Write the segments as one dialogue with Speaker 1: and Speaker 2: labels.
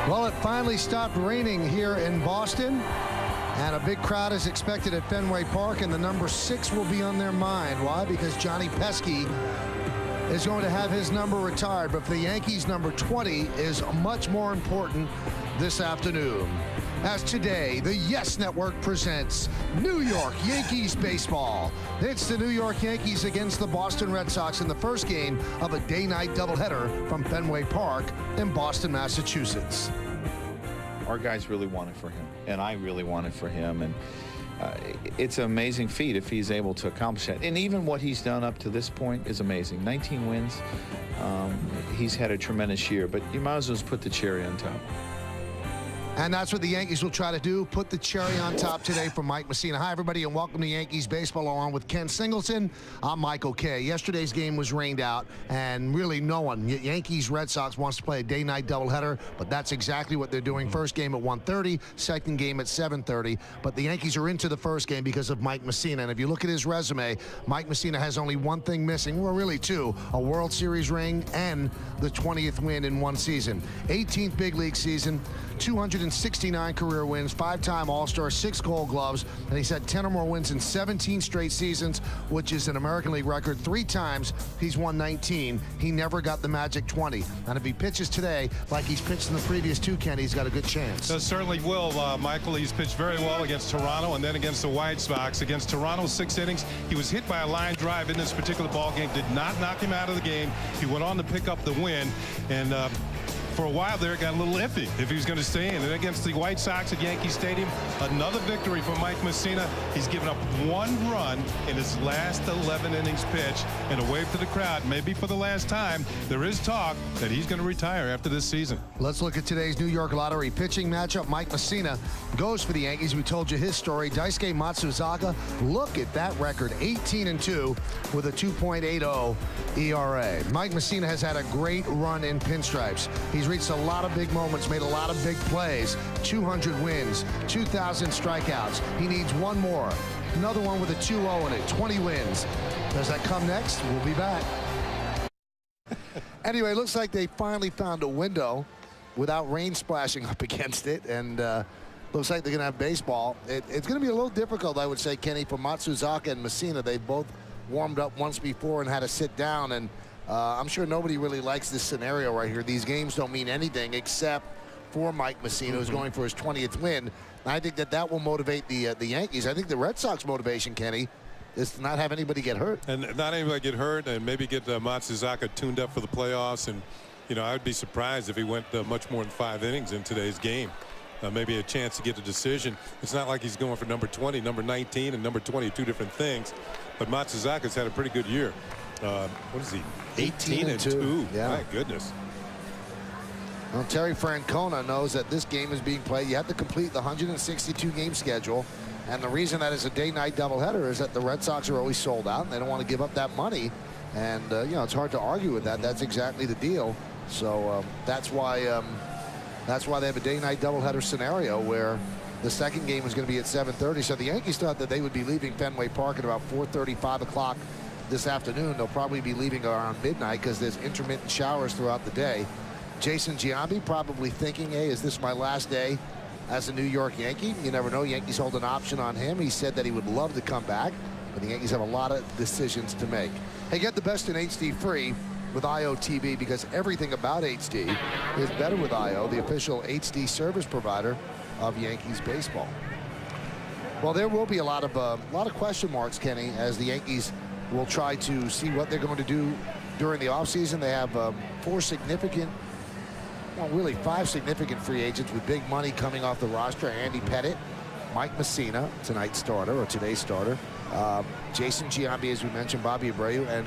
Speaker 1: Well, it finally stopped raining here in Boston, and a big crowd is expected at Fenway Park, and the number 6 will be on their mind. Why? Because Johnny Pesky is going to have his number retired, but for the Yankees, number 20 is much more important this afternoon. As today, the Yes Network presents New York Yankees baseball. It's the New York Yankees against the Boston Red Sox in the first game of a day-night doubleheader from Fenway Park in Boston, Massachusetts.
Speaker 2: Our guys really want it for him, and I really want it for him, and it's an amazing feat if he's able to accomplish that. And even what he's done up to this point is amazing. 19 wins. He's had a tremendous year, but you might as well put the cherry on top.
Speaker 1: And that's what the Yankees will try to do, put the cherry on top today for Mike Mussina. Hi, everybody, and welcome to Yankees Baseball along with Ken Singleton. I'm Michael Kay. Yesterday's game was rained out, and really no one, Yankees-Red Sox, wants to play a day-night doubleheader, but that's exactly what they're doing. First game at 1:30, second game at 7:30. But the Yankees are into the first game because of Mike Mussina. And if you look at his resume, Mike Mussina has only one thing missing, well, really two, a World Series ring and the 20th win in one season. 18th big league season, 269 career wins, 5-time All-Star, 6 Gold Gloves, and he's had 10 or more wins in 17 straight seasons, which is an American League record. 3 times he's won 19. He never got the magic 20. And if he pitches today like he's pitched in the previous 2, Ken, he's got a good chance.
Speaker 3: Certainly will, Michael. He's pitched very well against Toronto and then against the White Sox. Against Toronto, 6 innings. He was hit by a line drive in this particular ball game. Did not knock him out of the game. He went on to pick up the win, and for a while there, it got a little iffy if he was going to stay in. And against the White Sox at Yankee Stadium, another victory for Mike Mussina. He's given up 1 run in his last 11 innings pitch, and a wave to the crowd. Maybe for the last time, there is talk that he's going to retire after this season.
Speaker 1: Let's look at today's New York Lottery pitching matchup. Mike Mussina goes for the Yankees. We told you his story. Daisuke Matsuzaka, look at that record, 18-2 with a 2.80 ERA. Mike Mussina has had a great run in pinstripes. He's reached a lot of big moments, made a lot of big plays, 200 wins, 2,000 strikeouts. He needs one more. Another one with a 2-0 in it, 20 wins. Does that come next? We'll be back. Anyway, looks like they finally found a window without rain splashing up against it, and looks like they're going to have baseball. It's going to be a little difficult, I would say, Kenny, for Matsuzaka and Mussina. They both warmed up once before and had to sit down, and I'm sure nobody really likes this scenario right here. These games don't mean anything except for Mike Mussina, who's going for his 20th win. And I think that will motivate the Yankees. I think the Red Sox motivation, Kenny, is to not have anybody get hurt.
Speaker 3: And not anybody get hurt, and maybe get Matsuzaka tuned up for the playoffs. And, you know, I would be surprised if he went much more than 5 innings in today's game. Maybe a chance to get a decision. It's not like he's going for number 20, number 19, and number 20, 2 different things. But Matsuzaka's had a pretty good year. What is he? 18-2.
Speaker 1: Yeah.
Speaker 3: My goodness.
Speaker 1: Well, Terry Francona knows that this game is being played. You have to complete the 162-game schedule. And the reason that is a day-night doubleheader is that the Red Sox are always sold out, and they don't want to give up that money. And, you know, it's hard to argue with that. That's exactly the deal. So that's why they have a day-night doubleheader scenario where the second game is going to be at 7:30. So the Yankees thought that they would be leaving Fenway Park at about 4:30, 5 o'clock this afternoon. They'll probably be leaving around midnight because there's intermittent showers throughout the day. Jason Giambi probably thinking, hey, is this my last day as a New York Yankee? You never know. Yankees hold an option on him. He said that he would love to come back, but the Yankees have a lot of decisions to make. Hey, get the best in HD free with IO-TV, because everything about HD is better with IO, the official HD service provider of Yankees baseball. Well, there will be a lot of question marks, Kenny, as the Yankees will try to see what they're going to do during the offseason. They have 4 significant, well, really 5 significant free agents with big money coming off the roster. Andy Pettitte, Mike Mussina, tonight's starter, or today's starter, Jason Giambi, as we mentioned, Bobby Abreu, and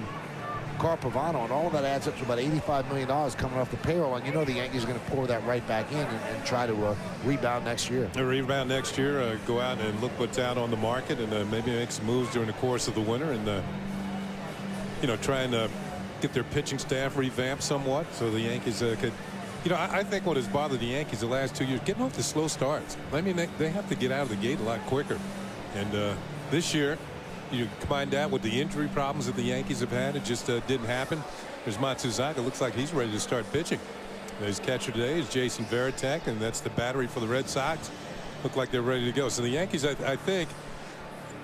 Speaker 1: Carl Pavano, and all of that adds up to about $85 million coming off the payroll. And you know the Yankees are going to pour that right back in and try to rebound next year.
Speaker 3: Rebound next year, go out and look what's out on the market, and maybe make some moves during the course of the winter, and you know, trying to get their pitching staff revamped somewhat so the Yankees could. You know, I think what has bothered the Yankees the last 2 years, getting off the slow starts. I mean, they have to get out of the gate a lot quicker. And this year, you combine that with the injury problems that the Yankees have had, it just didn't happen. There's Matsuzaka. Looks like he's ready to start pitching. His catcher today is Jason Varitek, and that's the battery for the Red Sox. Look like they're ready to go. So the Yankees, I think,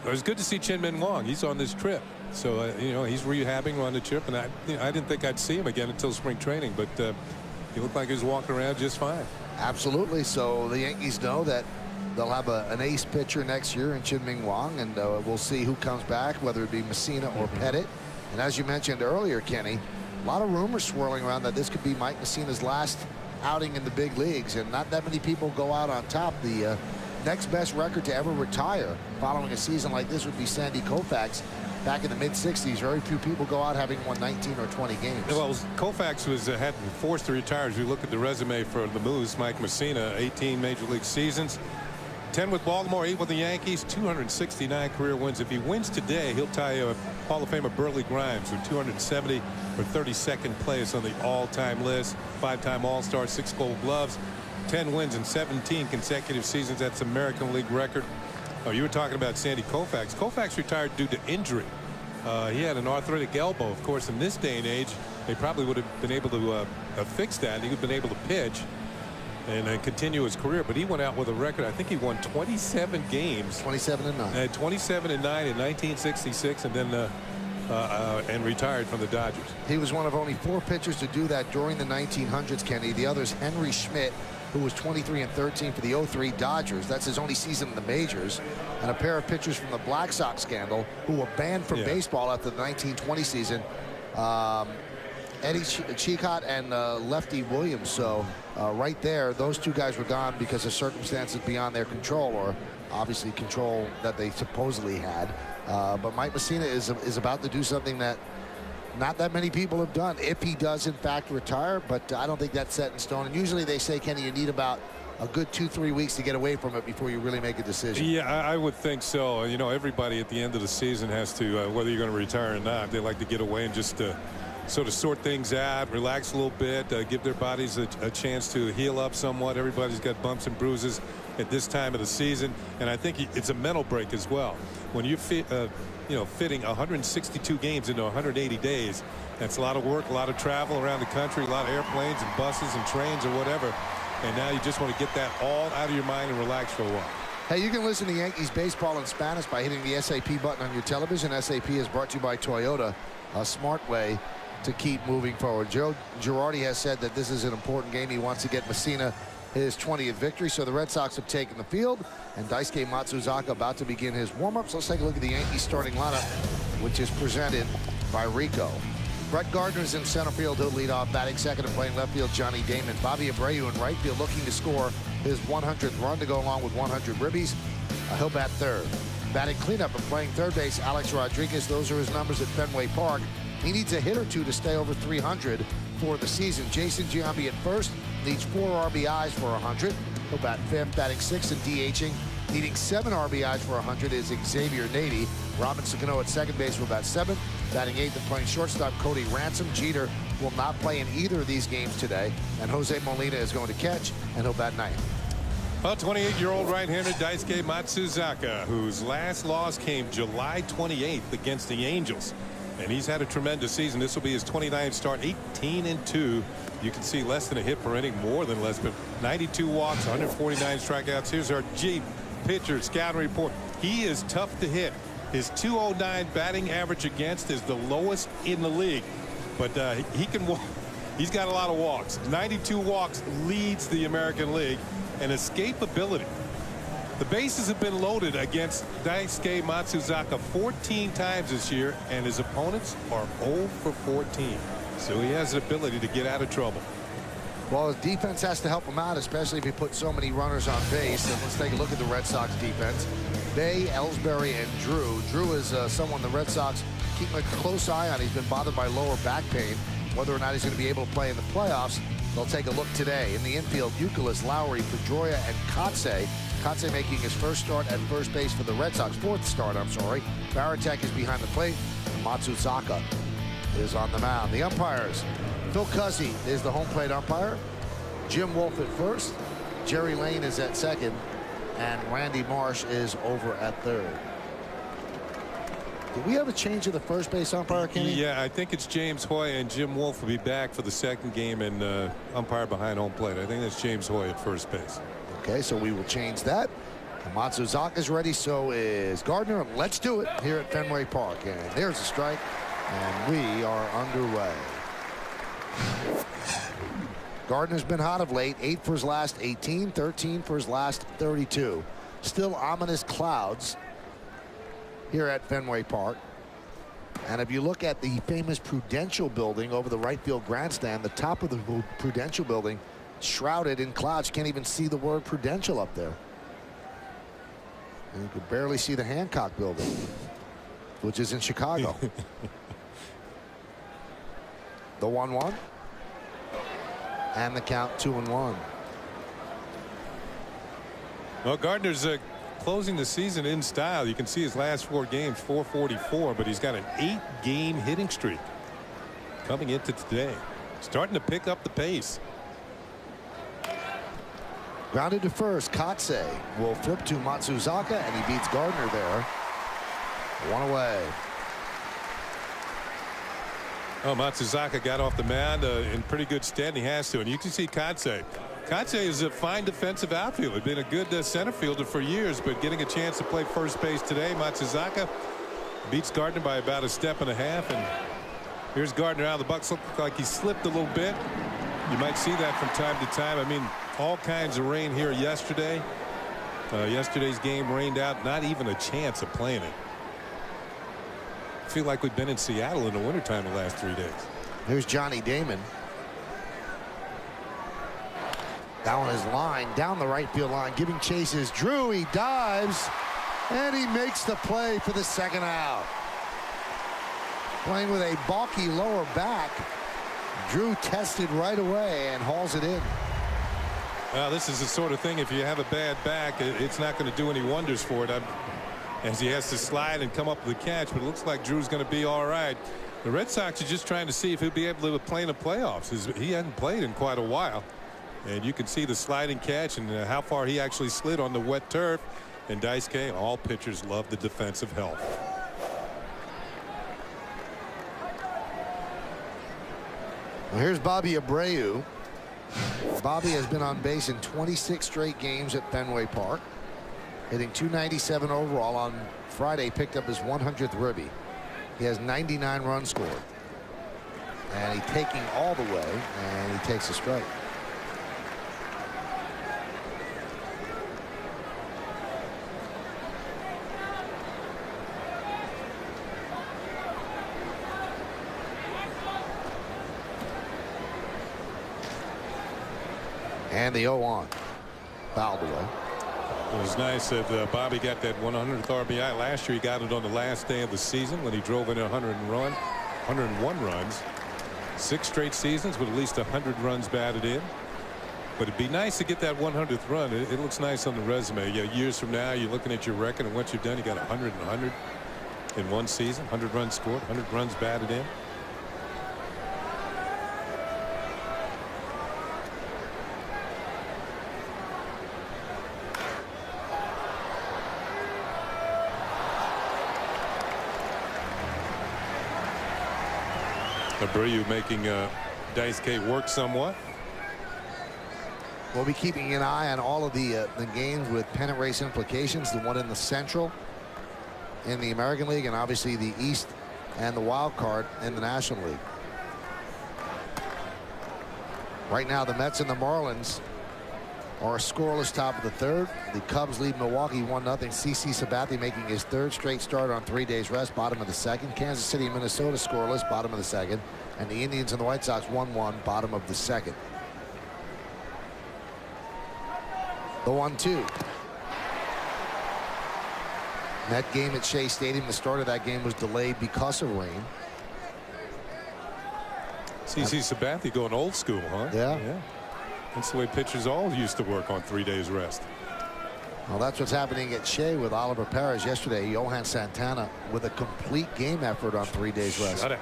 Speaker 3: it was good to see Chien-Ming Wang. He's on this trip. So, you know, he's rehabbing on the trip, and I didn't think I'd see him again until spring training, but he looked like he was walking around just fine.
Speaker 1: Absolutely. So the Yankees know that they'll have an ace pitcher next year in Chien-Ming Wang, and we'll see who comes back, whether it be Messina or Pettit. And as you mentioned earlier, Kenny, a lot of rumors swirling around that this could be Mike Messina's last outing in the big leagues, and not that many people go out on top. The next best record to ever retire following a season like this would be Sandy Koufax back in the mid-60s. Very few people go out having won 19 or 20 games.
Speaker 3: Well, Koufax had been forced to retire. As we look at the resume for the Moose, Mike Messina, 18 major league seasons, 10 with Baltimore, 8 with the Yankees, 269 career wins. If he wins today, he'll tie Hall of Famer Burley Grimes with 270 for 32nd place on the all-time list. 5-time All-Star, 6 Gold Gloves, 10 wins in 17 consecutive seasons. That's American League record. Oh, you were talking about Sandy Koufax. Koufax retired due to injury. He had an arthritic elbow. Of course, in this day and age, they probably would have been able to fix that. He would have been able to pitch and continue his career, but he went out with a record. I think he won 27 games.
Speaker 1: 27-9.
Speaker 3: 27-9 in 1966, and then and retired from the Dodgers.
Speaker 1: He was one of only 4 pitchers to do that during the 1900s, Kenny. The others, Henry Schmidt, who was 23-13 for the 03 Dodgers. That's his only season in the majors. And a pair of pitchers from the Black Sox scandal who were banned from baseball after the 1920 season. Eddie Chicot and Lefty Williams. So right there, those 2 guys were gone because of circumstances beyond their control, or obviously control that they supposedly had. But Mike Messina is about to do something that not that many people have done, if he does in fact retire, but I don't think that's set in stone. And usually they say, Kenny, you need about a good 2-3 weeks to get away from it before you really make a decision.
Speaker 3: Yeah, I would think so. You know, everybody at the end of the season has to, whether you're going to retire or not, they like to get away and just sort of sort things out, relax a little bit, give their bodies a chance to heal up somewhat. Everybody's got bumps and bruises at this time of the season, and I think it's a mental break as well. When you fitting 162 games into 180 days, that's a lot of work, a lot of travel around the country, a lot of airplanes and buses and trains or whatever, and now you just want to get that all out of your mind and relax for a while.
Speaker 1: Hey, you can listen to Yankees baseball in Spanish by hitting the SAP button on your television. SAP is brought to you by Toyota, a smart way to keep moving forward. Joe Girardi has said that this is an important game. He wants to get Messina his 20th victory. So the Red Sox have taken the field, and Daisuke Matsuzaka about to begin his warm-ups. Let's take a look at the Yankees starting lineup, which is presented by Rico. Brett Gardner's in center field. He'll lead off, batting second and playing left field, Johnny Damon. Bobby Abreu in right field, looking to score his 100th run to go along with 100 ribbies. He'll bat third. Batting cleanup and playing third base, Alex Rodriguez. Those are his numbers at Fenway Park. He needs a hit or 2 to stay over 300 for the season. Jason Giambi at first, needs 4 RBIs for 100. He'll bat fifth, batting sixth and DHing. Needing 7 RBIs for 100 is Xavier Nady. Robinson Cano at second base will bat seventh. Batting eighth and playing shortstop, Cody Ransom. Jeter will not play in either of these games today. And Jose Molina is going to catch, and he'll bat ninth.
Speaker 3: Well, 28-year-old right-hander Daisuke Matsuzaka, whose last loss came July 28th against the Angels. And he's had a tremendous season. This will be his 29th start, 18-2. You can see less than a hit per inning, more than less, but 92 walks, 149 strikeouts. Here's our Jeep pitcher scouting report. He is tough to hit. His .209 batting average against is the lowest in the league, but he can walk. He's got a lot of walks. 92 walks leads the American League, and escapability. The bases have been loaded against Daisuke Matsuzaka 14 times this year, and his opponents are 0 for 14. So he has the ability to get out of trouble.
Speaker 1: Well, his defense has to help him out, especially if he puts so many runners on base. And let's take a look at the Red Sox defense. Bay, Ellsbury, and Drew. Drew is someone the Red Sox keep a close eye on. He's been bothered by lower back pain. Whether or not he's going to be able to play in the playoffs, they'll take a look today. In the infield, Youkilis, Lowry, Pedroia, and Kotze. Kotze making his first start at first base for the Red Sox. Fourth start, I'm sorry. Varitek is behind the plate. And Matsuzaka is on the mound. The umpires. Phil Cuzzi is the home plate umpire. Jim Wolf at first. Jerry Lane is at second. And Randy Marsh is over at third. Do we have a change of the first base umpire, Kenny?
Speaker 3: Yeah, I think it's James Hoy, and Jim Wolf will be back for the second game and umpire behind home plate. I think that's James Hoy at first base.
Speaker 1: Okay, so we will change that. Matsuzaka's ready, so is Gardner. Let's do it here at Fenway Park. And there's a strike, and we are underway. Gardner's been hot of late. 8 for his last 18, 13 for his last 32. Still ominous clouds here at Fenway Park. And if you look at the famous Prudential building over the right field grandstand, the top of the Prudential building shrouded in clouds. You can't even see the word Prudential up there. And you could barely see the Hancock building, which is in Chicago. The 1-1. And the count 2-1.
Speaker 3: Well, Gardner's closing the season in style. You can see his last 4 games, 444, but he's got an 8-game hitting streak coming into today. Starting to pick up the pace.
Speaker 1: Grounded to first. Kotze will flip to Matsuzaka, and he beats Gardner there. 1 away.
Speaker 3: Oh, Matsuzaka got off the mound in pretty good stead. He has to, and you can see Kotze. Kotze is a fine defensive outfielder. Been a good center fielder for years, but getting a chance to play first base today. Matsuzaka beats Gardner by about 1.5 steps. And here's Gardner out of the box. Looks like he slipped a little bit. You might see that from time to time. I mean, all kinds of rain here yesterday. Yesterday's game rained out. Not even a chance of playing it. I feel like we've been in Seattle in the wintertime the last 3 days.
Speaker 1: Here's Johnny Damon. Down his line, down the right field line, giving chases. Drew, he dives, and he makes the play for the second out. Playing with a balky lower back. Drew tested right away and hauls it in.
Speaker 3: This is the sort of thing, if you have a bad back, it's not going to do any wonders for it. As he has to slide and come up with a catch, but it looks like Drew's going to be all right. The Red Sox are just trying to see if he'll be able to play in the playoffs. He hasn't played in quite a while. And you can see the sliding catch and how far he actually slid on the wet turf. And Daisuke, all pitchers love the defensive help.
Speaker 1: Well, here's Bobby Abreu. Bobby has been on base in 26 straight games at Fenway Park. Hitting .297 overall. On Friday, picked up his 100th ribby. He has 99 runs scored. And he's taking all the way, and he takes a strike. And the 0-1. Fouled away.
Speaker 3: It was nice that Bobby got that 100th RBI last year. He got it on the last day of the season when he drove in 101 runs. 6 straight seasons with at least 100 runs batted in. But it'd be nice to get that 100th run. It looks nice on the resume. Yeah, years from now, you're looking at your record, and once you've done, you got 100 and 100 in one season. 100 runs scored, 100 runs batted in. Abreu making Daisuke work somewhat.
Speaker 1: We'll be keeping an eye on all of the games with pennant race implications. The one in the Central in the American League, and obviously the East and the wild card in the National League. Right now, the Mets and the Marlins are a scoreless top of the 3rd. The Cubs lead Milwaukee 1-0. CC Sabathia making his 3rd straight start on 3 days rest, bottom of the 2nd. Kansas City and Minnesota scoreless, bottom of the 2nd. And the Indians and the White Sox 1-1, bottom of the 2nd. The 1-2. That game at Shea Stadium, the start of that game was delayed because of rain.
Speaker 3: CC Sabathia going old school, huh?
Speaker 1: Yeah.
Speaker 3: That's the way pitchers all used to work on 3 days rest.
Speaker 1: Well, that's what's happening at Shea with Oliver Perez yesterday. Johan Santana with a complete game effort on 3 days rest.
Speaker 3: Shut it.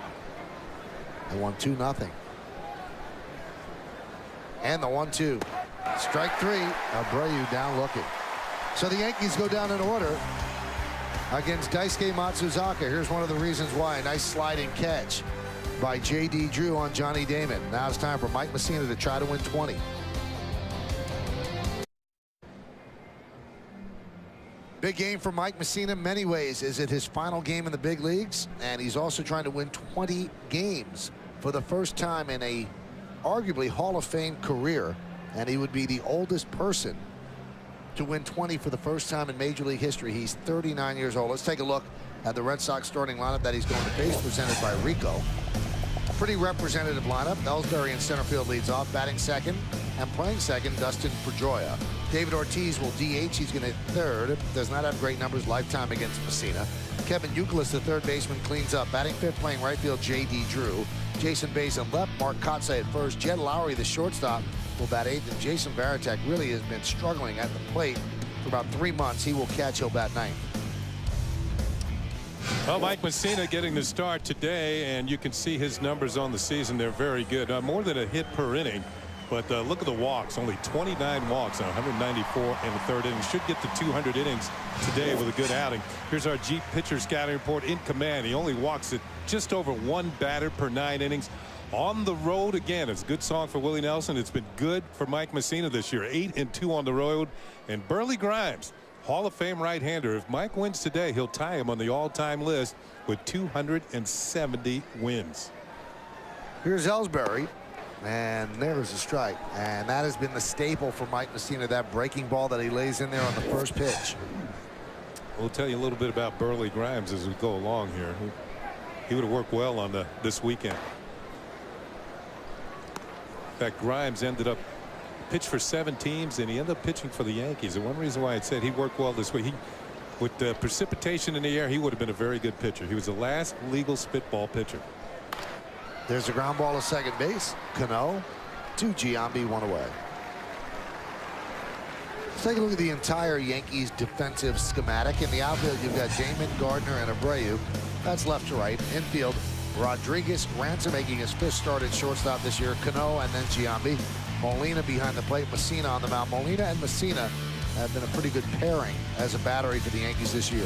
Speaker 1: They won 2-0. And the 1-2. Strike 3. Abreu down looking. So the Yankees go down in order. against Daisuke Matsuzaka. Here's one of the reasons why. A nice sliding catch by J.D. Drew on Johnny Damon. Now it's time for Mike Mussina to try to win 20. Big game for Mike Mussina in many ways. Is it his final game in the big leagues? And he's also trying to win 20 games for the first time in a arguably Hall of Fame career. And he would be the oldest person to win 20 for the first time in Major League history. He's 39 years old. Let's take a look at the Red Sox starting lineup that he's going to face, presented by Rico. Pretty representative lineup. Ellsbury in center field leads off, batting second, and playing second, Dustin Pedroia. David Ortiz will DH. He's going to hit third. Does not have great numbers lifetime against Mussina. Kevin Youkilis, the third baseman, cleans up. Batting fifth, playing right field, J.D. Drew. Jason Bays in left, Mark Kotsay at first. Jed Lowry, the shortstop, will bat eighth. And Jason Varitek really has been struggling at the plate for about 3 months. He will catch. He'll bat ninth.
Speaker 3: Well, Mike Mussina getting the start today, and you can see his numbers on the season. They're very good. More than a hit per inning. But look at the walks. Only 29 walks on 194 in the third inning. Should get to 200 innings today with a good outing. Here's our Jeep pitcher scouting report in command. He only walks at just over 1 batter per 9 innings. On the road again. It's a good song for Willie Nelson. It's been good for Mike Mussina this year. 8-2 on the road. And Burley Grimes, Hall of Fame right-hander. If Mike wins today, he'll tie him on the all-time list with 270 wins.
Speaker 1: Here's Ellsbury. And there's a strike. And that has been the staple for Mike Mussina, that breaking ball that he lays in there on the first pitch.
Speaker 3: We'll tell you a little bit about Burley Grimes as we go along here. He would have worked well on this weekend. In fact, Grimes ended up pitched for 7 teams, and he ended up pitching for the Yankees. And one reason why I said he worked well this week, with the precipitation in the air, he would have been a very good pitcher. He was the last legal spitball pitcher.
Speaker 1: There's a ground ball to second base. Cano to Giambi, 1 away. Let's take a look at the entire Yankees defensive schematic. In the outfield, you've got Damon, Gardner, and Abreu. That's left to right. Infield, Rodriguez, Ransom making his 5th start at shortstop this year. Cano and then Giambi. Molina behind the plate. Mussina on the mound. Molina and Mussina have been a pretty good pairing as a battery for the Yankees this year.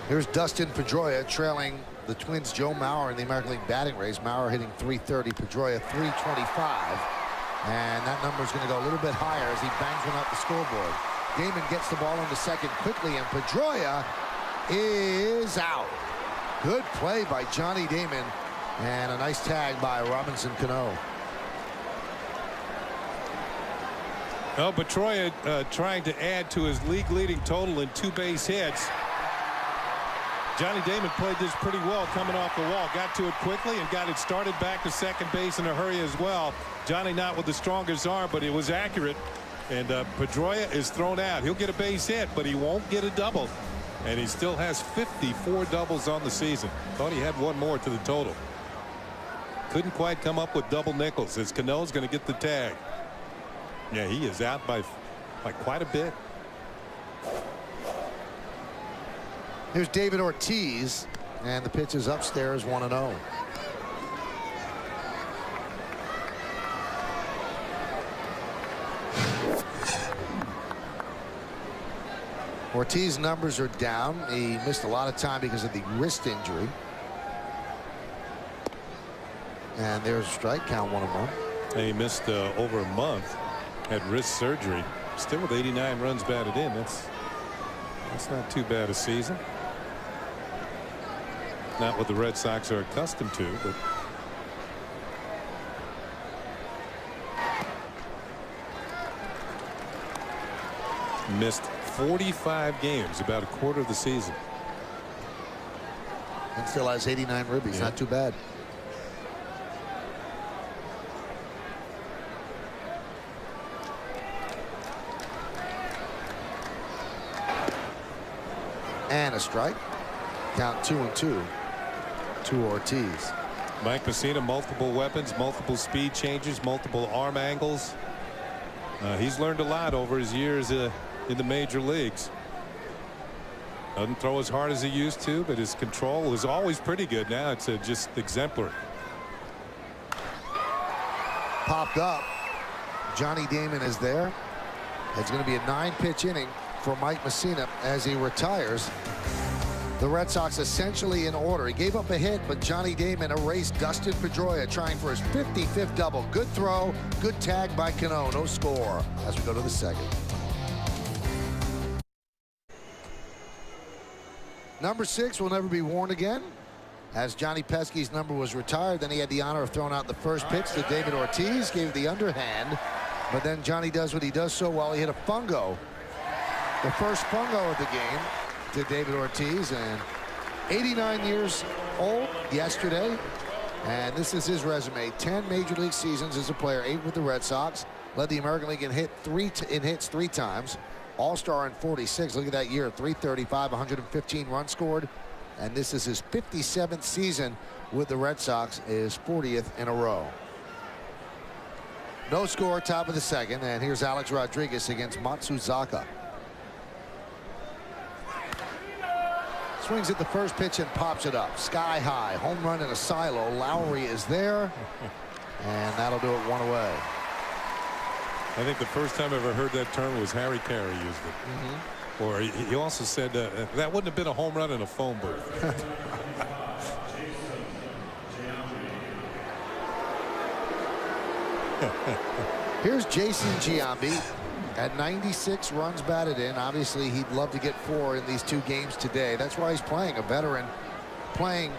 Speaker 1: Here's Dustin Pedroia trailing the Twins' Joe Mauer in the American League batting race. Mauer hitting .330, Pedroia .325. And that number is going to go a little bit higher as he bangs one up the scoreboard. Damon gets the ball into second quickly, and Pedroia is out. Good play by Johnny Damon, and a nice tag by Robinson Cano.
Speaker 3: Well, Pedroia trying to add to his league-leading total in 2 base hits. Johnny Damon played this pretty well coming off the wall. Got to it quickly and got it started back to second base in a hurry as well. Johnny not with the strongest arm, but it was accurate. And Pedroia is thrown out. He'll get a base hit, but he won't get a double. And he still has 54 doubles on the season. Thought he had 1 more to the total. Couldn't quite come up with double nickels as Cano's going to get the tag. Yeah, he is out by quite a bit.
Speaker 1: Here's David Ortiz, and the pitch is upstairs, 1-0. Ortiz's numbers are down. He missed a lot of time because of the wrist injury. And there's a strike, count 1-1.
Speaker 3: And he missed over a month, had wrist surgery. Still with 89 runs batted in. That's not too bad a season. Not what the Red Sox are accustomed to, but missed 45 games, about a quarter of the season.
Speaker 1: And still has 89 ribbies. Yeah. Not too bad. And a strike. Count 2-2 to Ortiz.
Speaker 3: Mike Mussina, multiple weapons, multiple speed changes, multiple arm angles. He's learned a lot over his years in the major leagues. Doesn't throw as hard as he used to, but his control was always pretty good. Now it's just exemplary.
Speaker 1: popped up. Johnny Damon is there. It's going to be a 9-pitch inning for Mike Messina as he retires. The Red Sox essentially in order. He gave up a hit, but Johnny Damon erased Dustin Pedroia, trying for his 55th double. Good throw, good tag by Cano. No score as we go to the second. Number 6 will never be worn again, as Johnny Pesky's number was retired. Then he had the honor of throwing out the first pitch to David Ortiz, gave the underhand, but then Johnny does what he does so well. He hit a fungo, the first fungo of the game, to David Ortiz, and 89 years old yesterday, and this is his resume. 10 major league seasons as a player, 8 with the Red Sox, led the American League in hits 3 times, All-Star in 46. Look at that year, 335, 115 runs scored, and this is his 57th season with the Red Sox, his 40th in a row. No score, top of the second, and here's Alex Rodriguez against Matsuzaka. Swings at the first pitch and pops it up. Sky high. Home run in a silo. Lowry is there. And that'll do it 1 away.
Speaker 4: I think the first time I ever heard that term was Harry Carey used it. Or he also said that wouldn't have been a home run in a phone booth.
Speaker 1: Here's Jason Giambi. At 96 runs batted in. Obviously, he'd love to get 4 in these 2 games today. That's why he's playing, a veteran playing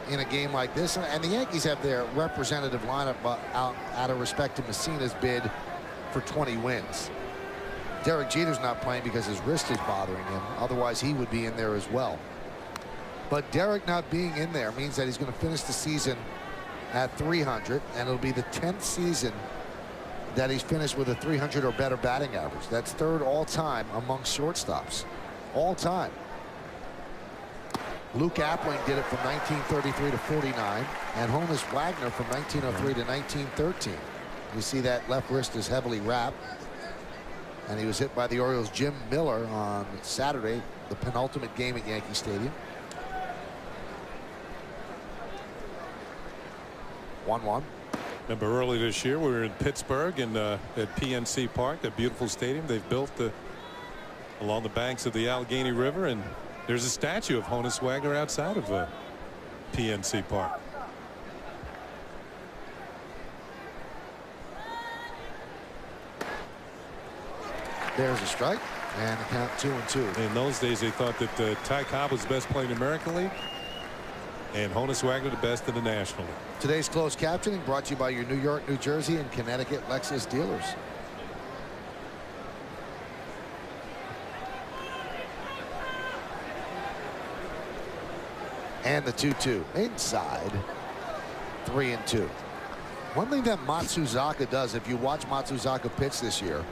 Speaker 1: in a game like this. And the Yankees have their representative lineup out of respect to Messina's bid for 20 wins. Derek Jeter's not playing because his wrist is bothering him. Otherwise, he would be in there as well. But Derek not being in there means that he's going to finish the season at 300, and it'll be the 10th season that he's finished with a 300 or better batting average. That's 3rd all-time among shortstops. All-time. Luke Appling did it from 1933 to 49, and Honus Wagner from 1903 to 1913. You see that left wrist is heavily wrapped, and he was hit by the Orioles' Jim Miller on Saturday, the penultimate game at Yankee Stadium. 1-1.
Speaker 4: Remember early this year we were in Pittsburgh and at PNC Park, that beautiful stadium they've built along the banks of the Allegheny River, and there's a statue of Honus Wagner outside of PNC Park.
Speaker 1: There's a strike, and the count 2-2.
Speaker 4: In those days they thought that Ty Cobb was the best player in the American League and Honus Wagner the best in the National League.
Speaker 1: Today's closed captioning brought to you by your New York, New Jersey, and Connecticut Lexus dealers. And the 2-2 inside. 3-2. One thing that Matsuzaka does, if you watch Matsuzaka pitch this year,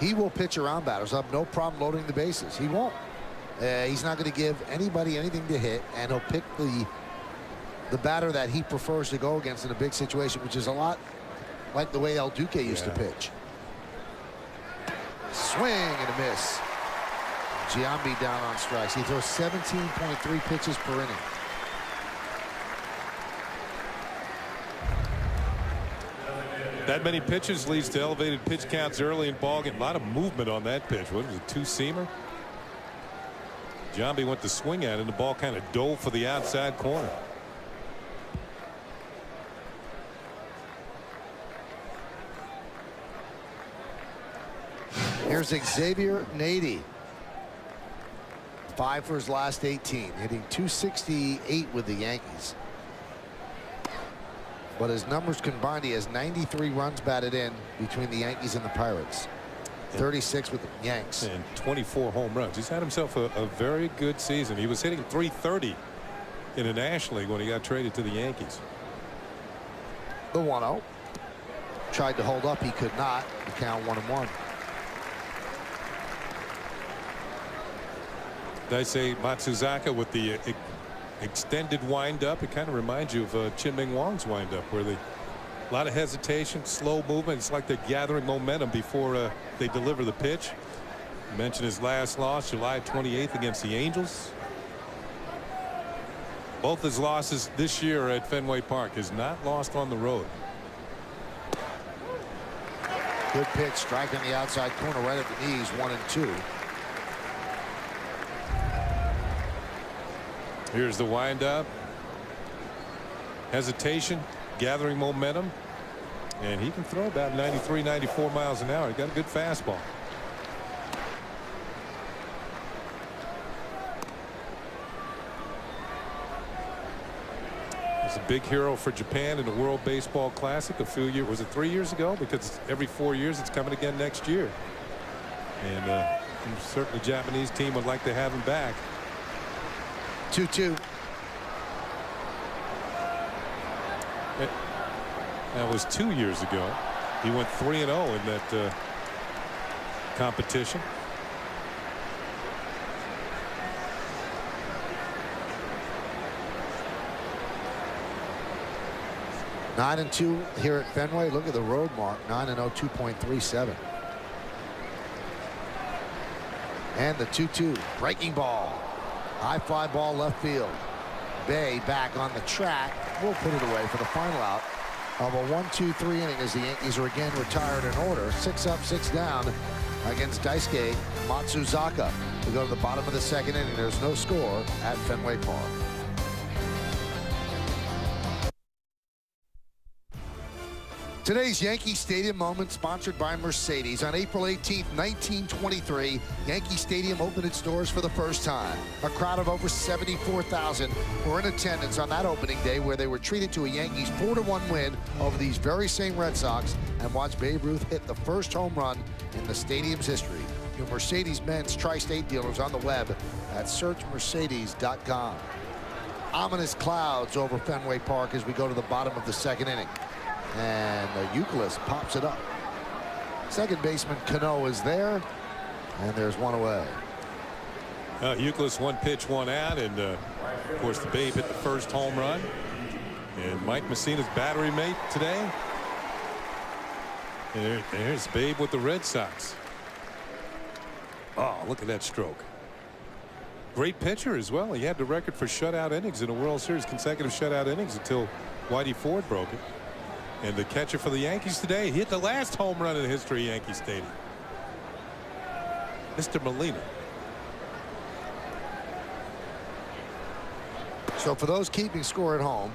Speaker 1: he will pitch around batters. I'll have no problem loading the bases. He won't. He's not going to give anybody anything to hit, and he'll pick the batter that he prefers to go against in a big situation, which is a lot like the way El Duque used to pitch. Swing and a miss. Giambi down on strikes. He throws 17.3 pitches per inning.
Speaker 4: That many pitches leads to elevated pitch counts early in ball game. A lot of movement on that pitch. What was it, 2-seamer? Giambi went to swing at it, and the ball kind of dove for the outside corner.
Speaker 1: Here's Xavier Nady. 5 for his last 18, hitting .268 with the Yankees. But his numbers combined, he has 93 runs batted in between the Yankees and the Pirates. 36 with the Yanks.
Speaker 4: And 24 home runs. He's had himself a very good season. He was hitting .330 in the National League when he got traded to the Yankees.
Speaker 1: The 1-0. Tried to hold up, he could not. The count 1-1.
Speaker 4: They say Matsuzaka with the extended windup. It kind of reminds you of Chin-Ming Wong's windup, where a lot of hesitation, slow movement. It's like they're gathering momentum before they deliver the pitch. You mentioned his last loss, July 28th against the Angels. Both his losses this year at Fenway Park. Has not lost on the road.
Speaker 1: Good pitch, striking the outside corner right at the knees, 1-2.
Speaker 4: Here's the windup. Hesitation, gathering momentum. And he can throw about 93, 94 miles an hour. He got a good fastball. He's a big hero for Japan in the World Baseball Classic a few years. Was it 3 years ago? Because every 4 years it's coming again next year. And certainly the Japanese team would like to have him back.
Speaker 1: 2-2.
Speaker 4: That was 2 years ago. He went 3-0 in that competition.
Speaker 1: Nine and 2 here at Fenway. Look at the road mark. 9-0, 2.37. And the 2-2. Breaking ball. High fly ball left field. Bay back on the track. We'll put it away for the final out of a 1-2-3 inning as the Yankees are again retired in order. 6 up, 6 down against Daisuke Matsuzaka. We go to the bottom of the second inning. There's no score at Fenway Park. Today's Yankee Stadium moment sponsored by Mercedes. On April 18th, 1923, Yankee Stadium opened its doors for the first time. A crowd of over 74,000 were in attendance on that opening day, where they were treated to a Yankees 4-1 win over these very same Red Sox and watched Babe Ruth hit the first home run in the stadium's history. Your Mercedes-Benz Tri-State dealers on the web at searchmercedes.com. Ominous clouds over Fenway Park as we go to the bottom of the second inning. And Youkilis pops it up. Second baseman Cano is there, and there's one away.
Speaker 4: Youkilis, 1 pitch, 1 out, and of course the Babe hit the first home run. And Mike Messina's battery mate today. And there's Babe with the Red Sox. Oh, look at that stroke. Great pitcher as well. He had the record for shutout innings in a World Series, consecutive shutout innings, until Whitey Ford broke it. And the catcher for the Yankees today hit the last home run in the history of Yankee Stadium. Mr. Molina.
Speaker 1: So for those keeping score at home,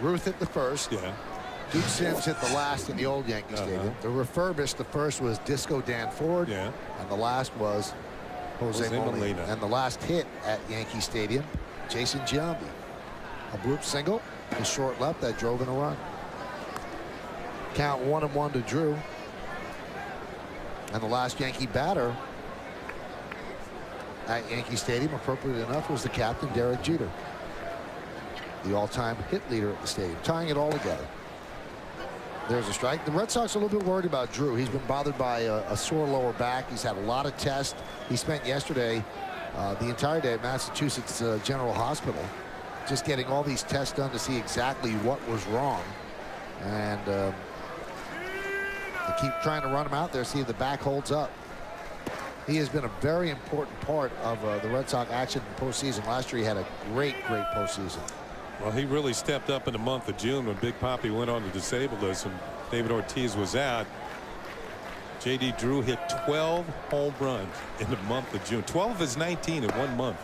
Speaker 1: Ruth hit the first.
Speaker 4: Yeah.
Speaker 1: Duke Sims hit the last in the old Yankee Stadium. The refurbished, the first was Disco Dan Ford.
Speaker 4: Yeah.
Speaker 1: And the last was Jose Molina. And the last hit at Yankee Stadium, Jason Giambi. A bloop single to short left that drove in a run. Count 1-1 to Drew. And the last Yankee batter at Yankee Stadium, appropriate enough, was the captain, Derek Jeter, the all-time hit leader at the stadium, tying it all together. There's a strike. The Red Sox are a little bit worried about Drew. He's been bothered by a sore lower back. He's had a lot of tests. He spent yesterday the entire day at Massachusetts General Hospital just getting all these tests done to see exactly what was wrong. And they keep trying to run him out there, see if the back holds up. He has been a very important part of the Red Sox action in the postseason. Last year he had a great postseason.
Speaker 4: Well, he really stepped up in the month of June when Big Papi went on the disabled list and David Ortiz was out. J.D. Drew hit 12 home runs in the month of June. 12 of his 19 in 1 month.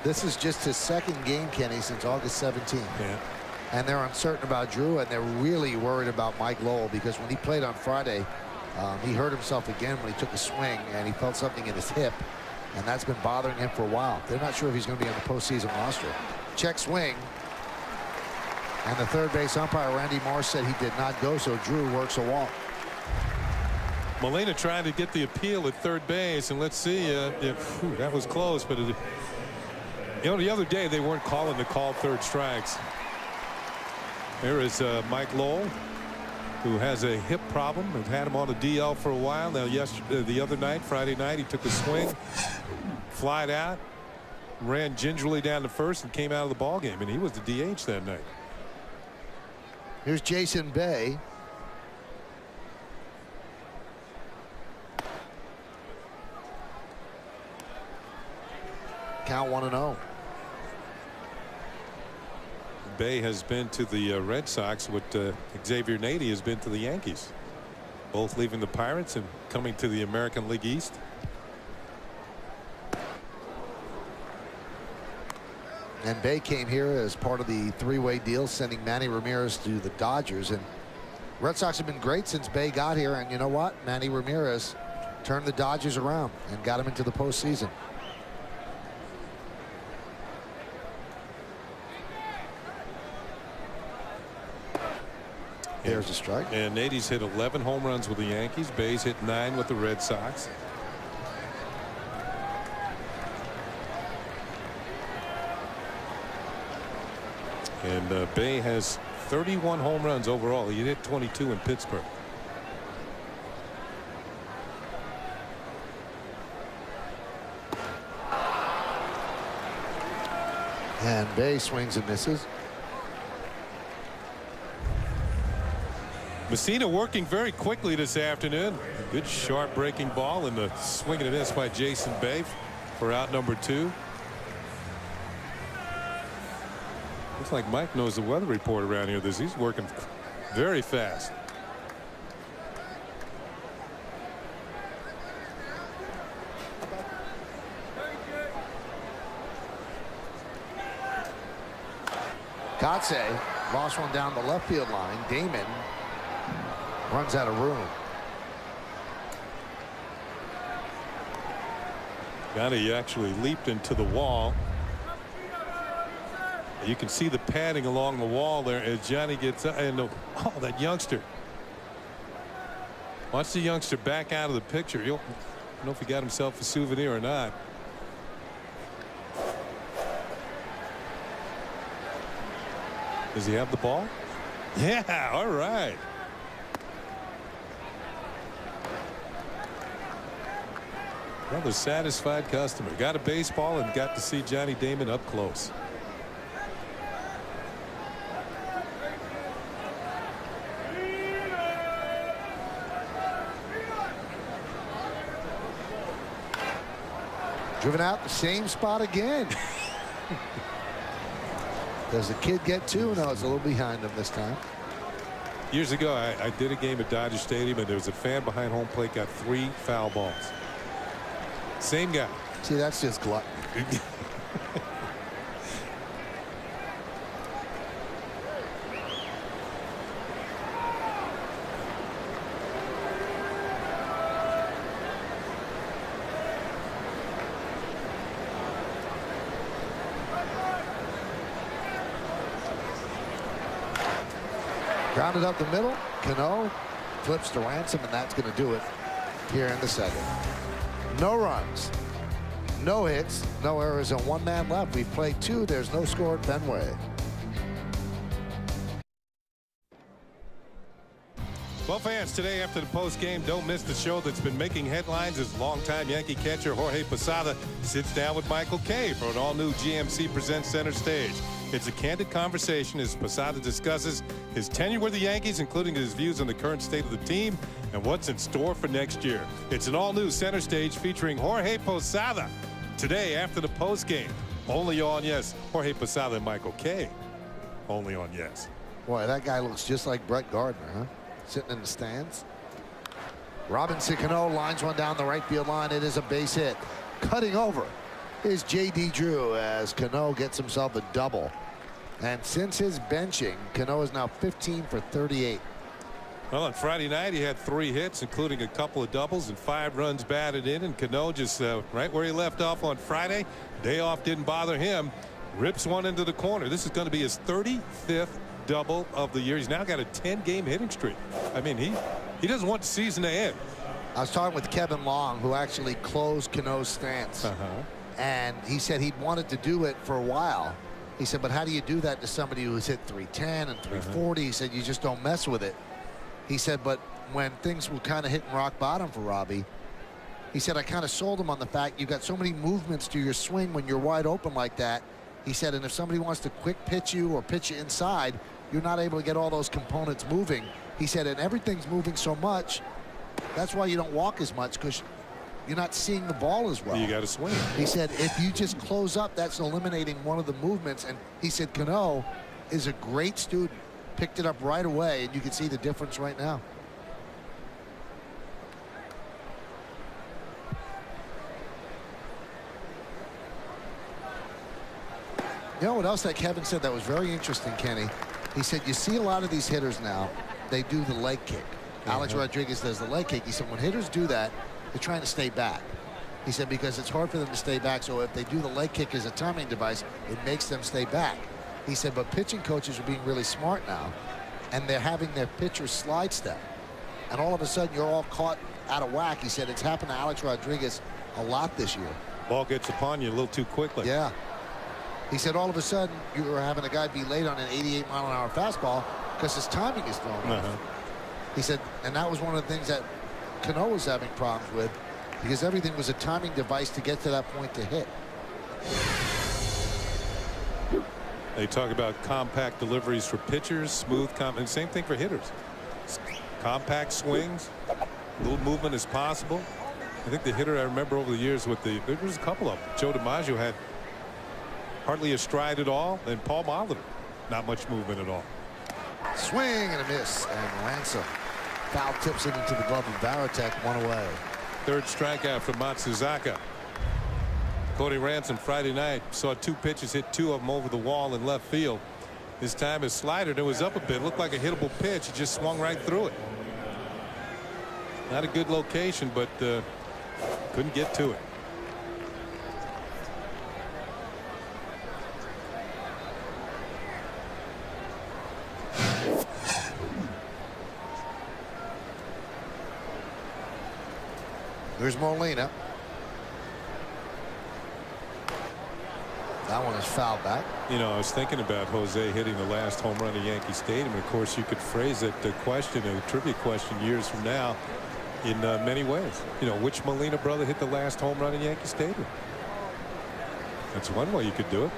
Speaker 1: This is just his second game, Kenny, since August 17th.
Speaker 4: Yeah.
Speaker 1: And they're uncertain about Drew, and they're really worried about Mike Lowell, because when he played on Friday, he hurt himself again when he took a swing, and he felt something in his hip, and that's been bothering him for a while. They're not sure if he's going to be on the postseason roster. Check swing. And the third base umpire, Randy Morris, said he did not go, so Drew works a walk.
Speaker 4: Molina trying to get the appeal at third base, and let's see if that was close. But you know, the other day they weren't calling the call third strikes. There is Mike Lowell, who has a hip problem. They've had him on the DL for a while now. The other night, Friday night, he took a swing, flied out, ran gingerly down to first, and came out of the ball game, and he was the DH that night.
Speaker 1: Here's Jason Bay. Count 1-0.
Speaker 4: Bay has been to the Red Sox what Xavier Nady has been to the Yankees. both leaving the Pirates and coming to the American League East.
Speaker 1: And Bay came here as part of the three-way deal, sending Manny Ramirez to the Dodgers. And Red Sox have been great since Bay got here. And you know what? Manny Ramirez turned the Dodgers around and got him into the postseason. There's a strike.
Speaker 4: And Nady's hit 11 home runs with the Yankees. Bay's hit 9 with the Red Sox. And Bay has 31 home runs overall. He hit 22 in Pittsburgh.
Speaker 1: And Bay swings and misses.
Speaker 4: Messina working very quickly this afternoon. Good sharp breaking ball and the swing and a miss by Jason Bay for out number 2. Looks like Mike knows the weather report around here. He's working very fast.
Speaker 1: Kotze lost one down the left field line. Damon runs out of room.
Speaker 4: Johnny actually leaped into the wall. You can see the padding along the wall there as Johnny gets up. And oh, that youngster. Watch the youngster back out of the picture. I don't know if he got himself a souvenir or not. Does he have the ball? Yeah, all right. Another satisfied customer. Got a baseball and got to see Johnny Damon up close.
Speaker 1: Driven out the same spot again. Does the kid get 2? No, it's a little behind him this time.
Speaker 4: Years ago, I did a game at Dodger Stadium, and there was a fan behind home plate got 3 foul balls. Same guy.
Speaker 1: See, that's just gluttony. Grounded up the middle. Cano flips to Ransom, and that's going to do it here in the second. No runs, no hits, no errors, and 1 man left. We've played 2. There's no score at Fenway.
Speaker 4: Well, fans, today after the post game, don't miss the show that's been making headlines as longtime Yankee catcher Jorge Posada sits down with Michael Kay for an all-new GMC Presents Center Stage. It's a candid conversation as Posada discusses his tenure with the Yankees, including his views on the current state of the team and what's in store for next year. It's an all-new Center Stage featuring Jorge Posada today after the post game. Only on Yes. Jorge Posada and Michael Kay. Only on Yes.
Speaker 1: Boy, that guy looks just like Brett Gardner, huh? Sitting in the stands. Robinson Cano lines one down the right field line. It is a base hit. Cutting over is J.D. Drew as Cano gets himself a double. And since his benching, Cano is now 15 for 38.
Speaker 4: Well, on Friday night, he had 3 hits, including a couple of doubles and 5 runs batted in. And Cano just right where he left off on Friday. Day off didn't bother him. Rips one into the corner. This is going to be his 35th double of the year. He's now got a 10-game hitting streak. I mean, he doesn't want the season to end.
Speaker 1: I was talking with Kevin Long, who actually closed Cano's stance. And he said he'd wanted to do it for a while. He said, but how do you do that to somebody who's hit 310 and 340? He said, you just don't mess with it. He said, but when things were kind of hitting rock bottom for Robbie, he said, I kind of sold him on the fact you've got so many movements to your swing when you're wide open like that. He said, and if somebody wants to quick pitch you or pitch you inside, you're not able to get all those components moving. He said, and everything's moving so much, that's why you don't walk as much, because you're not seeing the ball as well.
Speaker 4: You got to swing.
Speaker 1: He said, if you just close up, that's eliminating one of the movements. And he said, Cano is a great student. Picked it up right away, and you can see the difference right now. You know what else that Kevin said that was very interesting, Kenny? He said, you see a lot of these hitters now, they do the leg kick. Alex Rodriguez does the leg kick. He said, when hitters do that, they're trying to stay back. He said, because it's hard for them to stay back, so if they do the leg kick as a timing device, it makes them stay back. He said, but pitching coaches are being really smart now, and they're having their pitchers slide step. And all of a sudden, you're all caught out of whack. He said, it's happened to Alex Rodriguez a lot this year.
Speaker 4: Ball gets upon you a little too quickly.
Speaker 1: Yeah. He said all of a sudden you were having a guy be late on an 88-mile-an-hour fastball because his timing is thrown off. He said, and that was one of the things that Cano was having problems with, because everything was a timing device to get to that point to hit.
Speaker 4: They talk about compact deliveries for pitchers, smooth, and same thing for hitters. Compact swings, little movement as possible. I think the hitter I remember over the years with there was a couple of them. Joe DiMaggio had hardly a stride at all, and Paul Molitor, not much movement at all.
Speaker 1: Swing and a miss, and Ransom foul tips it into the glove of Varitek, one away.
Speaker 4: Third strikeout from Matsuzaka. Cody Ransom Friday night saw 2 pitches, hit 2 of them over the wall in left field. This time his slider, it was up a bit, looked like a hittable pitch. He just swung right through it. Not a good location, but couldn't get to it.
Speaker 1: Here's Molina. That one is fouled back.
Speaker 4: You know, I was thinking about Jose hitting the last home run at Yankee Stadium. And of course, you could phrase it the question, a trivia question years from now in many ways. You know, which Molina brother hit the last home run at Yankee Stadium? That's one way you could do it.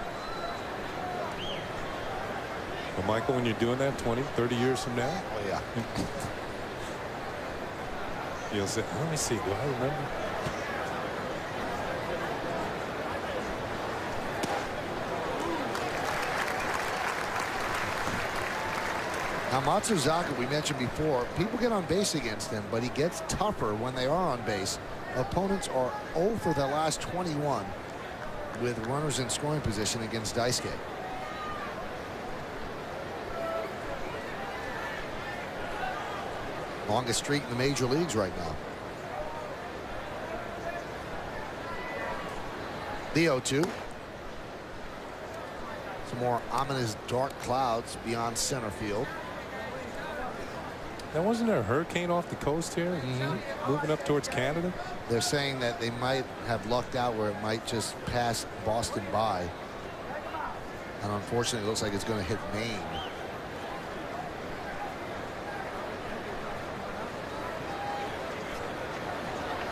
Speaker 4: Well, Michael, when you're doing that 20, 30 years from now.
Speaker 1: Oh, yeah.
Speaker 4: You'll say, let me see, do I remember?
Speaker 1: Now Matsuzaka, we mentioned before, people get on base against him, but he gets tougher when they are on base. Opponents are 0 for their last 21 with runners in scoring position against Daisuke. Longest streak in the major leagues right now. The 0-2. Some more ominous dark clouds beyond center field.
Speaker 4: Now, wasn't there a hurricane off the coast here? Moving up towards Canada?
Speaker 1: They're saying that they might have lucked out where it might just pass Boston by. And unfortunately, it looks like it's going to hit Maine.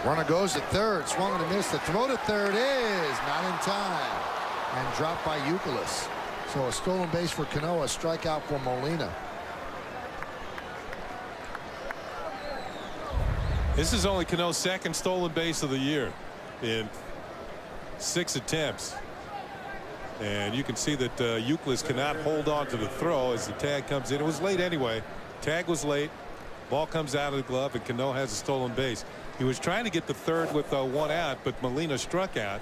Speaker 1: Runner goes to third, swung and a miss. The throw to third is not in time and dropped by Youkilis. So a stolen base for Cano, a strikeout for Molina.
Speaker 4: This is only Cano's second stolen base of the year in 6 attempts. And you can see that Youkilis cannot hold on to the throw as the tag comes in. It was late anyway. Tag was late. Ball comes out of the glove, and Cano has a stolen base. He was trying to get the third with 1 out, but Molina struck out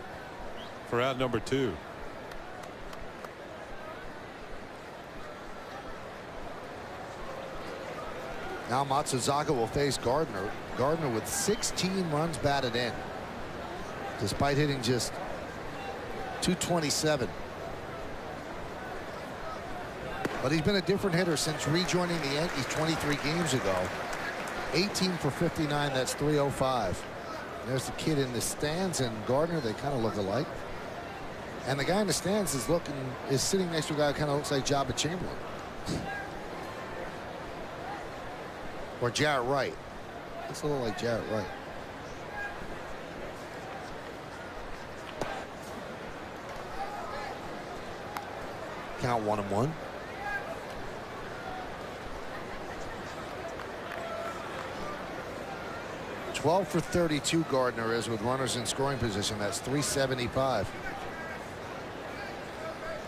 Speaker 4: for out number 2.
Speaker 1: Now Matsuzaka will face Gardner. Gardner with 16 runs batted in, despite hitting just .227. But he's been a different hitter since rejoining the Yankees 23 games ago. 18 for 59. That's .305. There's the kid in the stands and Gardner. They kind of look alike. And the guy in the stands is sitting next to a guy who kind of looks like Jabba Chamberlain. Or Jarrett Wright. Looks a little like Jarrett Wright. Count 1-1. .12 for 32 Gardner is with runners in scoring position. That's .375.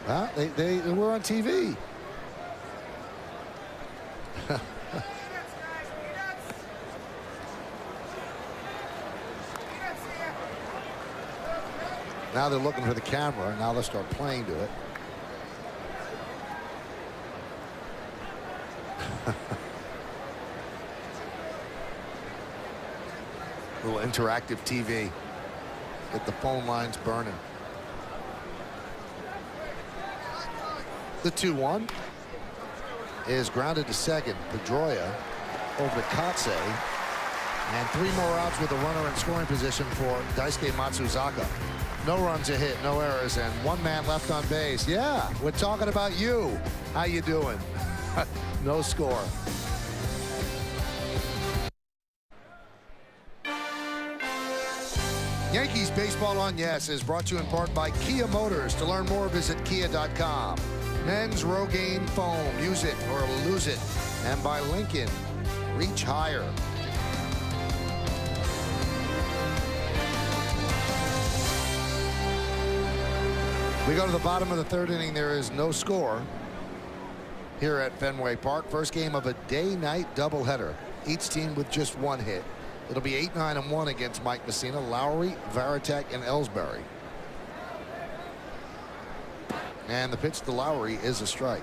Speaker 1: Well, they were on TV. Now they're looking for the camera. Now they'll start playing to it. Little interactive TV. Get the phone lines burning. The 2-1 is grounded to second. Pedroia over to Katse. And 3 more outs with a runner in scoring position for Daisuke Matsuzaka. No runs a hit, no errors, and 1 man left on base. Yeah, we're talking about you. How you doing? No score. Yankees Baseball on Yes is brought to you in part by Kia Motors. To learn more, visit kia.com. Men's Rogaine Foam. Use it or lose it. And by Lincoln. Reach higher. We go to the bottom of the 3rd inning. There is no score here at Fenway Park. First game of a day-night doubleheader. Each team with just 1 hit. It'll be 8-9-1 against Mike Messina, Lowry, Varitek, and Ellsbury. And the pitch to Lowry is a strike.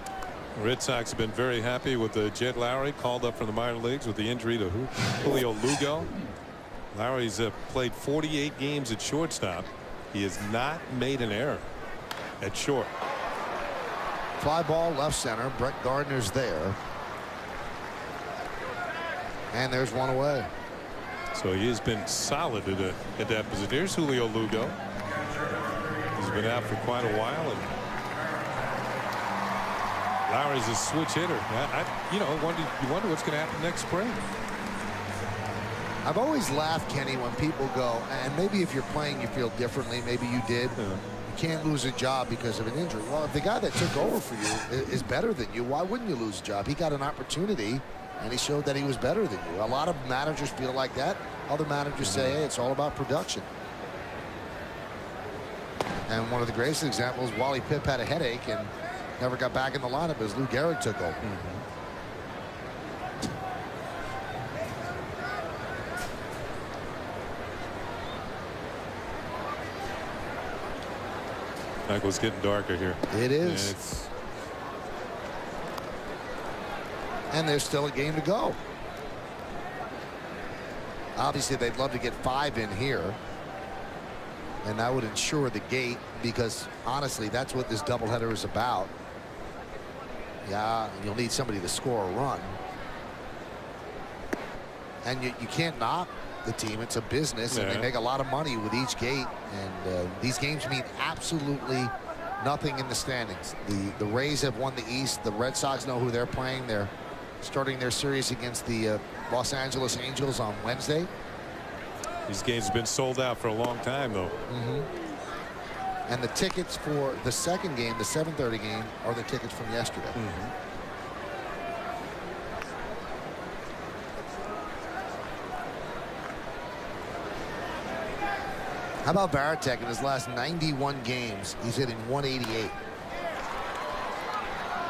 Speaker 4: Red Sox have been very happy with Jed Lowry, called up from the minor leagues with the injury to Julio Lugo. Lowry's played 48 games at shortstop. He has not made an error at short.
Speaker 1: Fly ball left center. Brett Gardner's there. And there's 1 away.
Speaker 4: So he has been solid at that position. Here's Julio Lugo. He's been out for quite a while, and Lowry's a switch hitter. You wonder what's going to happen next spring.
Speaker 1: I've always laughed, Kenny, when people go, and maybe if you're playing you feel differently, maybe you did.
Speaker 4: Yeah.
Speaker 1: You can't lose a job because of an injury. Well, if the guy that took over for you is better than you, why wouldn't you lose a job? He got an opportunity, and he showed that he was better than you. A lot of managers feel like that. Other managers say, hey, it's all about production. And one of the greatest examples, Wally Pipp had a headache and never got back in the lineup as Lou Gehrig took over.
Speaker 4: Michael's getting darker here.
Speaker 1: It is. And there's still a game to go. Obviously, they'd love to get 5 in here. And that would ensure the gate, because honestly, that's what this doubleheader is about. Yeah, you'll need somebody to score a run. And you can't knock the team. It's a business, and they make a lot of money with each gate. And these games mean absolutely nothing in the standings. The Rays have won the East. The Red Sox know who they're playing. They're starting their series against the Los Angeles Angels on Wednesday.
Speaker 4: These games have been sold out for a long time, though.
Speaker 1: And the tickets for the second game, the 7:30 game, are the tickets from yesterday. How about Varitek? In his last 91 games, he's hitting 188.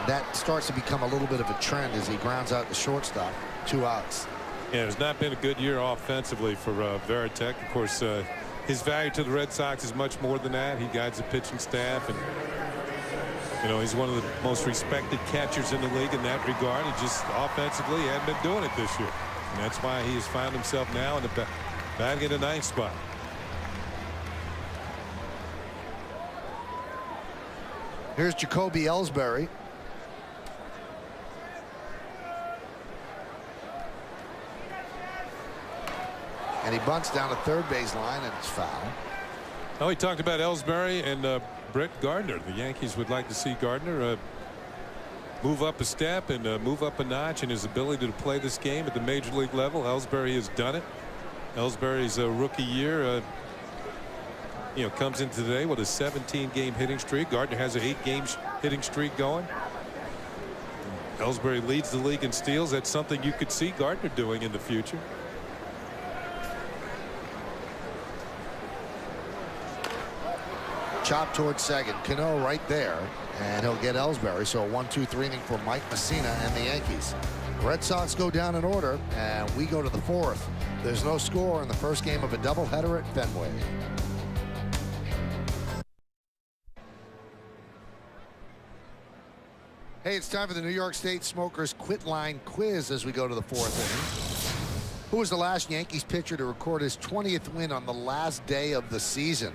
Speaker 1: That starts to become a little bit of a trend as he grounds out the shortstop. 2 outs.
Speaker 4: Yeah, it's not been a good year offensively for Varitek. Of course, his value to the Red Sox is much more than that. He guides the pitching staff, and he's one of the most respected catchers in the league in that regard. And just offensively, he hadn't been doing it this year, and that's why he has found himself now in the batting in the 9th spot.
Speaker 1: Here's Jacoby Ellsbury. And he bunts down the third base line, and it's foul.
Speaker 4: Oh, he talked about Ellsbury and Brett Gardner. The Yankees would like to see Gardner move up a step and move up a notch in his ability to play this game at the major league level. Ellsbury has done it. Ellsbury's rookie year comes in today with a 17-game hitting streak. Gardner has an 8-game hitting streak going. Ellsbury leads the league in steals. That's something you could see Gardner doing in the future.
Speaker 1: Chop towards second. Cano right there, and he'll get Ellsbury. So a 1-2-3 inning for Mike Messina and the Yankees. Red Sox go down in order, and we go to the 4th. There's no score in the first game of a doubleheader at Fenway. Hey, it's time for the New York State Smokers Quit Line Quiz as we go to the 4th inning. Who was the last Yankees pitcher to record his 20th win on the last day of the season?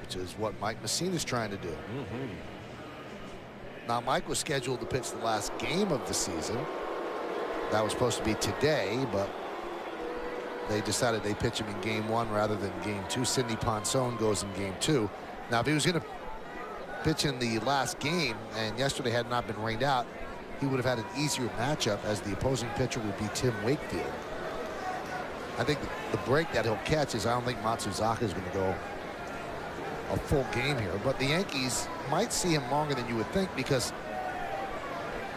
Speaker 1: Which is what Mike Messina's trying to do. Now, Mike was scheduled to pitch the last game of the season. That was supposed to be today, but they decided they pitch him in game 1 rather than game 2. Sidney Ponson goes in game 2. Now, if he was going to pitch in the last game and yesterday had not been rained out, he would have had an easier matchup as the opposing pitcher would be Tim Wakefield. I think the break that he'll catch is I don't think Matsuzaka is going to go a full game here, but the Yankees might see him longer than you would think because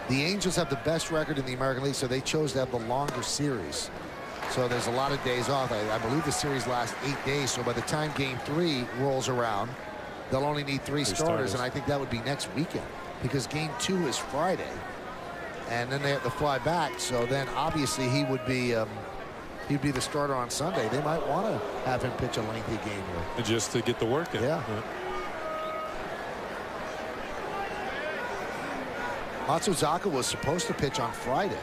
Speaker 1: the Angels have the best record in the American League, so they chose to have the longer series. So there's a lot of days off. I believe the series lasts 8 days, so by the time game 3 rolls around, they'll only need 3 starters, and I think that would be next weekend because game 2 is Friday, and then they have to fly back. So then obviously he would be he'd be the starter on Sunday. They might want to have him pitch a lengthy game here
Speaker 4: just to get the work in.
Speaker 1: Yeah. Matsuzaka was supposed to pitch on Friday,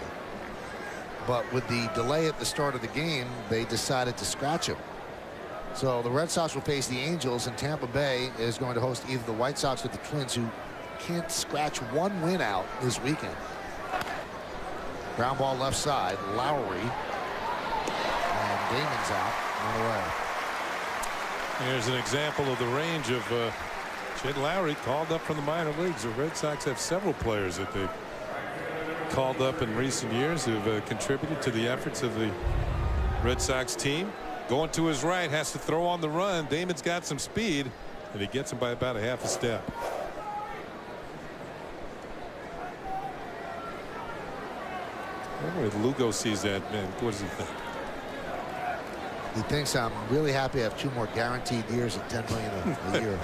Speaker 1: but with the delay at the start of the game, they decided to scratch him. So the Red Sox will face the Angels, and Tampa Bay is going to host either the White Sox or the Twins, who can't scratch 1 win out this weekend. Ground ball left side, Lowry, and Damon's out on the way.
Speaker 4: Here's an example of the range of Jed Lowry, called up from the minor leagues. The Red Sox have several players that they've called up in recent years who've contributed to the efforts of the Red Sox team. Going to his right, has to throw on the run. Damon's got some speed, and he gets him by about a half a step. I wonder if Lugo sees that, man. What does he think?
Speaker 1: He thinks I'm really happy I have 2 more guaranteed years at $10 million a year.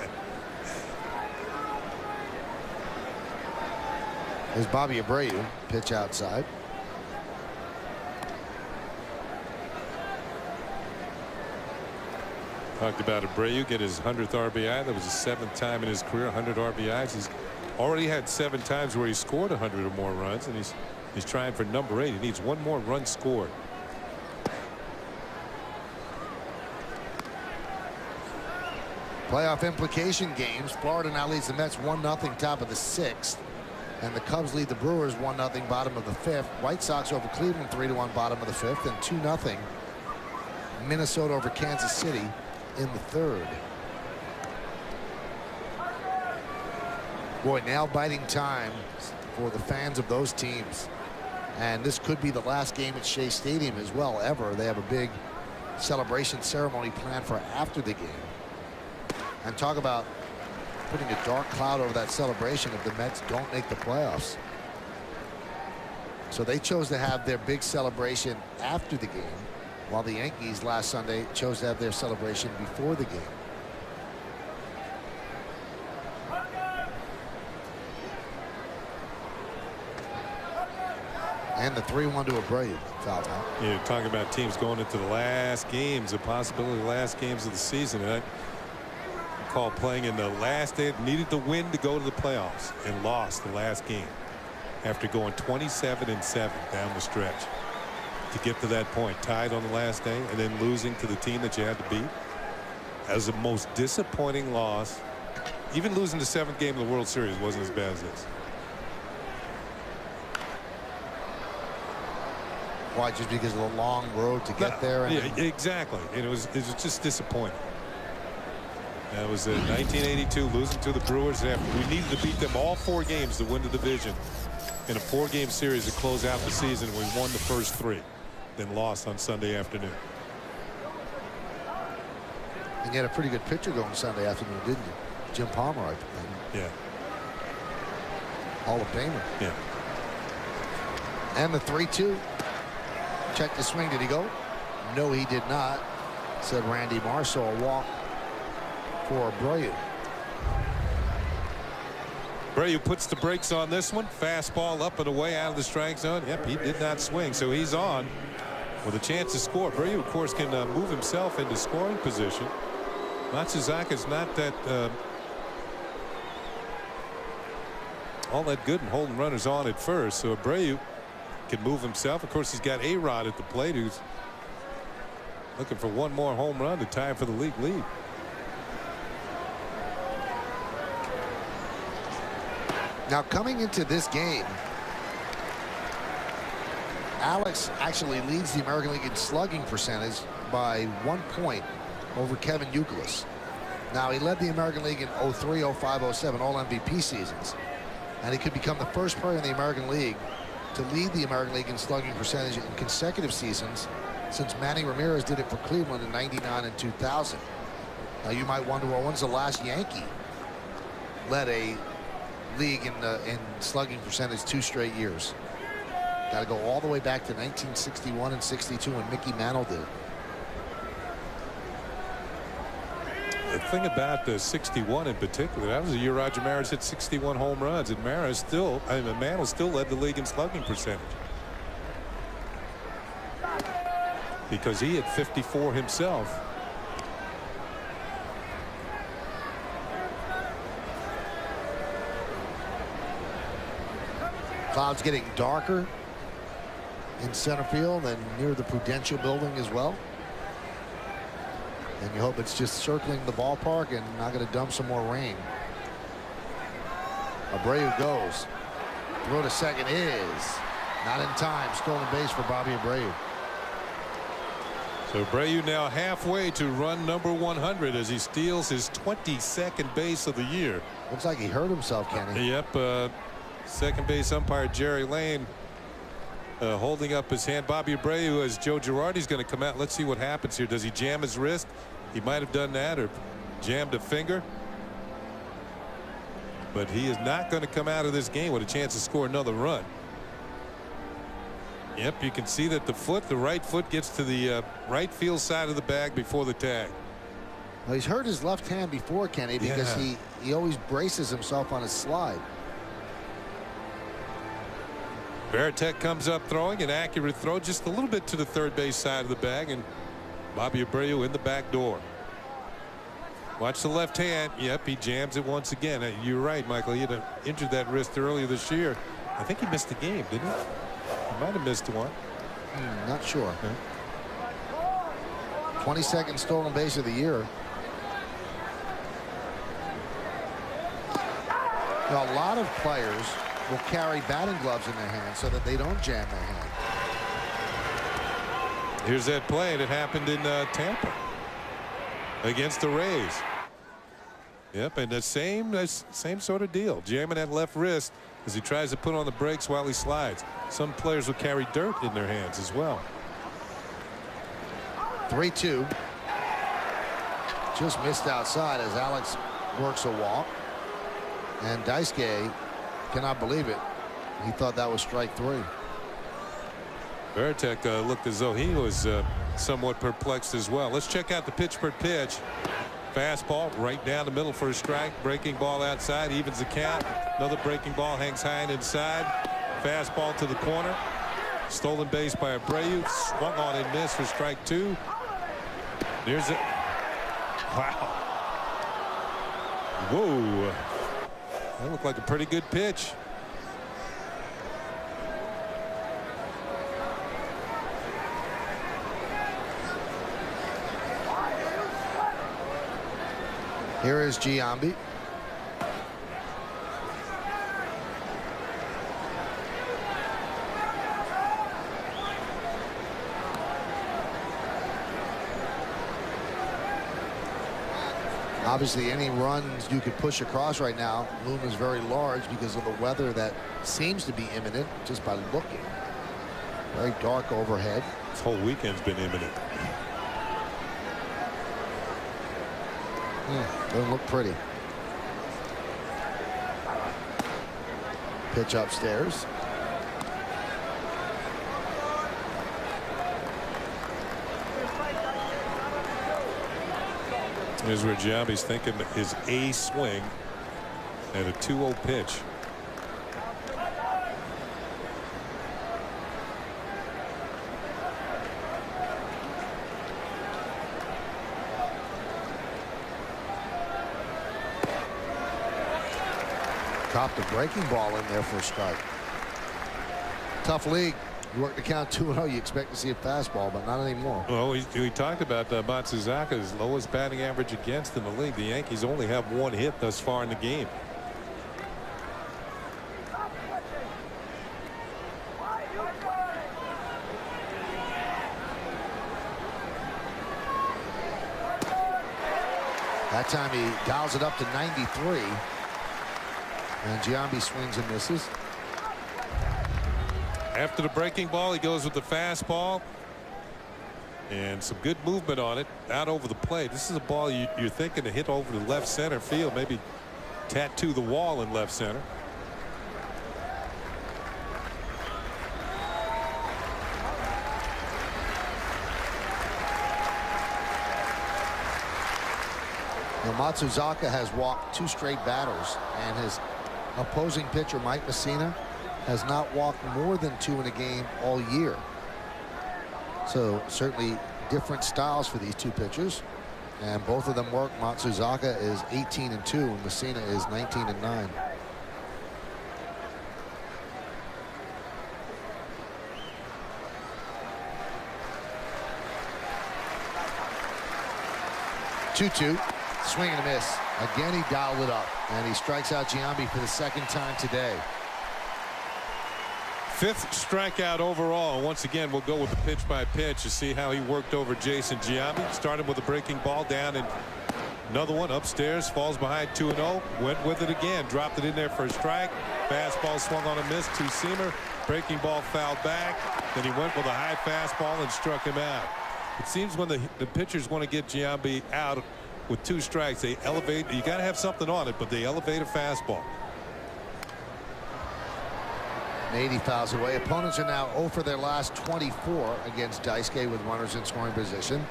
Speaker 1: There's Bobby Abreu, pitch outside.
Speaker 4: Talked about Abreu get his 100th RBI. That was his 7th time in his career, 100 RBIs. He's already had 7 times where he scored 100 or more runs, and he's trying for number 8. He needs 1 more run scored.
Speaker 1: Playoff implication games. Florida now leads the Mets 1-0 top of the 6th. And the Cubs lead the Brewers 1-0 bottom of the 5th. White Sox over Cleveland 3-1 bottom of the 5th. And 2-0 Minnesota over Kansas City in the 3rd. Boy, nail-biting time for the fans of those teams. And this could be the last game at Shea Stadium as well ever. They have a big celebration ceremony planned for after the game. And talk about putting a dark cloud over that celebration if the Mets don't make the playoffs. So they chose to have their big celebration after the game, while the Yankees last Sunday chose to have their celebration before the game. And the 3-1 to Abreu foul out.
Speaker 4: You're talking about teams going into the last games, the possibility of the last games of the season. And I recall playing in the last day, needed to win to go to the playoffs, and lost the last game after going 27-7 down the stretch to get to that point, tied on the last day, and then losing to the team that you had to beat. That was the most disappointing loss. Even losing the 7th game of the World Series wasn't as bad as this.
Speaker 1: Why? Just because of the long road to get there? And
Speaker 4: yeah, exactly. And it was just disappointing. That was 1982, losing to the Brewers. We needed to beat them all 4 games to win the division in a 4-game series to close out the season. We won the first 3, then lost on Sunday afternoon.
Speaker 1: And you had a pretty good pitcher going Sunday afternoon, didn't you? Jim Palmer, I think.
Speaker 4: Yeah.
Speaker 1: Hall of Famer.
Speaker 4: Yeah.
Speaker 1: And the 3-2. Check the swing. Did he go? No, he did not, said Randy Marshall. A walk for Abreu.
Speaker 4: Abreu puts the brakes on this one. Fastball up and away out of the strike zone. Yep, he did not swing, so he's on with a chance to score. Abreu, of course, can move himself into scoring position. Matsuzaka is not that all that good and holding runners on at first. So Abreu can move himself. Of course, he's got A-Rod at the plate, who's looking for one more home run to tie for the league lead.
Speaker 1: Now, coming into this game, Alex actually leads the American League in slugging percentage by 1 point over Kevin Youkilis. Now, he led the American League in 03, 05, 07, all MVP seasons. And he could become the first player in the American League to lead the American League in slugging percentage in consecutive seasons since Manny Ramirez did it for Cleveland in '99 and 2000. Now, you might wonder, well, when's the last Yankee led a league in slugging percentage 2 straight years? Got to go all the way back to 1961 and 62 when Mickey Mantle did it.
Speaker 4: The thing about the 61 in particular, that was the year Roger Maris hit 61 home runs, and Mantle still led the league in slugging percentage because he hit 54 himself.
Speaker 1: Clouds getting darker in center field and near the Prudential building as well. And you hope it's just circling the ballpark and not going to dump some more rain. Abreu goes. Throw to second is not in time. Stolen base for Bobby Abreu.
Speaker 4: So Abreu now halfway to run number 100 as he steals his 22nd base of the year.
Speaker 1: Looks like he hurt himself, Kenny.
Speaker 4: Yep. Second base umpire Jerry Lane holding up his hand. Bobby Abreu, as Joe Girardi's going to come out. Let's see what happens here. Does he jam his wrist? He might have done that, or jammed a finger. But he is not going to come out of this game with a chance to score another run. Yep, you can see that the right foot gets to the right field side of the bag before the tag.
Speaker 1: Well, he's hurt his left hand before, Kenny, because he always braces himself on his slide.
Speaker 4: Veritek comes up throwing an accurate throw just a little bit to the third base side of the bag, and Bobby Abreu in the back door. Watch the left hand. Yep, he jams it once again. You're right, Michael. He had injured that wrist earlier this year. I think he missed a game, didn't he? He might have missed one.
Speaker 1: Not sure. 22nd stolen base of the year. Now, a lot of players will carry batting gloves in their hands so that they don't jam their hand.
Speaker 4: Here's that play that happened in Tampa against the Rays. Yep, and the same sort of deal. Jamming that left wrist as he tries to put on the brakes while he slides. Some players will carry dirt in their hands as well.
Speaker 1: 3-2. Just missed outside as Alex works a walk. And Daisuke cannot believe it. He thought that was strike 3.
Speaker 4: Veritek looked as though he was somewhat perplexed as well. Let's check out the pitch per pitch. Fastball right down the middle for a strike. Breaking ball outside evens the count. Another breaking ball hangs high and inside. Fastball to the corner. Stolen base by Abreu. Swung on and missed for strike 2. There's it. Wow. Whoa. That looked like a pretty good pitch.
Speaker 1: Here is Giambi. Obviously, any runs you could push across right now loom is very large because of the weather that seems to be imminent just by looking. Very dark overhead.
Speaker 4: This whole weekend's been imminent.
Speaker 1: Doesn't look pretty. Pitch upstairs.
Speaker 4: Here's where Giambi's thinking his A swing and a 2-0 pitch.
Speaker 1: Dropped a breaking ball in there for a strike. Tough league. You work the count 2-0. You expect to see a fastball, but not anymore.
Speaker 4: Well, we talked about Matsuzaka's lowest batting average against in the league. The Yankees only have 1 hit thus far in the game.
Speaker 1: That time he dials it up to 93. And Giambi swings and misses.
Speaker 4: After the breaking ball, he goes with the fastball. And some good movement on it out over the plate. This is a ball you're thinking to hit over the left center field, maybe tattoo the wall in left center.
Speaker 1: Now, Matsuzaka has walked 2 straight batters, and his opposing pitcher Mike Messina has not walked more than 2 in a game all year. So certainly different styles for these 2 pitchers, and both of them work. Matsuzaka is 18-2 and Messina is 19-9. Two-two. Swing and a miss. Again, he dialed it up, and he strikes out Giambi for the 2nd time today.
Speaker 4: 5th strikeout overall. And once again, we'll go with the pitch by pitch to see how he worked over Jason Giambi. Started with a breaking ball down, and another one upstairs, falls behind 2-0. Went with it again, dropped it in there for a strike. Fastball swung on a miss, 2-seamer. Breaking ball fouled back. Then he went with a high fastball and struck him out. It seems when the pitchers want to get Giambi out with 2 strikes, they elevate. You got to have something on it, but they elevate a fastball.
Speaker 1: Nady fouls away. Opponents are now 0 for their last 24 against Daisuke with runners in scoring position.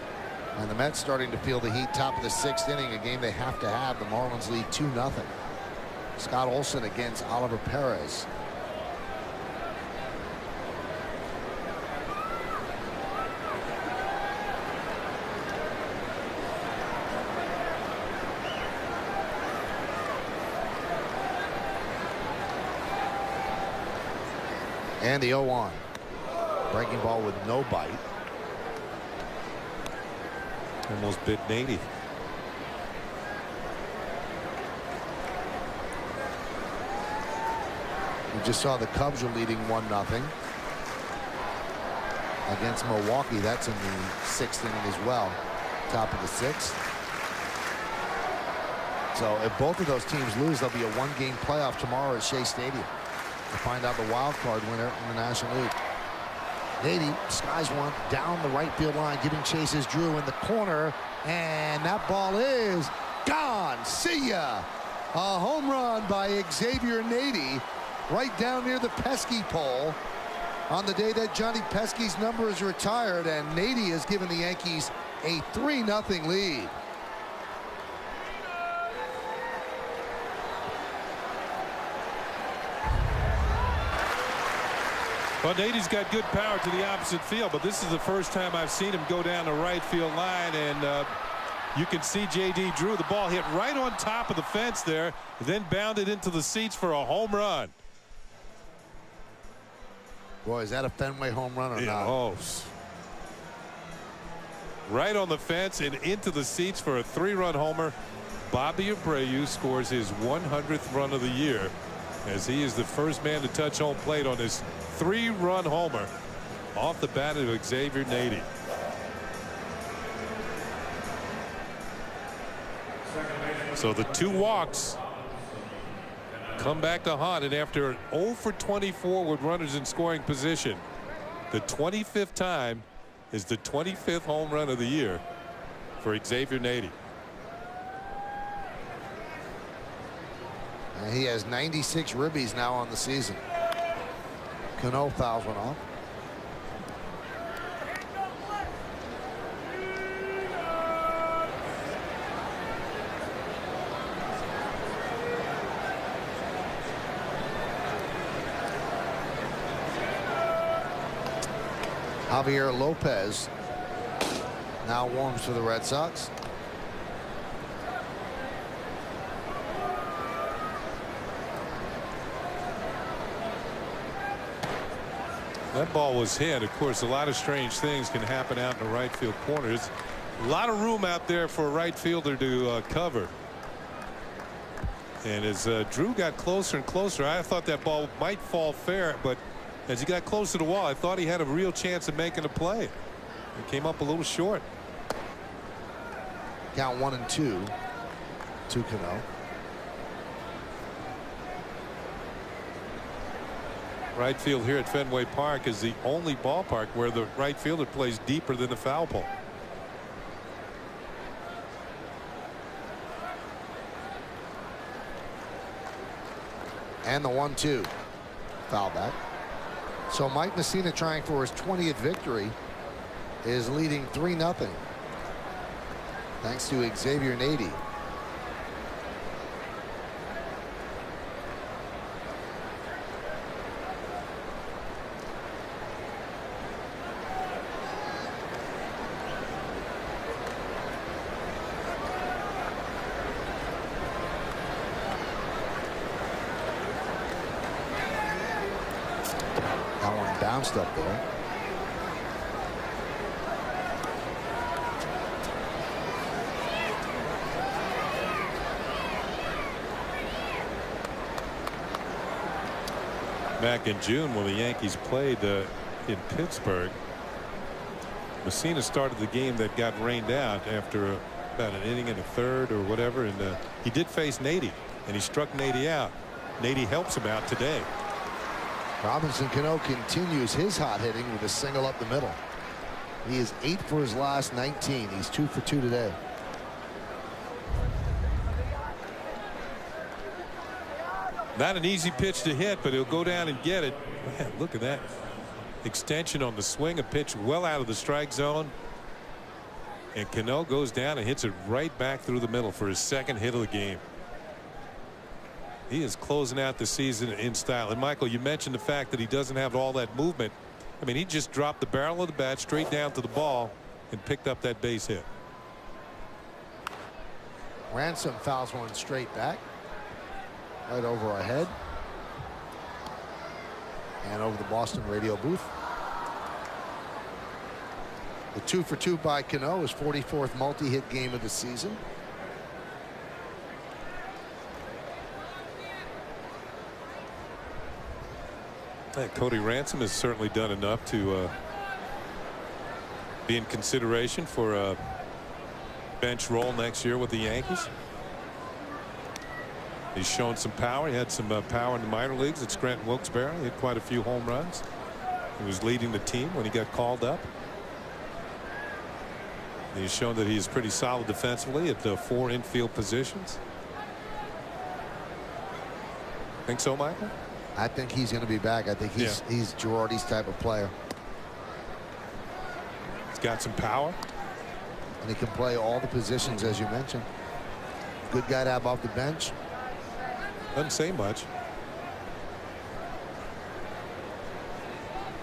Speaker 1: And the Mets starting to feel the heat. Top of the 6th inning, a game they have to have. The Marlins lead 2-0. Scott Olson against Oliver Perez. And the 0-1. Breaking ball with no bite.
Speaker 4: Almost bit Nady.
Speaker 1: We just saw the Cubs are leading 1-0 against Milwaukee. That's in the 6th inning as well. Top of the 6th. So if both of those teams lose, there'll be a 1-game playoff tomorrow at Shea Stadium to find out the wild card winner in the National League. Nady skies one down the right field line, giving Chase's Drew in the corner, and that ball is gone. See ya. A home run by Xavier Nady right down near the Pesky pole on the day that Johnny Pesky's number is retired, and Nady has given the Yankees a 3-0 lead.
Speaker 4: Well, Nady's got good power to the opposite field, but this is the first time I've seen him go down the right field line, and you can see J.D. Drew. The ball hit right on top of the fence there, then bounded into the seats for a home run.
Speaker 1: Boy, is that a Fenway home run or not?
Speaker 4: Oh, right on the fence and into the seats for a 3-run homer. Bobby Abreu scores his 100th run of the year, as he is the first man to touch home plate on this 3-run homer off the bat of Xavier Nady. So the 2 walks come back to haunt, and after 0 for 24 with runners in scoring position, the 25th time is the 25th home run of the year for Xavier Nady.
Speaker 1: And he has 96 ribbies now on the season. Cano fouls one off. Javier Lopez now warms for the Red Sox.
Speaker 4: That ball was hit. Of course, a lot of strange things can happen out in the right field corner. There's a lot of room out there for a right fielder to cover. And as Drew got closer and closer, I thought that ball might fall fair, but as he got close to the wall, I thought he had a real chance of making a play. It came up a little short.
Speaker 1: Count 1-2 to Cano.
Speaker 4: Right field here at Fenway Park is the only ballpark where the right fielder plays deeper than the foul pole.
Speaker 1: And the 1-2. Foul back. So Mike Messina, trying for his 20th victory, is leading 3-0. Thanks to Xavier Nady. That one bounced up there.
Speaker 4: Back in June when the Yankees played in Pittsburgh, Messina started the game that got rained out after about an inning and a third or whatever, and he did face Nady, and he struck Nady out. Nady helps him out today.
Speaker 1: Robinson Cano continues his hot hitting with a single up the middle. He is 8 for his last 19. He's 2 for 2 today.
Speaker 4: Not an easy pitch to hit, but he'll go down and get it. Man, look at that extension on the swing. A pitch well out of the strike zone. And Cano goes down and hits it right back through the middle for his second hit of the game. He is closing out the season in style. And Michael, you mentioned the fact that he doesn't have all that movement. I mean, he just dropped the barrel of the bat straight down to the ball and picked up that base hit.
Speaker 1: Ransom fouls one straight back. Right over our head. And over the Boston radio booth. The 2 for 2 by Cano, his 44th multi-hit game of the season.
Speaker 4: Cody Ransom has certainly done enough to be in consideration for a bench role next year with the Yankees. He's shown some power. He had some power in the minor leagues at Scranton Wilkes-Barre. He had quite a few home runs. He was leading the team when he got called up. He's shown that he's pretty solid defensively at the 4 infield positions. Think so, Michael?
Speaker 1: I think he's going to be back. I think he's Girardi's type of player.
Speaker 4: He's got some power.
Speaker 1: And he can play all the positions, as you mentioned. Good guy to have off the bench.
Speaker 4: Doesn't say much.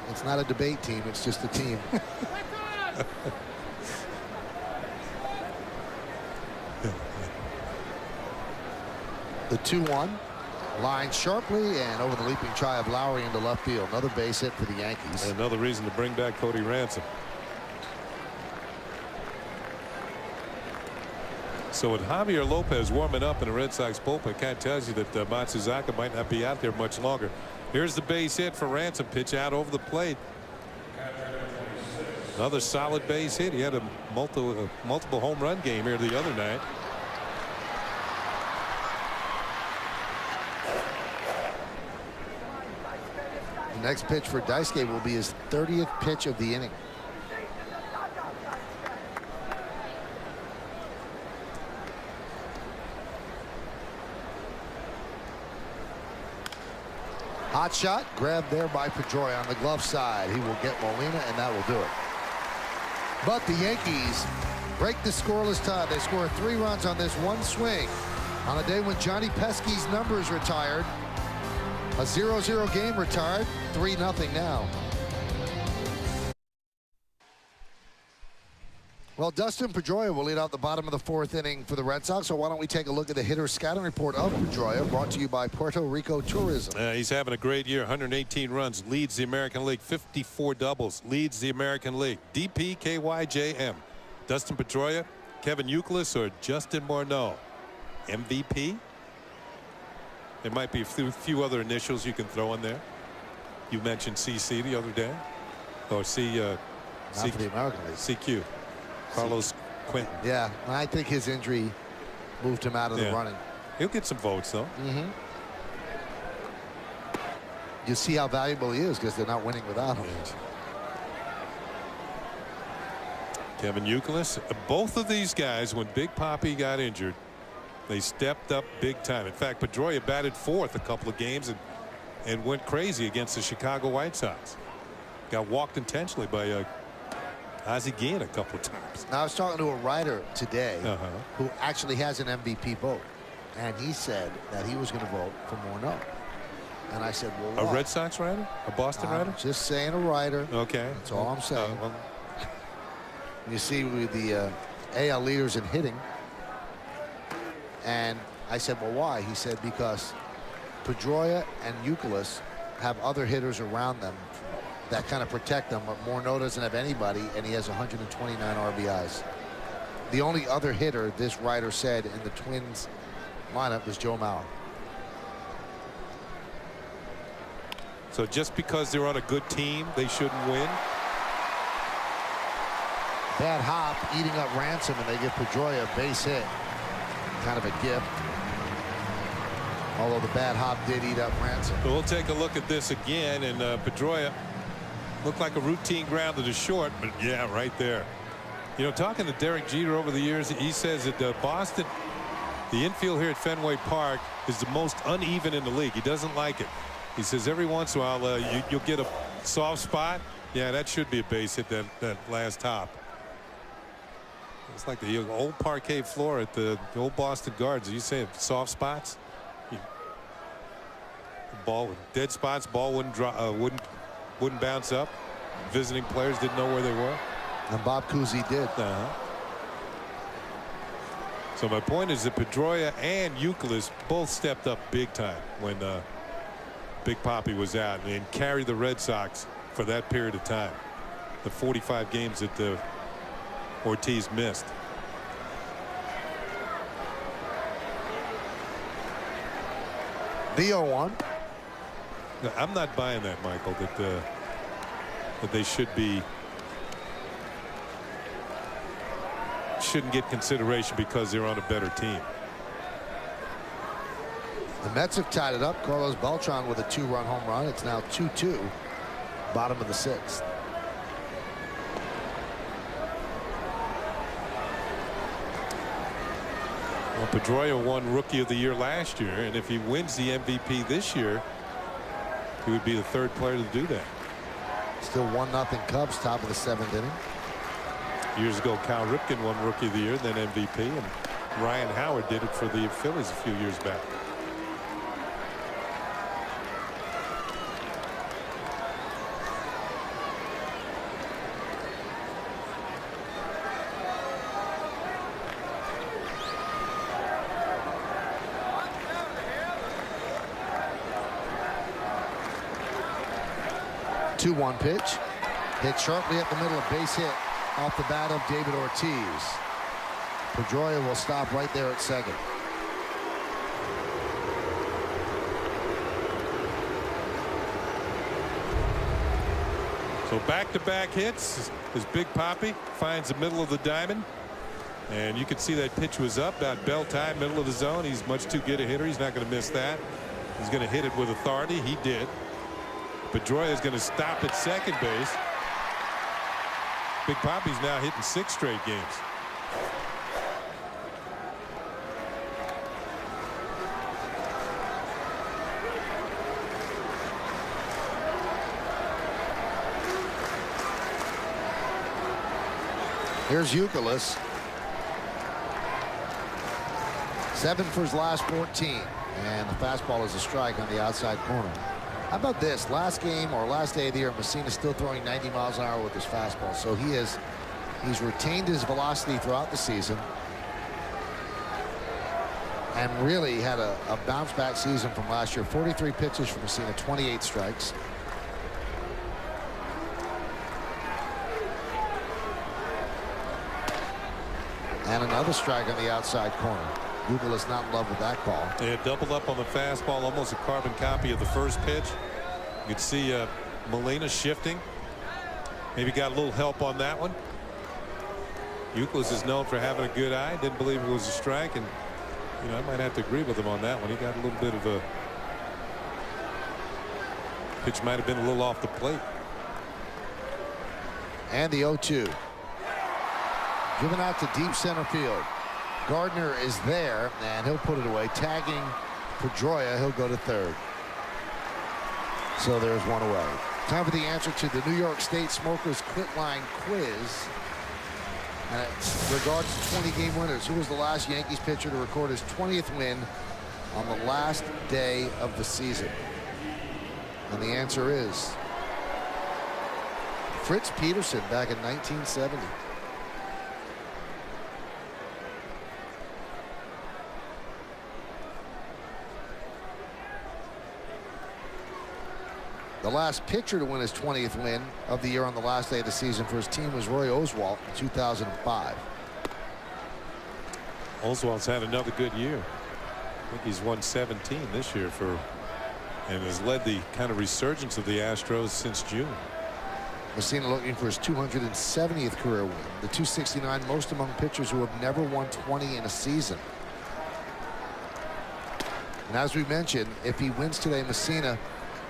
Speaker 1: It's not a debate team. It's just a team. The 2-1. Lined sharply and over the leaping try of Lowry into left field. Another base hit for the Yankees.
Speaker 4: And another reason to bring back Cody Ransom. So with Javier Lopez warming up in the Red Sox bullpen, kind of tells you that Matsuzaka might not be out there much longer. Here's the base hit for Ransom. Pitch out over the plate. Another solid base hit. He had a multiple home run game here the other night.
Speaker 1: The next pitch for Daisuke will be his 30th pitch of the inning. Hot shot grabbed there by Pedroia on the glove side. He will get Molina, and that will do it. But the Yankees break the scoreless tie. They score 3 runs on this one swing on a day when Johnny Pesky's number is retired. A 0-0 game retired. 3-0 now. Well, Dustin Pedroia will lead out the bottom of the 4th inning for the Red Sox. So why don't we take a look at the hitter scouting report of Pedroia, brought to you by Puerto Rico Tourism.
Speaker 4: He's having a great year. 118 runs, leads the American League. 54 doubles, leads the American League. DPKYJM. Dustin Pedroia, Kevin Youkilis, or Justin Morneau. MVP. There might be a few other initials you can throw in there. You mentioned CC the other day, or
Speaker 1: Not for the American League.
Speaker 4: CQ. Carlos Quentin.
Speaker 1: Yeah, I think his injury moved him out of the running.
Speaker 4: He'll get some votes, though.
Speaker 1: You see how valuable he is because they're not winning without him.
Speaker 4: Yes. Kevin Youkilis. Both of these guys, when Big Papi got injured, they stepped up big time. In fact, Pedroia batted 4th a couple of games and went crazy against the Chicago White Sox. Got walked intentionally by Ozzie Guillen a couple of times.
Speaker 1: Now, I was talking to a writer today who actually has an MVP vote, and he said that he was going to vote for Morneau. And I said, well,
Speaker 4: a
Speaker 1: why?
Speaker 4: Red Sox writer? A Boston writer?
Speaker 1: Just saying a writer.
Speaker 4: Okay.
Speaker 1: That's all I'm saying. You see with the AL leaders in hitting. And I said, well, why? He said, because Pedroia and Youkilis have other hitters around them that kind of protect them, but Morneau doesn't have anybody, and he has 129 RBIs. The only other hitter, this writer said, in the Twins lineup was Joe Mauer.
Speaker 4: So just because they're on a good team, they shouldn't win?
Speaker 1: Bad hop eating up Ransom, and they give Pedroia a base hit. Kind of a gift. Although the bad hop did eat up Ransom.
Speaker 4: So we'll take a look at this again, and Pedroia looked like a routine grounder to short, but yeah, right there. You know, talking to Derek Jeter over the years, he says that Boston, the infield here at Fenway Park is the most uneven in the league. He doesn't like it. He says every once in a while you'll get a soft spot. Yeah, that should be a base hit, that last hop. It's like the old parquet floor at the old Boston Gardens. You say soft spots? Ball with dead spots, ball wouldn't bounce up. Visiting players didn't know where they were.
Speaker 1: And Bob Cousy did.
Speaker 4: So my point is that Pedroia and Youkilis both stepped up big time when Big Papi was out and carried the Red Sox for that period of time. The 45 games that Ortiz missed.
Speaker 1: The 0-1.
Speaker 4: I'm not buying that, Michael, that they shouldn't get consideration because they're on a better team.
Speaker 1: The Mets have tied it up. Carlos Beltran with a 2-run home run. It's now 2-2. Bottom of the 6th.
Speaker 4: Well, Pedroia won Rookie of the Year last year, and if he wins the MVP this year, he would be the 3rd player to do that.
Speaker 1: Still 1-0 Cubs, top of the 7th inning.
Speaker 4: Years ago, Cal Ripken won Rookie of the Year, then MVP, and Ryan Howard did it for the Phillies a few years back.
Speaker 1: Two-one pitch. Hit sharply at the middle, a base hit off the bat of David Ortiz. Pedroia will stop right there at second.
Speaker 4: So back-to-back hits as Big Papi finds the middle of the diamond. And you can see that pitch was up about bell time, middle of the zone. He's much too good a hitter. He's not going to miss that. He's going to hit it with authority. He did. Pedroia is going to stop at second base. Big Papi's now hitting 6 straight games.
Speaker 1: Here's Youkilis. 7 for his last 14. And the fastball is a strike on the outside corner. How about this? Last game or last day of the year, Messina's still throwing 90 miles an hour with his fastball. So he He's retained his velocity throughout the season and really had a bounce back season from last year. 43 pitches from Messina, 28 strikes. And another strike on the outside corner. Google is not in love with that call.
Speaker 4: Yeah, doubled up on the fastball, almost a carbon copy of the first pitch. You could see Molina shifting. Maybe got a little help on that one. Youkilis is known for having a good eye. Didn't believe it was a strike, and you know, I might have to agree with him on that one. He got a little bit of a pitch, might have been a little off the plate.
Speaker 1: And the 0-2. Given out to deep center field. Gardner is there, and he'll put it away. Tagging Pedroia, he'll go to third. So there's one away. Time for the answer to the New York State Smokers Quit Line Quiz. And it regards to 20-game winners. Who was the last Yankees pitcher to record his 20th win on the last day of the season? And the answer is Fritz Peterson back in 1970. The last pitcher to win his 20th win of the year on the last day of the season for his team was Roy Oswalt in 2005.
Speaker 4: Oswalt's had another good year. I think he's won 17 this year and has led the kind of resurgence of the Astros since June.
Speaker 1: Messina looking for his 270th career win, the 269 most among pitchers who have never won 20 in a season. And as we mentioned, if he wins today, Messina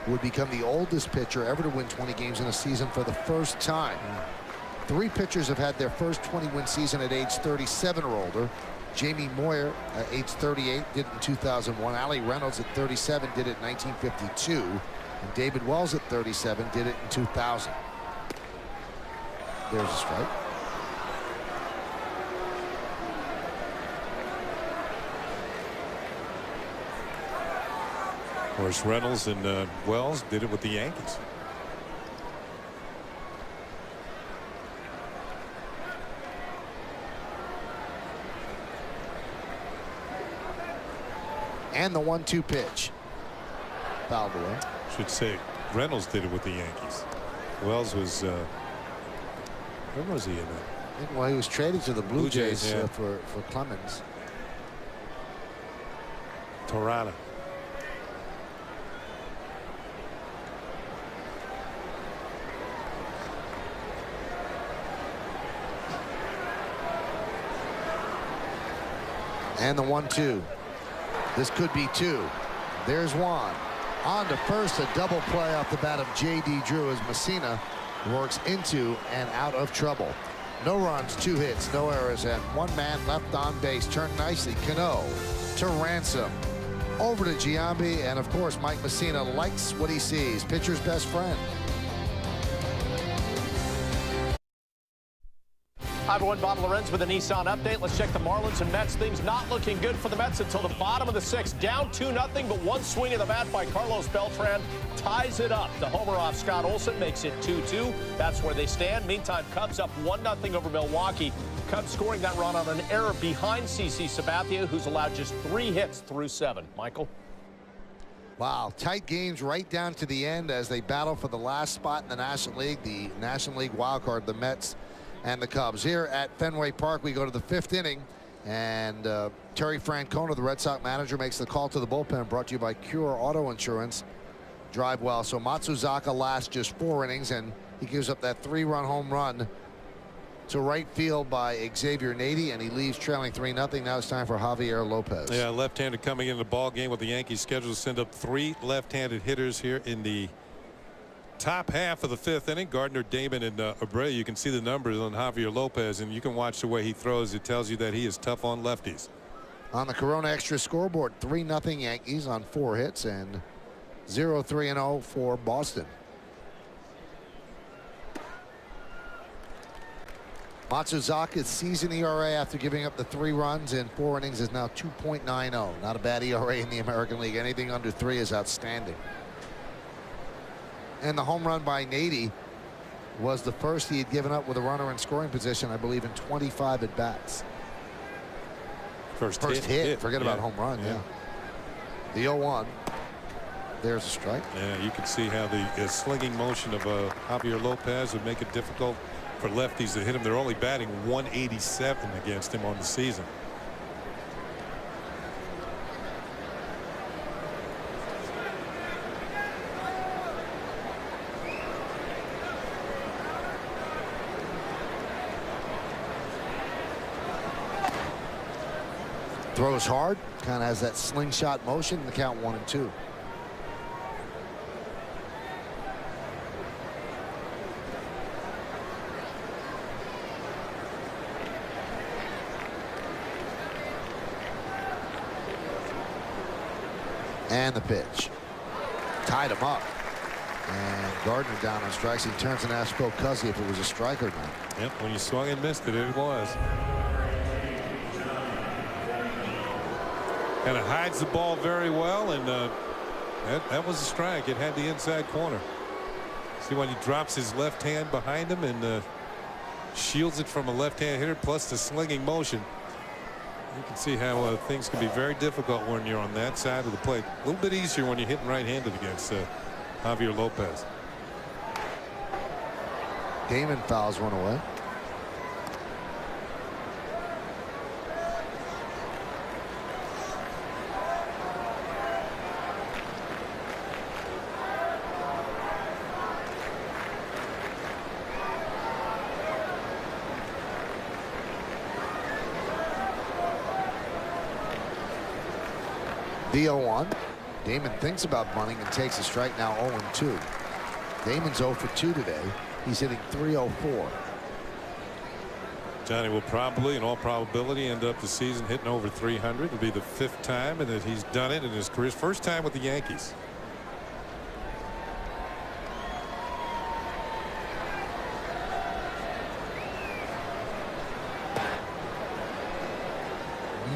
Speaker 1: would become the oldest pitcher ever to win 20 games in a season for the first time. 3 pitchers have had their first 20-win season at age 37 or older. Jamie Moyer at age 38 did it in 2001. Ali Reynolds at 37 did it in 1952. And David Wells at 37 did it in 2000. There's a strike.
Speaker 4: Of course, Reynolds and Wells did it with the Yankees.
Speaker 1: And the 1-2 pitch. Fouled away.
Speaker 4: Should say Reynolds did it with the Yankees. Wells was where was he in that?
Speaker 1: Well, he was traded to the Blue Jays
Speaker 4: yeah.
Speaker 1: for Clemens.
Speaker 4: Toronto.
Speaker 1: And the 1-2. This could be 2. There's one. On to first, a double play off the bat of J.D. Drew as Messina works into and out of trouble. No runs, 2 hits, no errors, and 1 man left on base. Turned nicely. Cano to Ransom. Over to Giambi, and of course, Mike Messina likes what he sees. Pitcher's best friend.
Speaker 5: Hi everyone, Bob Lorenz with a Nissan update. Let's check the Marlins and Mets. Things not looking good for the Mets until the bottom of the 6th. Down 2-0, but one swing of the bat by Carlos Beltran ties it up. The homer off Scott Olsen makes it 2-2. That's where they stand. Meantime, Cubs up 1-0 over Milwaukee. Cubs scoring that run on an error behind CC Sabathia, who's allowed just 3 hits through 7. Michael?
Speaker 1: Wow, tight games right down to the end as they battle for the last spot in the National League wildcard, the Mets and the Cubs. Here at Fenway Park, we go to the 5th inning, and Terry Francona, the Red Sox manager, makes the call to the bullpen, brought to you by Cure Auto Insurance. Drive well. So Matsuzaka lasts just 4 innings, and he gives up that 3-run home run to right field by Xavier Nady, and he leaves trailing 3-0. Now it's time for Javier Lopez.
Speaker 4: Yeah, left-handed coming into the ball game with the Yankees scheduled to send up 3 left-handed hitters here in the top half of the 5th inning. Gardner, Damon, and Abreu. You can see the numbers on Javier Lopez, and you can watch the way he throws. It tells you that he is tough on lefties.
Speaker 1: On the Corona Extra scoreboard, 3-0 Yankees on 4 hits, and 0-3-0 for Boston. Matsuzaka's season ERA after giving up the 3 runs in 4 innings is now 2.90. Not a bad ERA in the American League. Anything under 3 is outstanding. And the home run by Nady was the first he had given up with a runner in scoring position, I believe, in 25 at bats.
Speaker 4: First
Speaker 1: hit. Forget about home run.
Speaker 4: Yeah.
Speaker 1: The 0-1. There's a strike.
Speaker 4: Yeah, you can see how the slinging motion of Javier Lopez would make it difficult for lefties to hit him. They're only batting 187 against him on the season.
Speaker 1: Throws hard, kind of has that slingshot motion. The count 1-2. And the pitch. Tied him up. And Gardner down on strikes. He turns and asks Phil Cuzzy if it was a strike or not.
Speaker 4: Yep, when you swung and missed it, it was. Kind of hides the ball very well, and that was a strike. It had the inside corner. See when he drops his left hand behind him and shields it from a left-hand hitter, plus the slinging motion. You can see how things can be very difficult when you're on that side of the plate. A little bit easier when you're hitting right-handed against Javier Lopez.
Speaker 1: Damon fouls one away. The 0-1. Damon thinks about bunting and takes a strike, now 0-2. Damon's 0 for 2 today. He's hitting .304.
Speaker 4: Johnny will probably, in all probability, end up the season hitting over 300. It'll be the 5th time and that he's done it in his career. First time with the Yankees.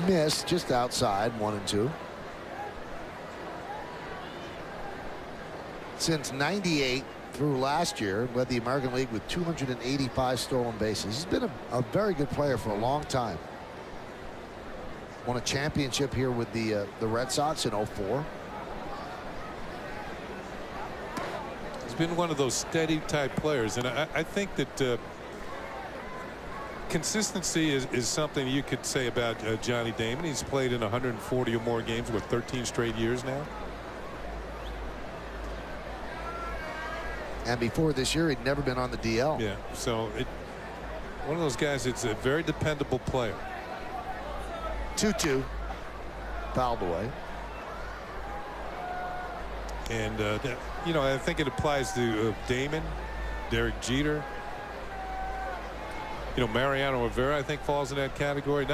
Speaker 1: Missed just outside, 1-2. Since '98 through last year, led the American League with 285 stolen bases. He's been a very good player for a long time. Won a championship here with the Red Sox in '04.
Speaker 4: He's been one of those steady type players, and I think that consistency is something you could say about Johnny Damon. He's played in 140 or more games with 13 straight years now.
Speaker 1: And before this year, he'd never been on the DL.
Speaker 4: Yeah, so one of those guys, it's a very dependable player.
Speaker 1: 2-2. Fouled away.
Speaker 4: And, you know, I think it applies to Damon, Derek Jeter. You know, Mariano Rivera, I think, falls in that category.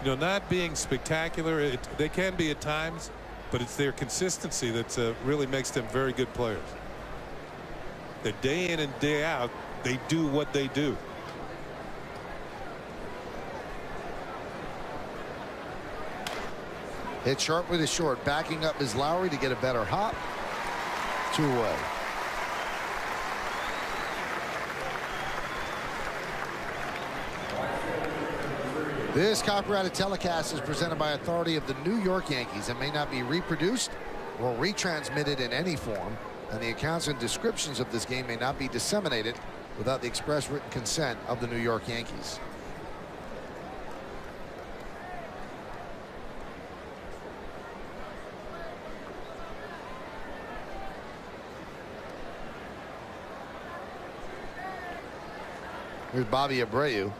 Speaker 4: Not being spectacular. They can be at times, but it's their consistency that really makes them very good players. That day in and day out, they do what they do.
Speaker 1: Hit sharply to short, backing up is Lowry to get a better hop. 2 away. This copyrighted telecast is presented by authority of the New York Yankees and may not be reproduced or retransmitted in any form, and the accounts and descriptions of this game may not be disseminated without the express written consent of the New York Yankees. Here's Bobby Abreu.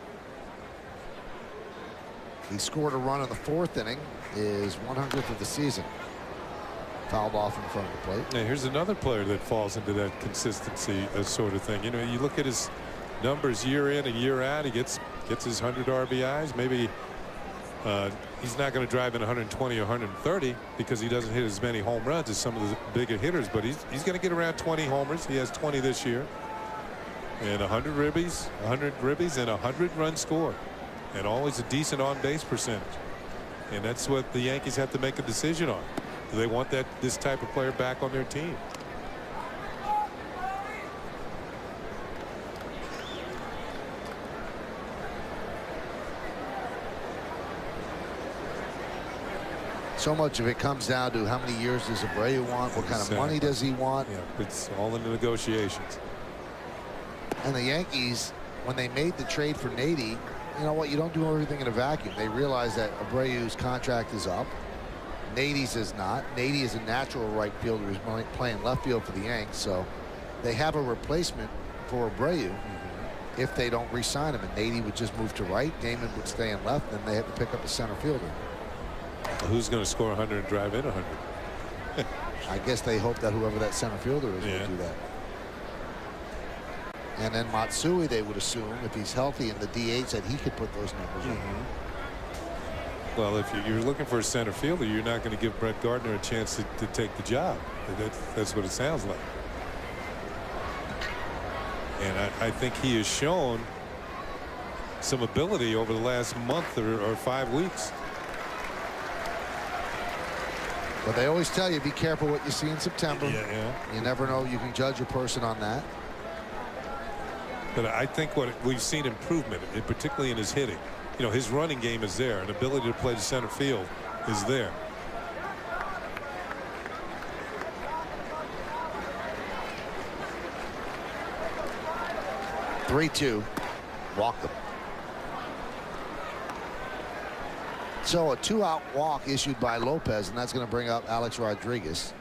Speaker 1: He scored a run in the 4th inning, his 100th of the season. Fouled off in front of the plate.
Speaker 4: Now, here's another player that falls into that consistency sort of thing. You know, you look at his numbers year in and year out. He gets his 100 RBIs. Maybe he's not going to drive in 120 or 130 because he doesn't hit as many home runs as some of the bigger hitters. But he's going to get around 20 homers. He has 20 this year. And 100 ribbies, and 100 runs scored. And always a decent on-base percentage. And that's what the Yankees have to make a decision on. Do they want this type of player back on their team?
Speaker 1: So much of it comes down to how many years does Abreu want, what kind of money does he want.
Speaker 4: Yeah, it's all in the negotiations.
Speaker 1: And the Yankees, when they made the trade for Nady, you know what, you don't do everything in a vacuum. They realize that Abreu's contract is up. Nady's is not. Nady is a natural right fielder who's playing left field for the Yanks, so they have a replacement for Abreu if they don't re-sign him. And Nady would just move to right, Damon would stay in left, and they have to pick up a center fielder.
Speaker 4: Well, who's going to score 100 and drive in 100?
Speaker 1: I guess they hope that whoever that center fielder is will do that. And then Matsui, they would assume, if he's healthy in the DH, that he could put those numbers in.
Speaker 4: Well, if you're looking for a center fielder, you're not going to give Brett Gardner a chance to take the job. That's what it sounds like. And I think he has shown some ability over the last month or 5 weeks.
Speaker 1: But they always tell you, be careful what you see in September.
Speaker 4: Yeah.
Speaker 1: You never know. You can judge a person on that.
Speaker 4: But I think what we've seen improvement, particularly in his hitting. You know, his running game is there. An ability to play the center field is there.
Speaker 1: Three-two. Walk them. So a 2-out walk issued by Lopez, and that's going to bring up Alex Rodriguez.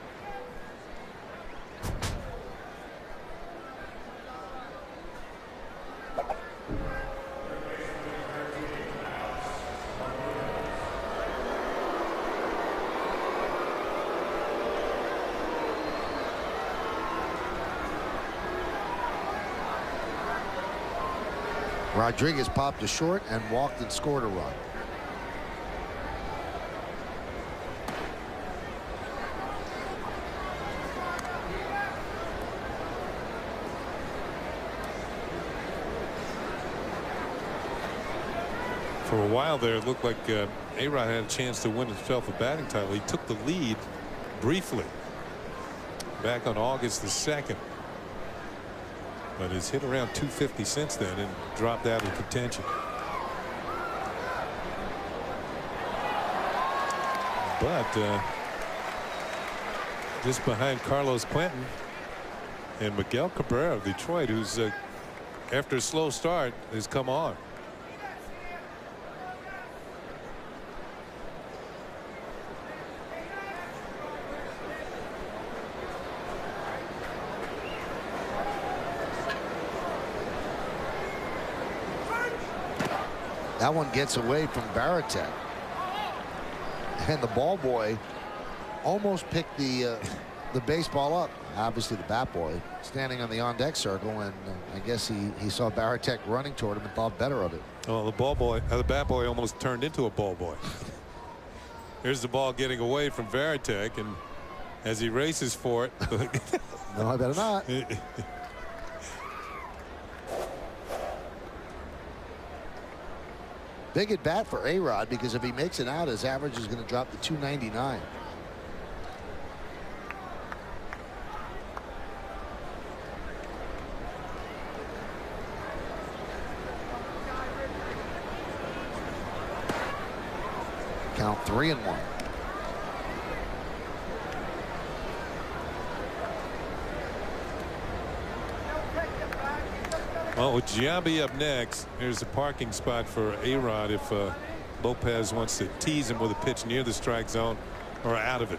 Speaker 1: Rodriguez popped a short and walked and scored a run.
Speaker 4: For a while there, it looked like A-Rod had a chance to win himself a batting title. He took the lead briefly back on August the 2nd. But has hit around 250 since then and dropped out of contention. But just behind Carlos Quentin and Miguel Cabrera of Detroit, who's after a slow start has come on.
Speaker 1: That one gets away from Baratek. And the ball boy almost picked the baseball up. Obviously the bat boy standing on the on-deck circle, and I guess he saw Baratek running toward him and thought better of it.
Speaker 4: Well, the bat boy almost turned into a ball boy. Here's the ball getting away from Baratek, and as he races for it.
Speaker 1: No, I better not. Big at bat for A-Rod, because if he makes it out, his average is going to drop to 299. Count 3-1.
Speaker 4: Well, with Giambi up next, here's a parking spot for A-Rod if Lopez wants to tease him with a pitch near the strike zone or out of it.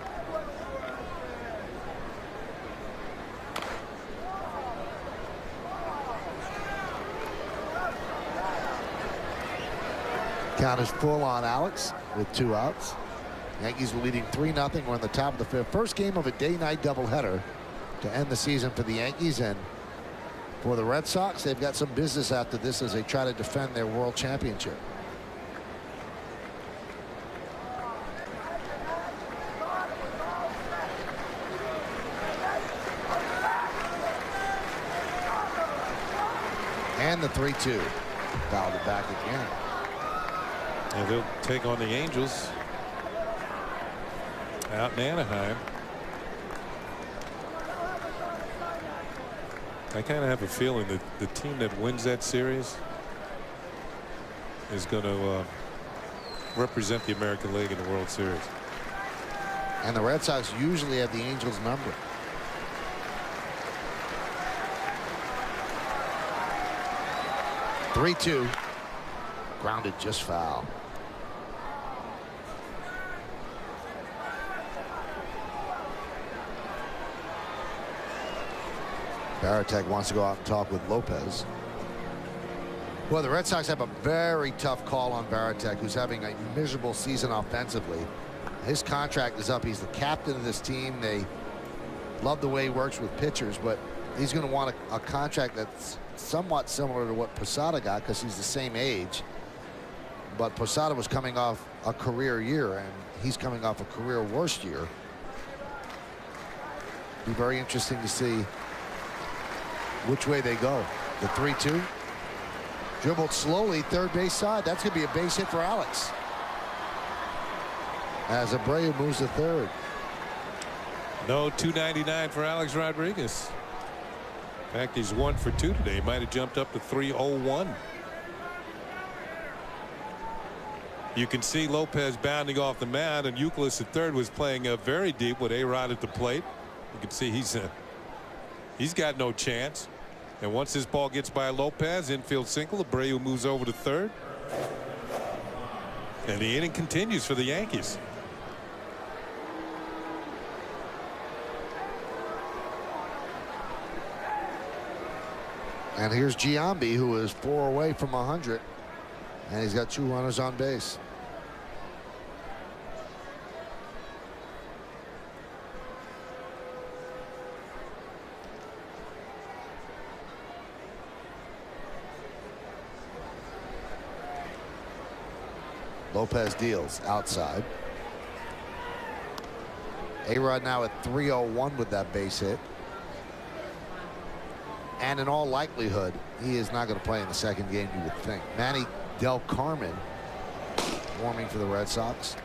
Speaker 1: Count is full on Alex with 2 outs. Yankees are leading 3-0. We're on the top of the 5th. First game of a day-night doubleheader to end the season for the Yankees. And for the Red Sox, they've got some business after this as they try to defend their world championship. And the 3-2. Fouled it back again.
Speaker 4: And they'll take on the Angels out in Anaheim. I kind of have a feeling that the team that wins that series is going to represent the American League in the World Series.
Speaker 1: And the Red Sox usually have the Angels number. Three-two. Grounded just foul. Varitek wants to go out and talk with Lopez. Well, the Red Sox have a very tough call on Varitek, who's having a miserable season offensively. His contract is up. He's the captain of this team. They love the way he works with pitchers, but he's going to want a contract that's somewhat similar to what Posada got, because he's the same age. But Posada was coming off a career year, and he's coming off a career worst year. Be very interesting to see which way they go. The 3-2. Dribbled slowly, third base side. That's going to be a base hit for Alex, as Abreu moves to third.
Speaker 4: No 299 for Alex Rodriguez. In fact, he's 1 for 2 today. He might have jumped up to 301. You can see Lopez bounding off the mound, and Youkilis at third was playing very deep with A-Rod at the plate. You can see he's got no chance. And once this ball gets by Lopez, infield single, Abreu moves over to third. And the inning continues for the Yankees.
Speaker 1: And here's Giambi, who is 4 away from 100, and he's got 2 runners on base. Lopez deals outside. A-Rod now at 301 with that base hit. And in all likelihood, he is not going to play in the second game, you would think. Manny Del Carmen warming for the Red Sox.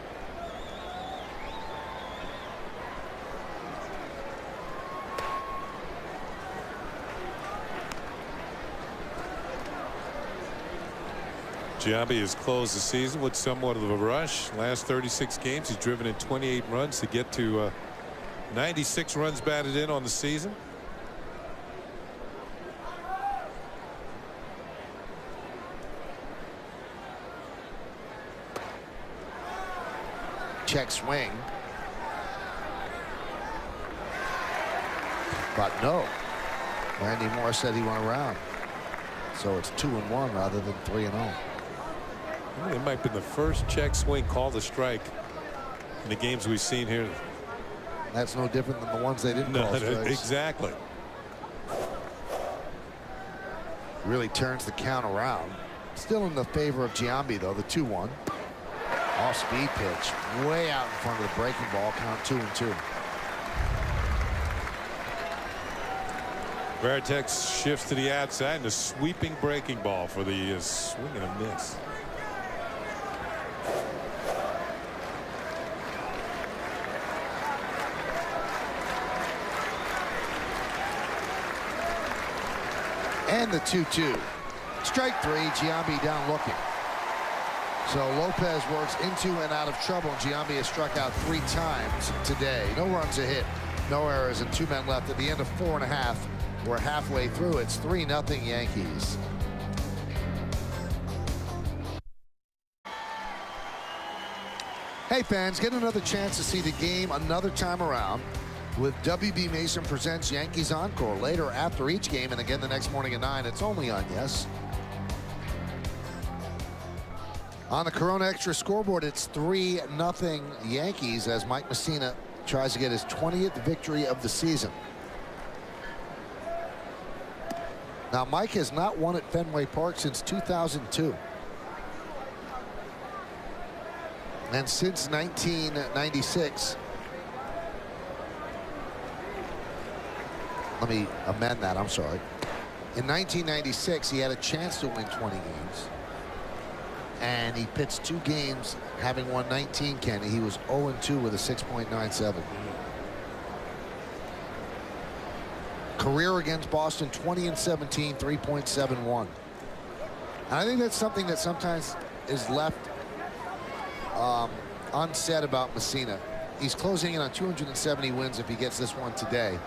Speaker 4: Giambi has closed the season with somewhat of a rush. Last 36 games, he's driven in 28 runs to get to 96 runs batted in on the season.
Speaker 1: Check swing. But no. Randy Moore said he went around. So it's 2-1 rather than 3-0.
Speaker 4: It might have been the first check swing called a strike in the games we've seen here.
Speaker 1: That's no different than the ones they didn't call strikes.
Speaker 4: Exactly.
Speaker 1: Really turns the count around. Still in the favor of Giambi, though. The 2-1. Off-speed pitch. Way out in front of the breaking ball. Count 2-2.
Speaker 4: Varitek shifts to the outside, and a sweeping breaking ball for the swing and a miss.
Speaker 1: And the 2-2. Strike 3. Giambi down looking. So Lopez works into and out of trouble. Giambi has struck out 3 times today. No runs a hit, no errors, and 2 men left at the end of 4.5. We're halfway through. It's 3-0 Yankees. Hey fans, get another chance to see the game another time around with WB Mason Presents Yankees Encore later after each game, and again the next morning at 9. It's only on Yes. On the Corona Extra scoreboard, it's 3-0 Yankees as Mike Messina tries to get his 20th victory of the season. Now, Mike has not won at Fenway Park since 2002. And since 1996, let me amend that, I'm sorry. In 1996, he had a chance to win 20 games. And he pitched 2 games having won 19, Kenny. He was 0-2 with a 6.97. Career against Boston, 20-17, 3.71. And I think that's something that sometimes is left unsaid about Messina. He's closing in on 270 wins if he gets this one today.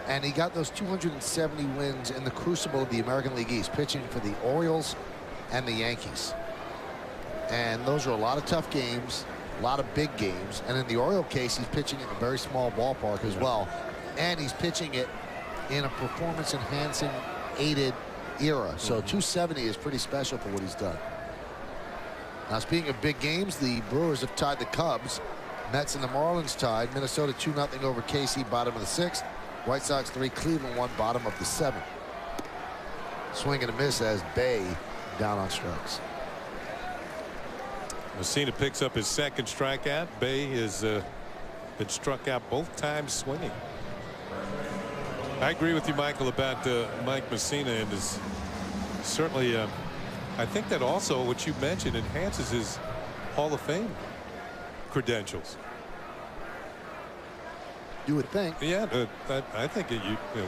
Speaker 1: And he got those 270 wins in the crucible of the American League East, pitching for the Orioles and the Yankees. And those are a lot of tough games, a lot of big games. And in the Oriole case, he's pitching in a very small ballpark as well. And he's pitching it in a performance-enhancing, aided era. So 270 is pretty special for what he's done. Now, speaking of big games, the Brewers have tied the Cubs. Mets and the Marlins tied. Minnesota 2-0 over KC, bottom of the 6th. White Sox 3, Cleveland 1, bottom of the 7th. Swing and a miss as Bay down on strikes.
Speaker 4: Messina picks up his second strikeout. Bay has been struck out both times swinging. I agree with you, Michael, about Mike Messina, and is certainly I think that also what you mentioned enhances his Hall of Fame credentials.
Speaker 1: You would think.
Speaker 4: Yeah, I think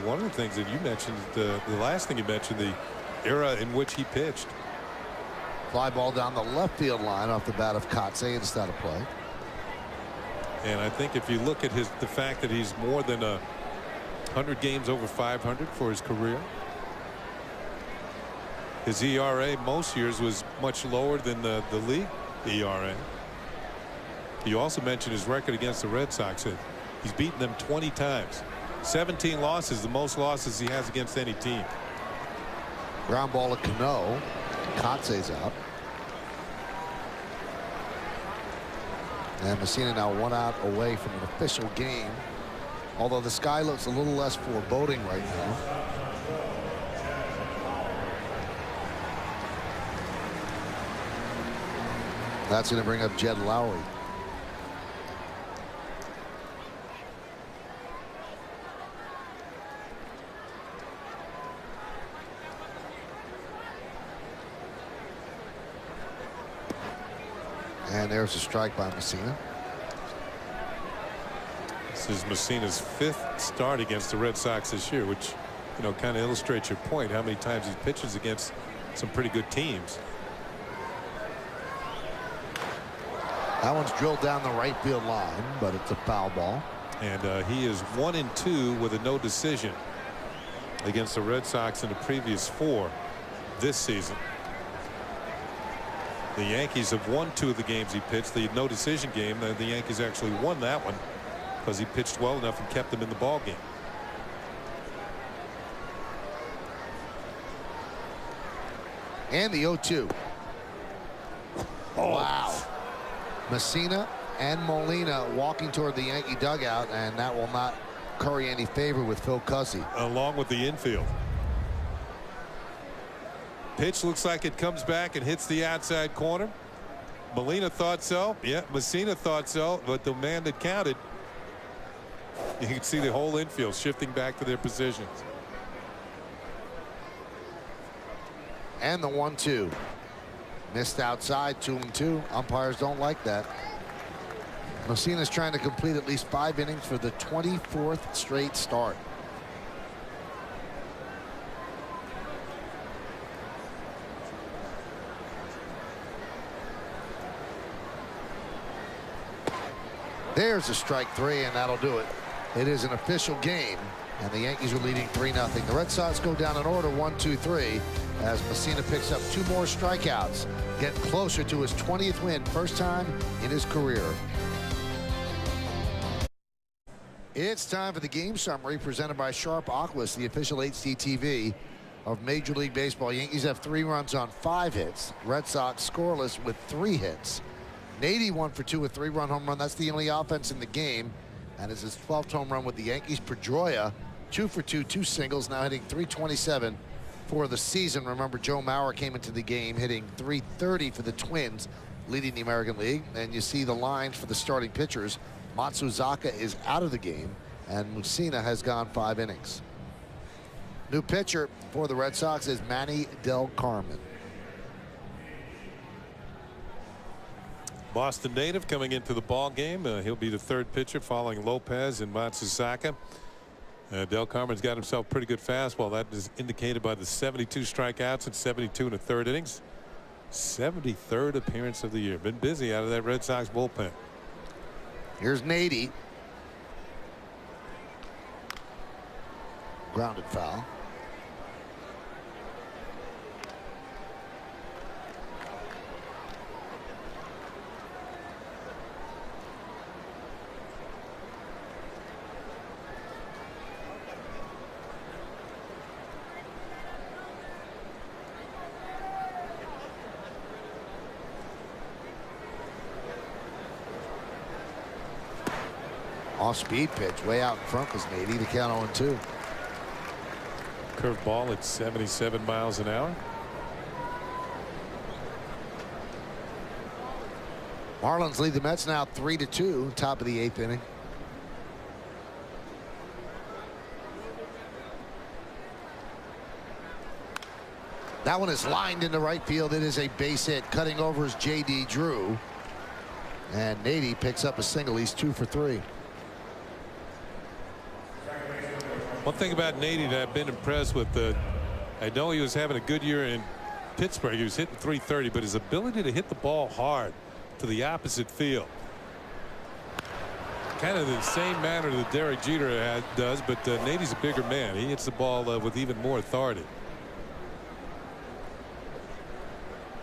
Speaker 4: one of the things that you mentioned, the last thing you mentioned, the era in which he pitched.
Speaker 1: Fly ball down the left field line off the bat of Kotze instead of play.
Speaker 4: And I think if you look at the fact that he's more than 100 games over 500 for his career. His ERA most years was much lower than the league ERA. You also mentioned his record against the Red Sox. He's beaten them 20 times. 17 losses, the most losses he has against any team.
Speaker 1: Ground ball to Cano. Kotze's out. And Messina now 1 out away from an official game. Although the sky looks a little less foreboding right now. That's going to bring up Jed Lowry. And there's a strike by Messina.
Speaker 4: This is Messina's 5th start against the Red Sox this year, which, kind of illustrates your point, how many times he pitches against some pretty good teams.
Speaker 1: That one's drilled down the right field line, but it's a foul ball.
Speaker 4: And he is 1-2 with a no decision against the Red Sox in the previous 4 this season. The Yankees have won 2 of the games he pitched. The no decision game, the Yankees actually won that one because he pitched well enough and kept them in the ball game.
Speaker 1: And the 0-2. Oh, wow. Messina and Molina walking toward the Yankee dugout, and that will not curry any favor with Phil Cuzzi.
Speaker 4: Along with the infield. Pitch looks like it comes back and hits the outside corner. Molina thought so. Yeah, Messina thought so, but the man that counted, you can see the whole infield shifting back to their positions.
Speaker 1: And the 1-2. Missed outside, 2-2. Umpires don't like that. Messina's trying to complete at least 5 innings for the 24th straight start. There's a strike 3, and that'll do it. It is an official game, and the Yankees are leading 3-0. The Red Sox go down in order 1-2-3 as Messina picks up 2 more strikeouts, get closer to his 20th win, first time in his career. It's time for the game summary presented by Sharp Aquas, the official HDTV of Major League Baseball. Yankees have 3 runs on 5 hits. Red Sox scoreless with 3 hits. Nady 1 for 2 with 3-run home run. That's the only offense in the game. And it's his 12th home run with the Yankees. Pedroia 2 for 2, 2 singles, now hitting .327 for the season. Remember, Joe Mauer came into the game hitting .330 for the Twins, leading the American League. And you see the lines for the starting pitchers. Matsuzaka is out of the game, and Messina has gone 5 innings. New pitcher for the Red Sox is Manny Del Carmen.
Speaker 4: Boston native coming into the ball game. He'll be the 3rd pitcher following Lopez and Matsuzaka. Del Carmen's got himself pretty good fastball. That is indicated by the 72 strikeouts and 72 in the 3rd innings. 73rd appearance of the year. Been busy out of that Red Sox bullpen.
Speaker 1: Here's Nady. Grounded foul. Off-speed pitch, way out in front was Nady. The count 0-2.
Speaker 4: Curved ball at 77 miles an hour.
Speaker 1: Marlins lead the Mets now 3-2, top of the 8th inning. That one is lined into right field. It is a base hit. Cutting over is J.D. Drew. And Nady picks up a single. He's 2 for 3.
Speaker 4: One thing about Nady that I've been impressed with, I know he was having a good year in Pittsburgh. He was hitting .330, but his ability to hit the ball hard to the opposite field. Kind of the same manner that Derek Jeter does, but Nady's a bigger man. He hits the ball with even more authority.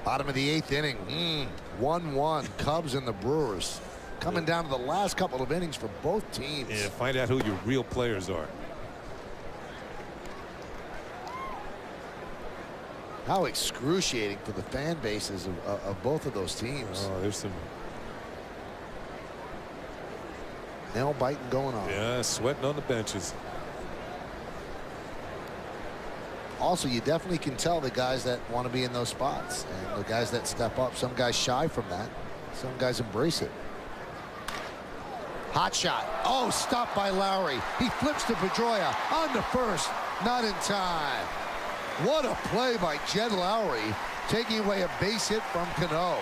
Speaker 1: Bottom of the 8th inning. 1-1. Cubs and the Brewers. Coming down to the last couple of innings for both teams.
Speaker 4: Yeah, find out who your real players are.
Speaker 1: How excruciating for the fan bases of both of those teams.
Speaker 4: Oh, there's some
Speaker 1: nail biting going on.
Speaker 4: Yeah, sweating on the benches.
Speaker 1: Also, you definitely can tell the guys that want to be in those spots and the guys that step up. Some guys shy from that. Some guys embrace it. Hot shot. Oh, stopped by Lowry. He flips to Pedroia on to first. Not in time. What a play by Jed Lowry, taking away a base hit from Cano.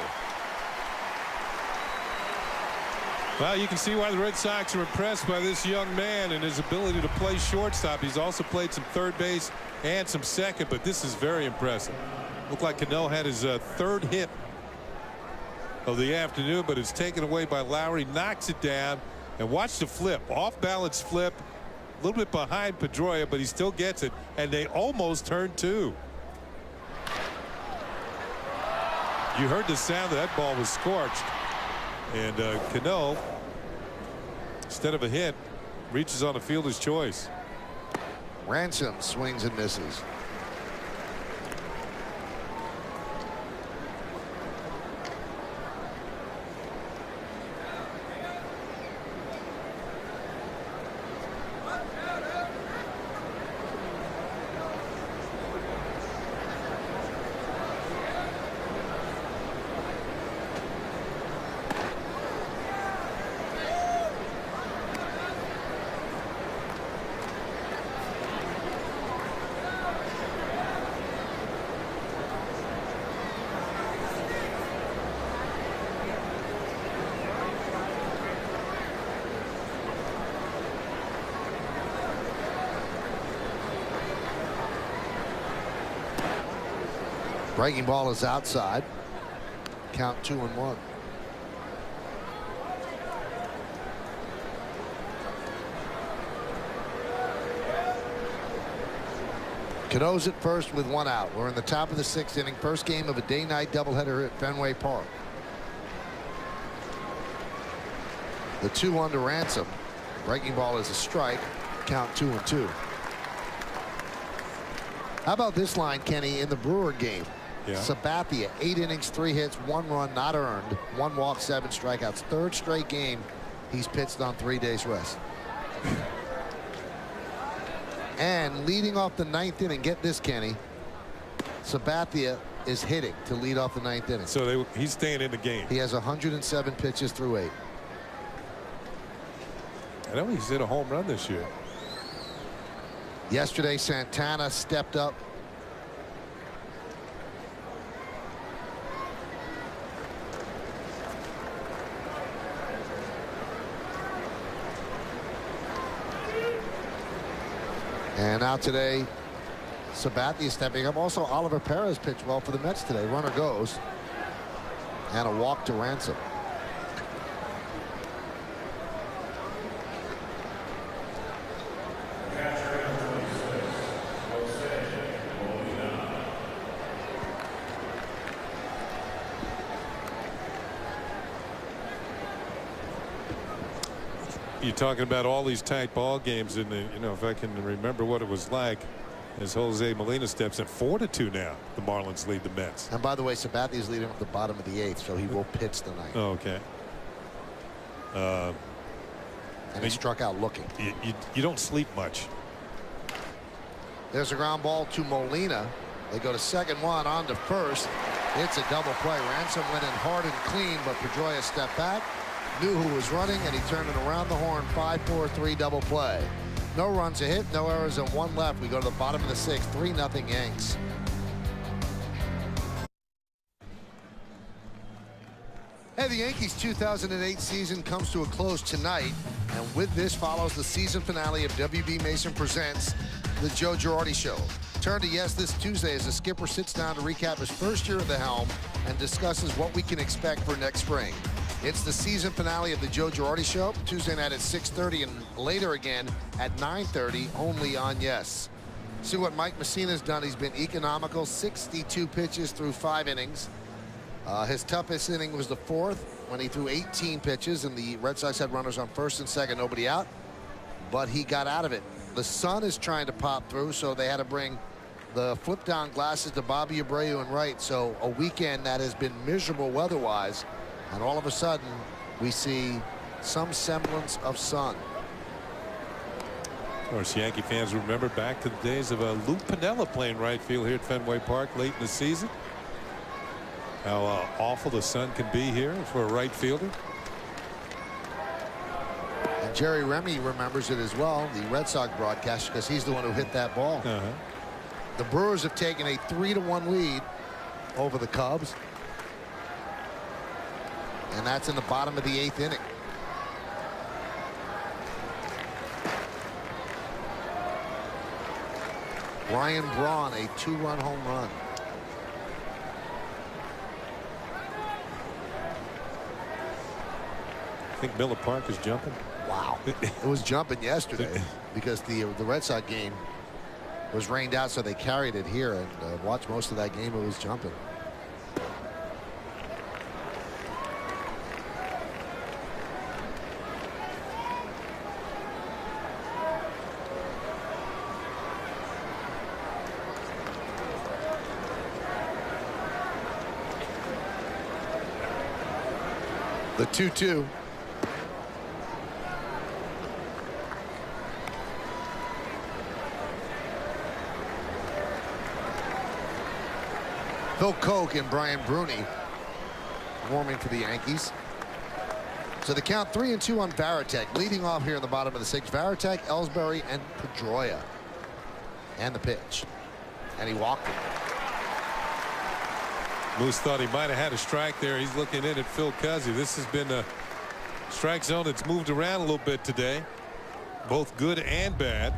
Speaker 4: Well, you can see why the Red Sox are impressed by this young man and his ability to play shortstop. He's also played some third base and some second, but this is very impressive. Looked like Cano had his third hit of the afternoon, but it's taken away by Lowry. Knocks it down, and watch the flip. Off balance flip. A little bit behind Pedroia, but he still gets it, and they almost turned 2. You heard the sound that ball was scorched, and Cano, instead of a hit, reaches on a fielder's choice.
Speaker 1: Ransom swings and misses. Breaking ball is outside. Count 2-1. Cano's at first with 1 out. We're in the top of the 6th inning. First game of a day-night doubleheader at Fenway Park. The 2-1 to Ransom. Breaking ball is a strike. Count 2-2. How about this line, Kenny, in the Brewer game?
Speaker 4: Yeah.
Speaker 1: Sabathia, 8 innings, 3 hits, 1 run, not earned, 1 walk, 7 strikeouts. Third straight game he's pitched on 3 days rest. And leading off the 9th inning, get this, Kenny. Sabathia is hitting to lead off the 9th inning.
Speaker 4: So he's staying in the game.
Speaker 1: He has 107 pitches through 8.
Speaker 4: I know he's hit a home run this year.
Speaker 1: Yesterday, Santana stepped up. And now today, Sabathia stepping up. Also, Oliver Perez pitched well for the Mets today. Runner goes. And a walk to Ransom.
Speaker 4: You're talking about all these tight ball games, and if I can remember what it was like, as Jose Molina steps in 4-2 now, the Marlins lead the Mets.
Speaker 1: And by the way, Sabathia's leading at the bottom of the 8th, so he will pitch tonight.
Speaker 4: Oh, okay.
Speaker 1: And he struck out looking.
Speaker 4: You don't sleep much.
Speaker 1: There's a ground ball to Molina. They go to second, one on to first. It's a double play. Ransom went in hard and clean, but Pedroia stepped back, knew who was running, and he turned it around the horn. 5-4-3 double play. No runs a hit, no errors, and one left. We go to the bottom of the 6th. 3-0 Yanks. Hey, the Yankees' 2008 season comes to a close tonight, and with this follows the season finale of WB Mason Presents The Joe Girardi Show. Turn to Yes this Tuesday as the skipper sits down to recap his first year at the helm and discusses what we can expect for next spring. It's the season finale of The Joe Girardi Show, Tuesday night at 6:30 and later again at 9:30 only on Yes. See what Mike Messina's done. He's been economical, 62 pitches through 5 innings. His toughest inning was the 4th when he threw 18 pitches and the Red Sox had runners on first and second, nobody out, but he got out of it. The sun is trying to pop through, so they had to bring the flip down glasses to Bobby Abreu and Wright. So a weekend that has been miserable weather-wise, and all of a sudden we see some semblance of sun.
Speaker 4: Of course, Yankee fans remember back to the days of Lou Piniella playing right field here at Fenway Park late in the season. How awful the sun can be here for a right fielder.
Speaker 1: And Jerry Remy remembers it as well, the Red Sox broadcast, because he's the one who hit that ball. The Brewers have taken a 3-1 lead over the Cubs. And that's in the bottom of the 8th inning. Ryan Braun, a 2-run home run.
Speaker 4: I think Miller Park is jumping.
Speaker 1: Wow. It was jumping yesterday because the Red Sox game was rained out, so they carried it here, and watched most of that game. It was jumping. The 2-2. Phil Koch and Brian Bruni warming for the Yankees. So the count 3-2 on Varitek. Leading off here in the bottom of the 6th. Varitek, Ellsbury, and Pedroia. And the pitch. And he walked it.
Speaker 4: Moose thought he might have had a strike there. He's looking in at Phil Cuzzy. This has been a strike zone that's moved around a little bit today. Both good and bad.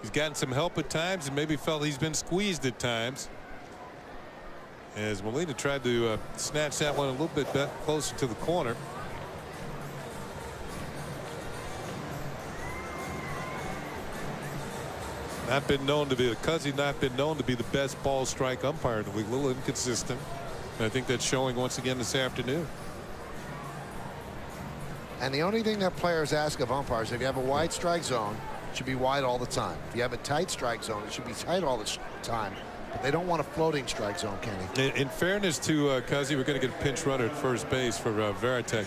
Speaker 4: He's gotten some help at times and maybe felt he's been squeezed at times. As Molina tried to snatch that one a little bit closer to the corner. Not been known to be Cuzzy, not been known to be the best ball strike umpire in the league. A little inconsistent. And I think that's showing once again this afternoon.
Speaker 1: And the only thing that players ask of umpires, if you have a wide strike zone, it should be wide all the time. If you have a tight strike zone, it should be tight all the time. But they don't want a floating strike zone, Kenny.
Speaker 4: In fairness to Cuzzy, we're going to get a pinch runner at first base for Varitek.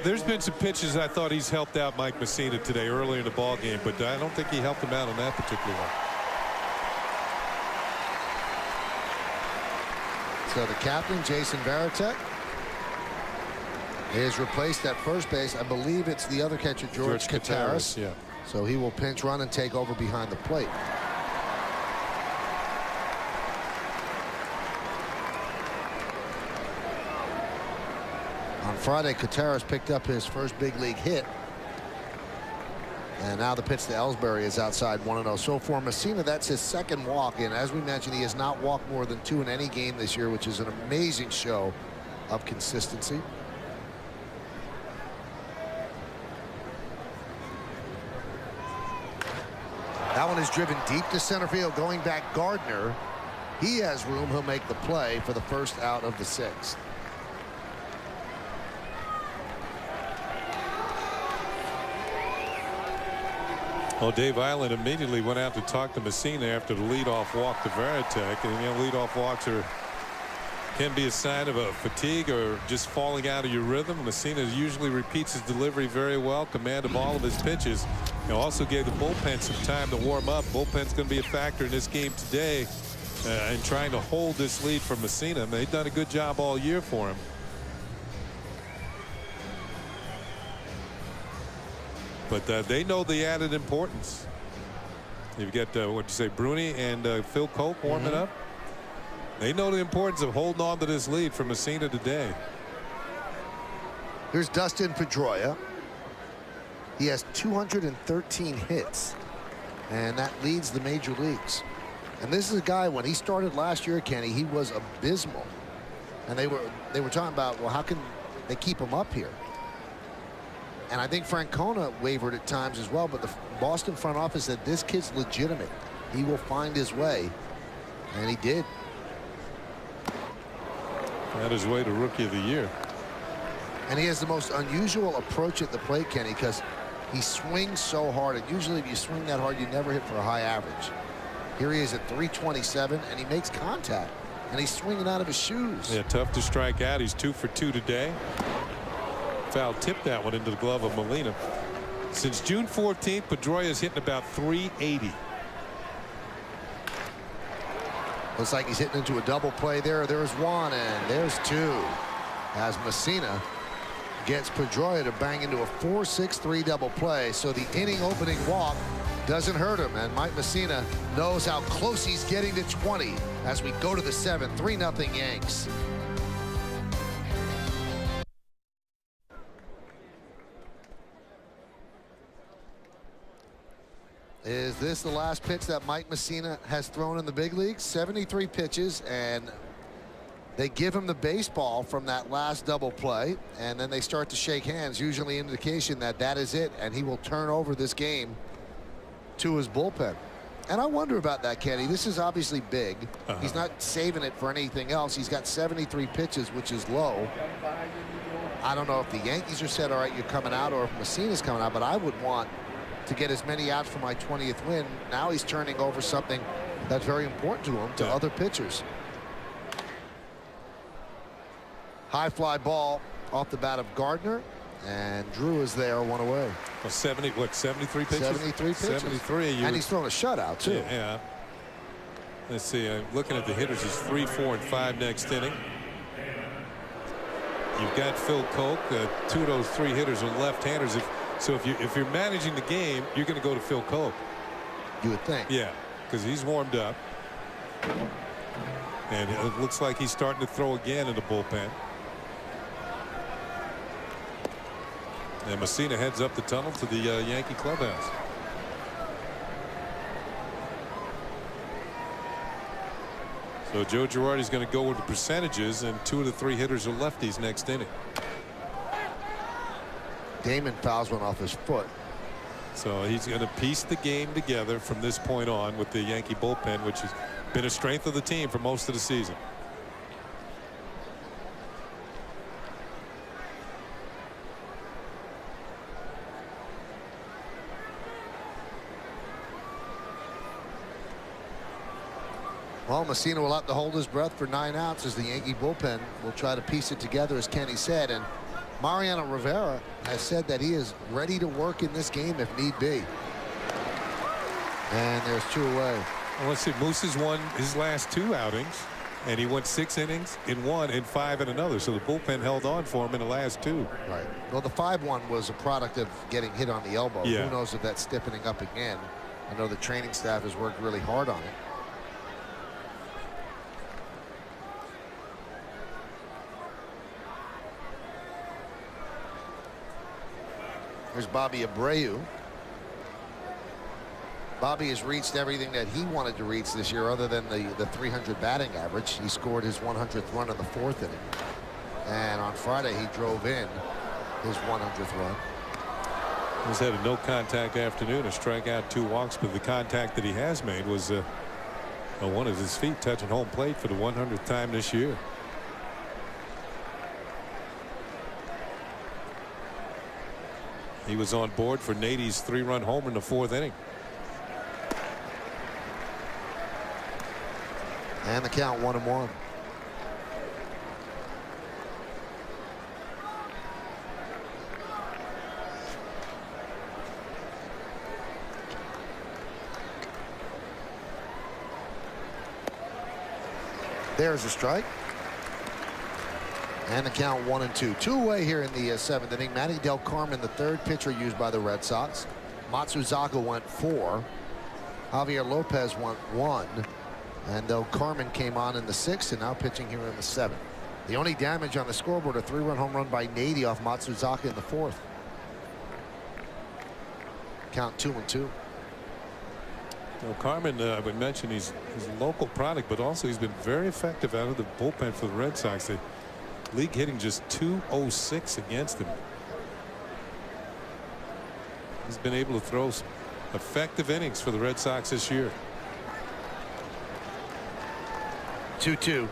Speaker 4: There's been some pitches I thought he's helped out Mike Messina today earlier in the ball game, but I don't think he helped him out on that particular one.
Speaker 1: So the captain, Jason Varitek, is replaced at first base. I believe it's the other catcher, George Kataris.
Speaker 4: Yeah.
Speaker 1: So he will pinch run and take over behind the plate. On Friday, Kataris picked up his first big league hit. And now the pitch to Ellsbury is outside 1-0. So for Messina, that's his second walk. And as we mentioned, he has not walked more than 2 in any game this year, which is an amazing show of consistency. That one is driven deep to center field. Going back, Gardner. He has room. He'll make the play for the first out of the 6th.
Speaker 4: Well, Dave Island immediately went out to talk to Messina after the leadoff walk to Varitek, and leadoff walks can be a sign of a fatigue or just falling out of your rhythm. Messina usually repeats his delivery very well, command of all of his pitches. Also gave the bullpen some time to warm up. Bullpen's going to be a factor in this game today, and trying to hold this lead for Messina. They've done a good job all year for him. But they know the added importance. You've got what'd you say, Bruni and Phil Coke warming up. They know the importance of holding on to this lead for Messina today.
Speaker 1: Here's Dustin Pedroia. He has 213 hits, and that leads the major leagues. And this is a guy, when he started last year, Kenny, he was abysmal. And they were talking about, well, how can they keep him up here? And I think Francona wavered at times as well, but the Boston front office said this kid's legitimate. He will find his way, and he did.
Speaker 4: Found his way to Rookie of the Year.
Speaker 1: And he has the most unusual approach at the plate, Kenny, because he swings so hard, and usually if you swing that hard, you never hit for a high average. Here he is at 327, and he makes contact, and he's swinging out of his shoes.
Speaker 4: Yeah, tough to strike out. He's 2 for 2 today. Foul tipped that one into the glove of Molina. Since June 14th, Pedroia is hitting about 380.
Speaker 1: Looks like he's hitting into a double play there. There's one, and there's two, as Messina gets Pedroia to bang into a 4-6-3 double play. So the inning opening walk doesn't hurt him, and Mike Messina knows how close he's getting to 20 as we go to the 7th. 3-0 Yanks. Is this the last pitch that Mike Messina has thrown in the big leagues? 73 pitches, and they give him the baseball from that last double play, and then they start to shake hands, usually an indication that that is it, and he will turn over this game to his bullpen. And I wonder about that, Kenny. This is obviously big. He's not saving it for anything else. He's got 73 pitches, which is low. I don't know if the Yankees are said, all right, you're coming out, or if Messina's coming out, but I would want to get as many outs for my 20th win. Now he's turning over something that's very important to him, to other pitchers. High fly ball off the bat of Gardner, and Drew is there, one away.
Speaker 4: Well, 73 pitches?
Speaker 1: 73 pitches.
Speaker 4: 73.
Speaker 1: And he's thrown a shutout, too.
Speaker 4: Yeah. Let's see. I'm looking at the hitters. It's 3, 4, and 5 next inning. You've got Phil Coke. 2 of those 3 hitters are left-handers. So if you're managing the game, you're going to go to Phil Coke.
Speaker 1: You would think.
Speaker 4: Yeah, because he's warmed up. And it looks like he's starting to throw again in the bullpen. And Messina heads up the tunnel to the Yankee clubhouse. So Joe Girardi's going to go with the percentages, and 2 of the 3 hitters are lefties next inning.
Speaker 1: Damon fouls one off his foot.
Speaker 4: So he's going to piece the game together from this point on with the Yankee bullpen, which has been a strength of the team for most of the season.
Speaker 1: Well, Messina will have to hold his breath for 9 outs as the Yankee bullpen will try to piece it together, as Kenny said. And Mariano Rivera has said that he is ready to work in this game if need be. And there's 2 away.
Speaker 4: Well, let's see. Moose has won his last 2 outings, and he went 6 innings in one and 5 in another. So the bullpen held on for him in the last 2.
Speaker 1: Right. Well, the 5-1 was a product of getting hit on the elbow.
Speaker 4: Yeah.
Speaker 1: Who knows if that's stiffening up again. I know the training staff has worked really hard on it. There's Bobby Abreu. Bobby has reached everything that he wanted to reach this year, other than the 300 batting average. He scored his 100th run in the 4th inning. And on Friday, he drove in his 100th run.
Speaker 4: He's had a no-contact afternoon, a strikeout, 2 walks, but the contact that he has made was one of his feet touching home plate for the 100th time this year. He was on board for Nady's 3-run homer in the 4th inning.
Speaker 1: And the count 1-1. There's a strike. And the count 1-2. 2-away here in the 7th inning. Manny Del Carmen, the 3rd pitcher used by the Red Sox. Matsuzaka went 4. Javier Lopez went 1. And Del Carmen came on in the 6th and now pitching here in the 7th. The only damage on the scoreboard, a 3-run home run by Nady off Matsuzaka in the 4th. Count 2-2.
Speaker 4: Well, Carmen, I would mention he's a local product, but also he's been very effective out of the bullpen for the Red Sox. The league hitting just .206 against him. He's been able to throw some effective innings for the Red Sox this year.
Speaker 1: 2-2.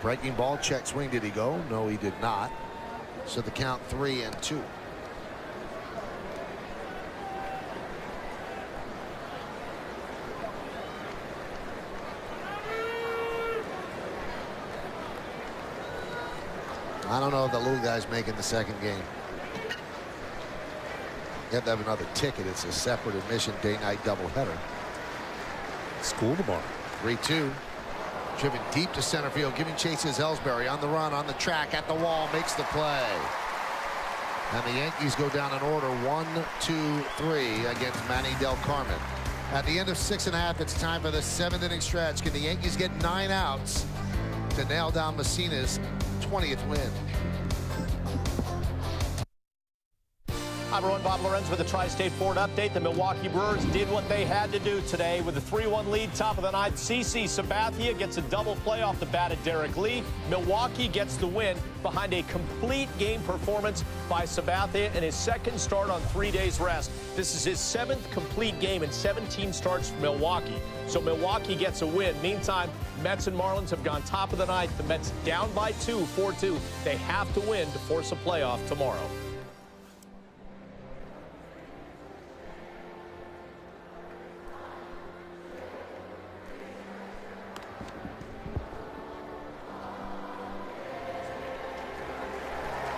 Speaker 1: Breaking ball, check swing. Did he go? No, he did not. So the count 3-2. I don't know if the little guy's making the 2nd game. You have to have another ticket. It's a separate admission day-night doubleheader.
Speaker 4: School tomorrow.
Speaker 1: 3-2. Driven deep to center field, giving chase is Ellsbury on the run, on the track, at the wall, makes the play. And the Yankees go down in order 1-2-3 against Manny Del Carmen. At the end of 6.5, it's time for the 7th inning stretch. Can the Yankees get 9 outs to nail down Messina's 20th win?
Speaker 5: I'm everyone, Bob Lorenz with the Tri-State Ford update. The Milwaukee Brewers did what they had to do today with a 3-1 lead, top of the 9th. CC Sabathia gets a double play off the bat of Derek Lee. Milwaukee gets the win behind a complete game performance by Sabathia in his 2nd start on 3 days rest. This is his 7th complete game in 17 starts for Milwaukee. So Milwaukee gets a win. Meantime, Mets and Marlins have gone top of the 9th. The Mets down by 2, 4-2. They have to win to force a playoff tomorrow.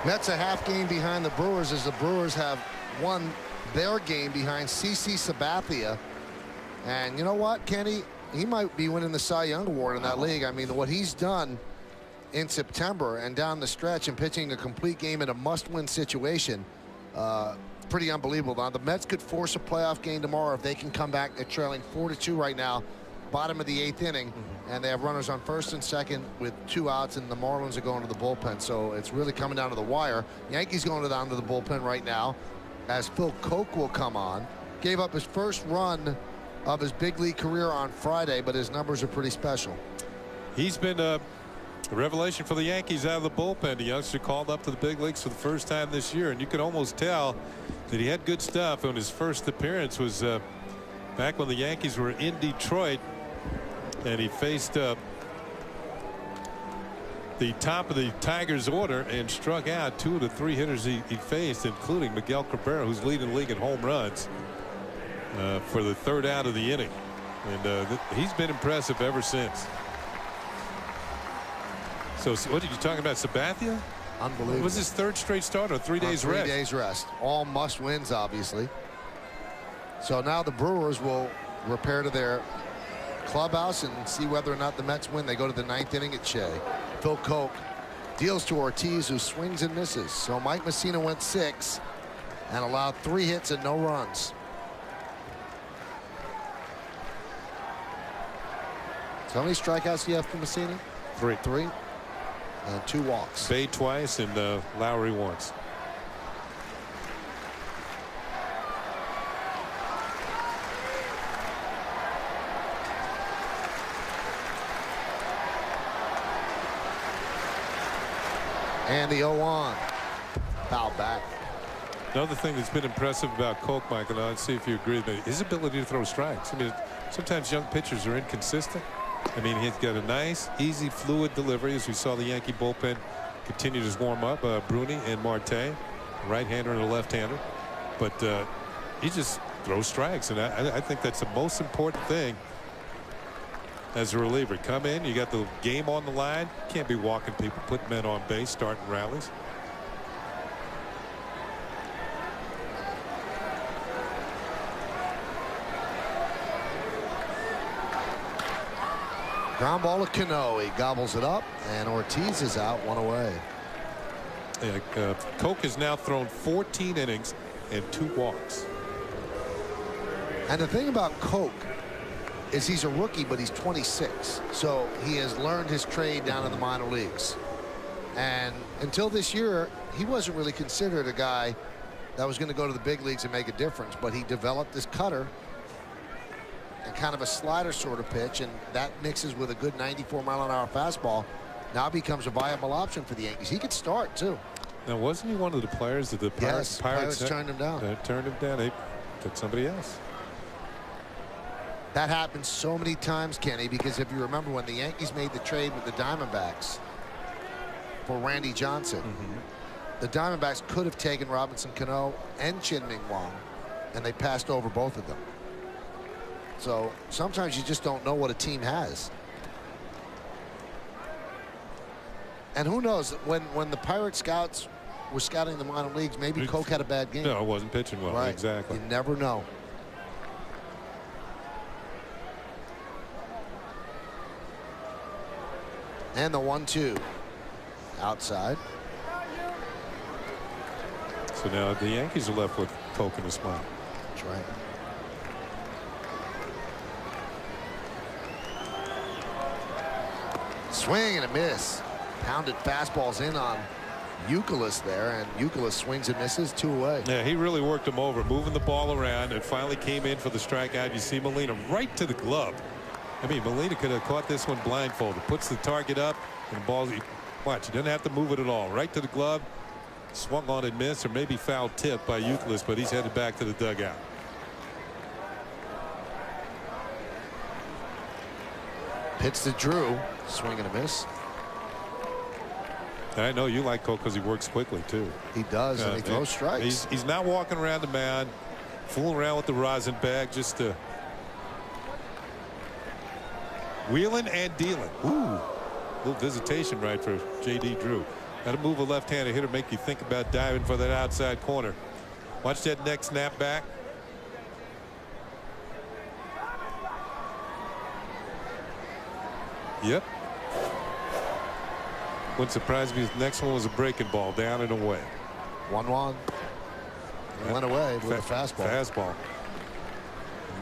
Speaker 1: Mets a half game behind the Brewers as the Brewers have won their game behind CC Sabathia. And you know what, Kenny? He might be winning the Cy Young Award in that league. I mean, what he's done in September and down the stretch and pitching a complete game in a must-win situation, pretty unbelievable. Now, the Mets could force a playoff game tomorrow if they can come back. They're trailing 4-2 right now, bottom of the 8th inning. And they have runners on 1st and 2nd with 2 outs, and the Marlins are going to the bullpen. So it's really coming down to the wire. Yankees going down to the bullpen right now as Phil Koch will come on. Gave up his first run of his big league career on Friday, but his numbers are pretty special.
Speaker 4: He's been a revelation for the Yankees out of the bullpen. The youngster called up to the big leagues for the first time this year, and you could almost tell that he had good stuff. And his first appearance was back when the Yankees were in Detroit. And he faced the top of the Tigers order and struck out 2 of the 3 hitters he faced, including Miguel Cabrera, who's leading the league in home runs for the 3rd out of the inning. And he's been impressive ever since. So what did you talk about, Sabathia?
Speaker 1: Unbelievable.
Speaker 4: It was his 3rd straight start or 3 days rest.
Speaker 1: 3 days rest. All must wins, obviously. So now the Brewers will repair to their clubhouse and see whether or not the Mets win. They go to the 9th inning at Shea. Phil Koch deals to Ortiz, who swings and misses. So Mike Messina went 6 and allowed 3 hits and no runs. So how many strikeouts do you have for Messina?
Speaker 4: 3.
Speaker 1: 3 and 2 walks.
Speaker 4: Bay twice and Lowry once.
Speaker 1: And the 0-1. Foul back.
Speaker 4: Another thing that's been impressive about Koch, Michael, and I'll see if you agree with me, his ability to throw strikes. I mean, sometimes young pitchers are inconsistent. I mean, he's got a nice, easy, fluid delivery, as we saw the Yankee bullpen continue to warm up. Bruni and Marte, right-hander and a left-hander. but he just throws strikes, and I think that's the most important thing as a reliever. Come in, you got the game on the line. Can't be walking people, put men on base, starting rallies.
Speaker 1: Ground ball to Cano. He gobbles it up, and Ortiz is out, 1 away.
Speaker 4: Yeah, Koch has now thrown 14 innings and 2 walks.
Speaker 1: And the thing about Koch is he's a rookie, but he's 26. So he has learned his trade down in the minor leagues. And until this year, he wasn't really considered a guy that was going to go to the big leagues and make a difference. But he developed this cutter and kind of a slider sort of pitch, and that mixes with a good 94-mile-an-hour fastball. Now becomes a viable option for the Yankees. He could start, too.
Speaker 4: Now, wasn't he one of the players that the Pirates,
Speaker 1: Pirates turned him down?
Speaker 4: Turned him down. They took somebody else.
Speaker 1: That happens so many times, Kenny, because if you remember when the Yankees made the trade with the Diamondbacks for Randy Johnson, the Diamondbacks could have taken Robinson Cano and Chien-Ming Wang, and they passed over both of them. So sometimes you just don't know what a team has. And who knows, when the Pirate scouts were scouting the minor leagues, maybe Koch had a bad game.
Speaker 4: No, it wasn't pitching well.
Speaker 1: Right.
Speaker 4: Exactly.
Speaker 1: You never know. And the 1-2 outside.
Speaker 4: So now the Yankees are left with Koch in the spot.
Speaker 1: That's right. Swing and a miss. Pounded fastballs in on Youkilis there, and Youkilis swings and misses, 2 away.
Speaker 4: Yeah, he really worked him over, moving the ball around, and finally came in for the strikeout. You see Molina right to the glove. I mean, Molina could have caught this one blindfolded. Puts the target up, and the ball, watch, he doesn't have to move it at all. Right to the glove, swung on and missed, or maybe foul tip by Youkilis, but he's headed back to the dugout.
Speaker 1: Pitch to Drew, swing and a miss.
Speaker 4: And I know you like Koch because he works quickly, too.
Speaker 1: He does, and he throws strikes.
Speaker 4: He's not walking around the mound, fooling around with the rosin bag, just wheeling and dealing. Ooh, little visitation right for J.D. Drew. Got to move a left-handed hitter, make you think about diving for that outside corner. Watch that next snap back. Yep. Wouldn't surprise me if the next one was a breaking ball, down and away.
Speaker 1: 1-1. Went away with a fastball.
Speaker 4: Fastball.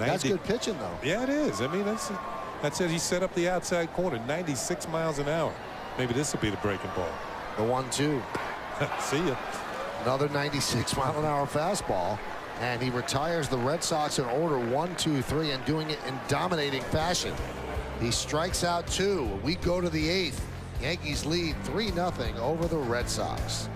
Speaker 1: That's good pitching, though.
Speaker 4: Yeah, it is. I mean, that's it. He set up the outside corner, 96 miles an hour. Maybe this will be the breaking ball.
Speaker 1: The 1-2.
Speaker 4: See ya.
Speaker 1: Another 96-mile-an-hour fastball, and he retires the Red Sox in order 1-2-3, and doing it in dominating fashion. He strikes out 2. We go to the 8th. Yankees lead 3-0 over the Red Sox.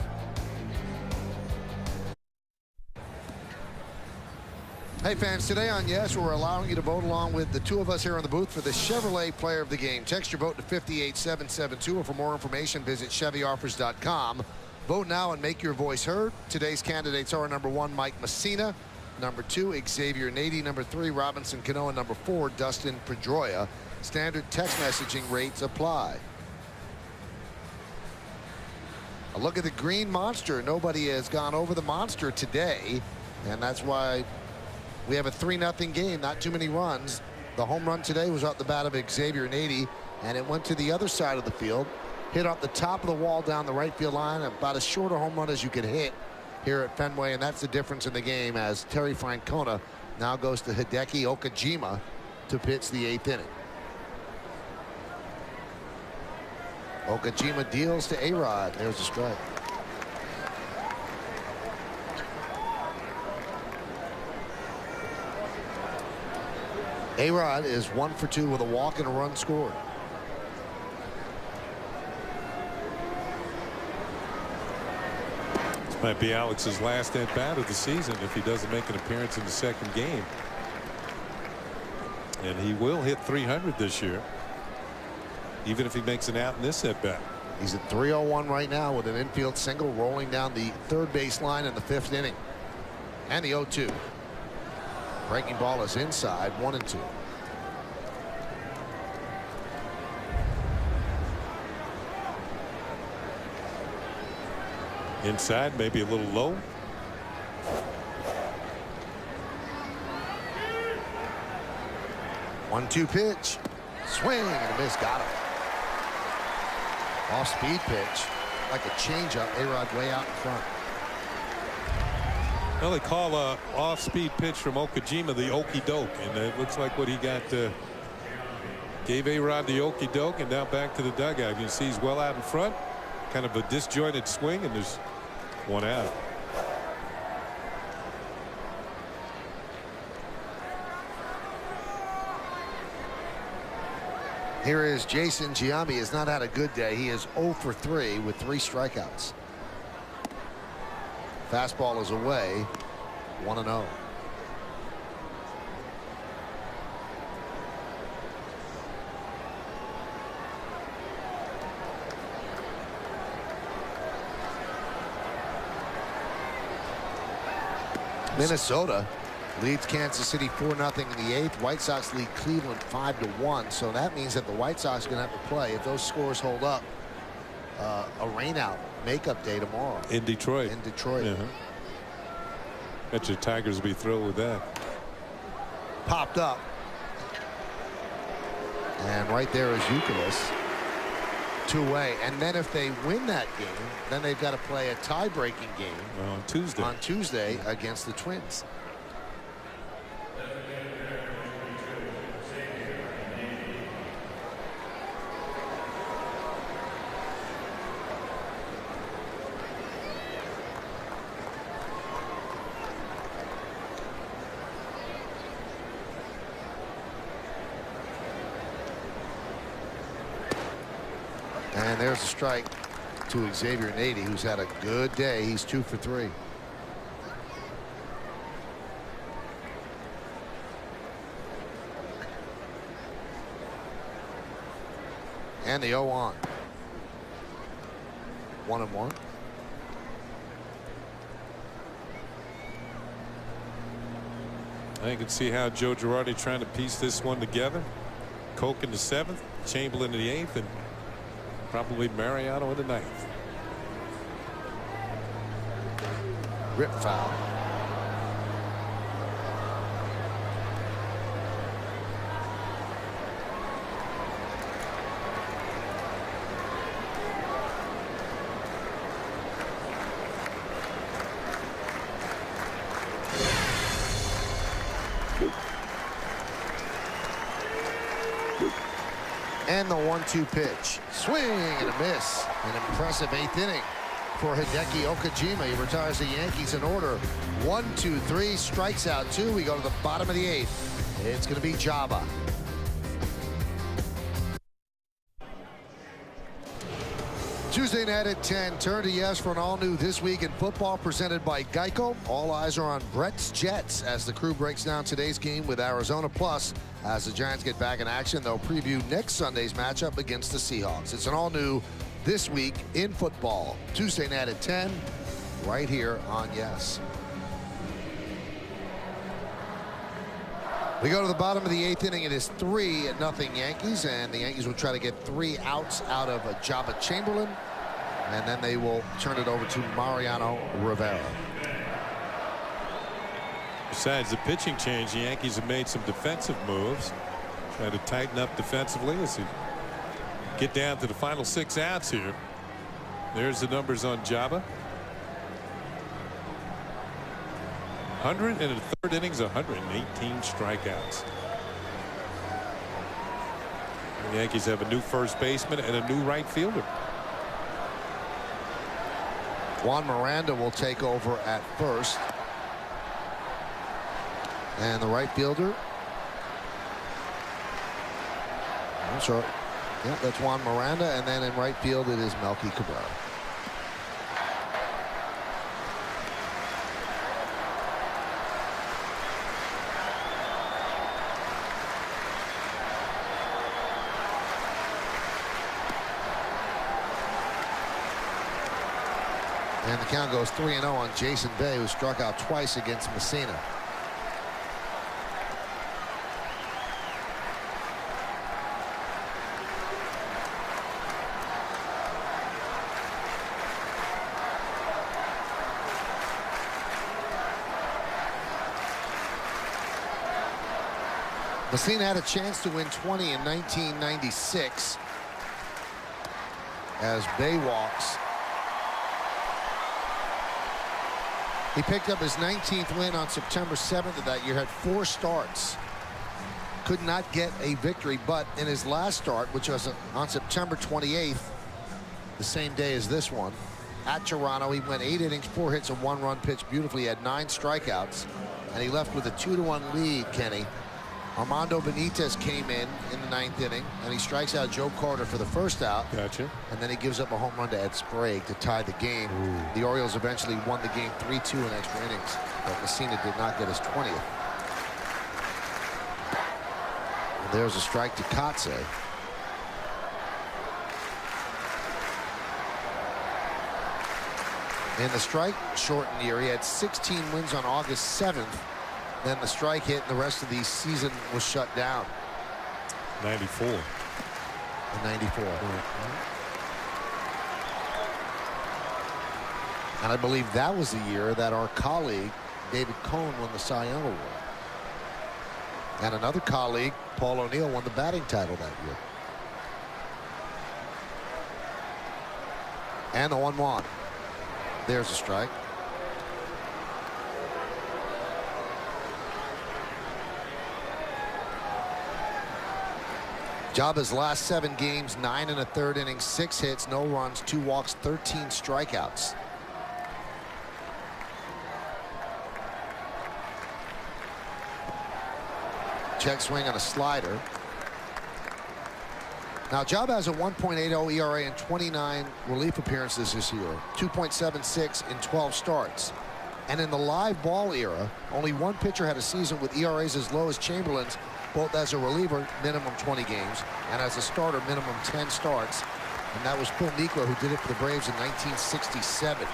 Speaker 1: Hey fans, today on Yes, we're allowing you to vote along with the 2 of us here in the booth for the Chevrolet Player of the Game. Text your vote to 58772, or for more information visit ChevyOffers.com. Vote now and make your voice heard. Today's candidates are number 1, Mike Messina, number 2, Xavier Nady, number 3, Robinson Cano, and number 4, Dustin Pedroia. Standard text messaging rates apply. A look at the green monster. Nobody has gone over the monster today, and that's why we have a 3-0 game. Not too many runs. The home run today was off the bat of Xavier Nady, and it went to the other side of the field, hit off the top of the wall down the right field line, about as short a home run as you could hit here at Fenway, and that's the difference in the game, as Terry Francona now goes to Hideki Okajima to pitch the 8th inning. Okajima deals to A-Rod. There's a strike. A-Rod is 1 for 2 with a walk and a run scored.
Speaker 4: This might be Alex's last at bat of the season if he doesn't make an appearance in the second game. And he will hit 300 this year, even if he makes an out in this at bat.
Speaker 1: He's at 301 right now with an infield single rolling down the third base line in the 5th inning. And the 0-2. Breaking ball is inside, 1-2.
Speaker 4: Inside, maybe a little low.
Speaker 1: One-two pitch. Swing and a miss. Got him. Off-speed pitch. Like a changeup. A-Rod way out in front.
Speaker 4: Well, they call a off-speed pitch from Okajima the okey-doke, and it looks like what he got. Gave A-Rod the okey-doke, and now back to the dugout. You can see he's well out in front. Kind of a disjointed swing, and there's one out.
Speaker 1: Here is Jason Giambi. Has not had a good day. He is 0 for 3 with 3 strikeouts. Fastball is away. 1-0. Minnesota leads Kansas City 4-0 in the 8th. White Sox lead Cleveland 5-1. So that means that the White Sox are going to have to play, if those scores hold up, a rainout makeup day tomorrow
Speaker 4: in Detroit.
Speaker 1: In Detroit.
Speaker 4: Bet your Tigers will be thrilled with that.
Speaker 1: Popped up. And right there is Youkilis. 2-away. And then if they win that game, then they've got to play a tie-breaking game
Speaker 4: on
Speaker 1: Tuesday against the Twins. And there's a strike to Xavier Nady, who's had a good day. He's 2 for 3. And the 0-1. 1-1.
Speaker 4: I can see how Joe Girardi trying to piece this one together. Koch in the 7th, Chamberlain in the 8th, and probably Mariano in the 9th.
Speaker 1: Rip foul. And the 1-2 pitch. Swing and a miss. An impressive 8th inning for Hideki Okajima. He retires the Yankees in order. 1-2-3, strikes out 2. We go to the bottom of the 8th. It's going to be Java. Tuesday night at 10. Turn to yes for an all-new This Week in Football presented by Geico. All eyes are on Brett's Jets as the crew breaks down today's game with Arizona. Plus, as the Giants get back in action, they'll preview next Sunday's matchup against the Seahawks. It's an all-new This Week in Football. Tuesday night at 10, right here on Yes. We go to the bottom of the 8th inning. It is 3-0 Yankees, and the Yankees will try to get 3 outs out of Jabba Chamberlain, and then they will turn it over to Mariano Rivera.
Speaker 4: Besides the pitching change, the Yankees have made some defensive moves, trying to tighten up defensively as they get down to the final 6 outs here. There's the numbers on Jabba. 100 in the 3rd innings, 118 strikeouts. The Yankees have a new first baseman and a new right fielder.
Speaker 1: Juan Miranda will take over at first. And the right fielder. I'm sorry. Yeah, that's Juan Miranda. And then in right field, it is Melky Cabrera. And the count goes 3-0 on Jason Bay, who struck out twice against Messina. Messina had a chance to win 20 in 1996 as Bay walks. He picked up his 19th win on September 7th of that year, had 4 starts. Could not get a victory, but in his last start, which was on September 28th, the same day as this one, at Toronto, he went 8 innings, 4 hits, and 1 run, pitched beautifully. He had 9 strikeouts, and he left with a 2-1 lead, Kenny. Armando Benitez came in the 9th inning, and he strikes out Joe Carter for the first out.
Speaker 4: Gotcha.
Speaker 1: And then he gives up a home run to Ed Sprague to tie the game. Ooh. The Orioles eventually won the game 3-2 in extra innings, but Messina did not get his 20th. And there's a strike to Kotze. In the strike-shortened year, he had 16 wins on August 7th. Then the strike hit, and the rest of the season was shut down.
Speaker 4: 94.
Speaker 1: In 94. And I believe that was the year that our colleague, David Cohn, won the Cy Young Award. And another colleague, Paul O'Neill, won the batting title that year. And the 1-1. There's a strike. Joba's last 7 games, 9 1/3 innings, 6 hits, no runs, 2 walks, 13 strikeouts. Check swing on a slider. Now Joba has a 1.80 ERA in 29 relief appearances this year, 2.76 in 12 starts. And in the live ball era, only one pitcher had a season with ERAs as low as Chamberlain's, both as a reliever, minimum 20 games, and as a starter, minimum 10 starts. And that was Phil Niekro, who did it for the Braves in 1967.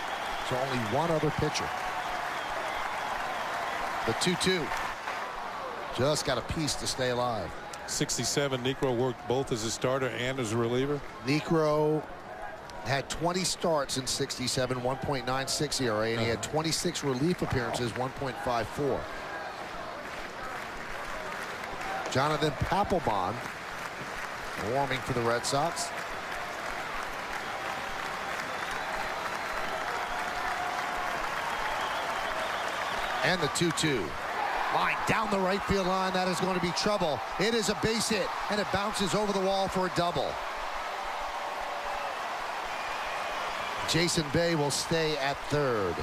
Speaker 1: So only one other pitcher. The 2-2. Just got a piece to stay alive.
Speaker 4: 67, Niekro worked both as a starter and as a reliever.
Speaker 1: Niekro had 20 starts in 67, 1.96 ERA, and he had 26 relief appearances, 1.54. Jonathan Papelbon warming for the Red Sox. And the 2-2. Line down the right field line. That is going to be trouble. It is a base hit, and it bounces over the wall for a double. Jason Bay will stay at third.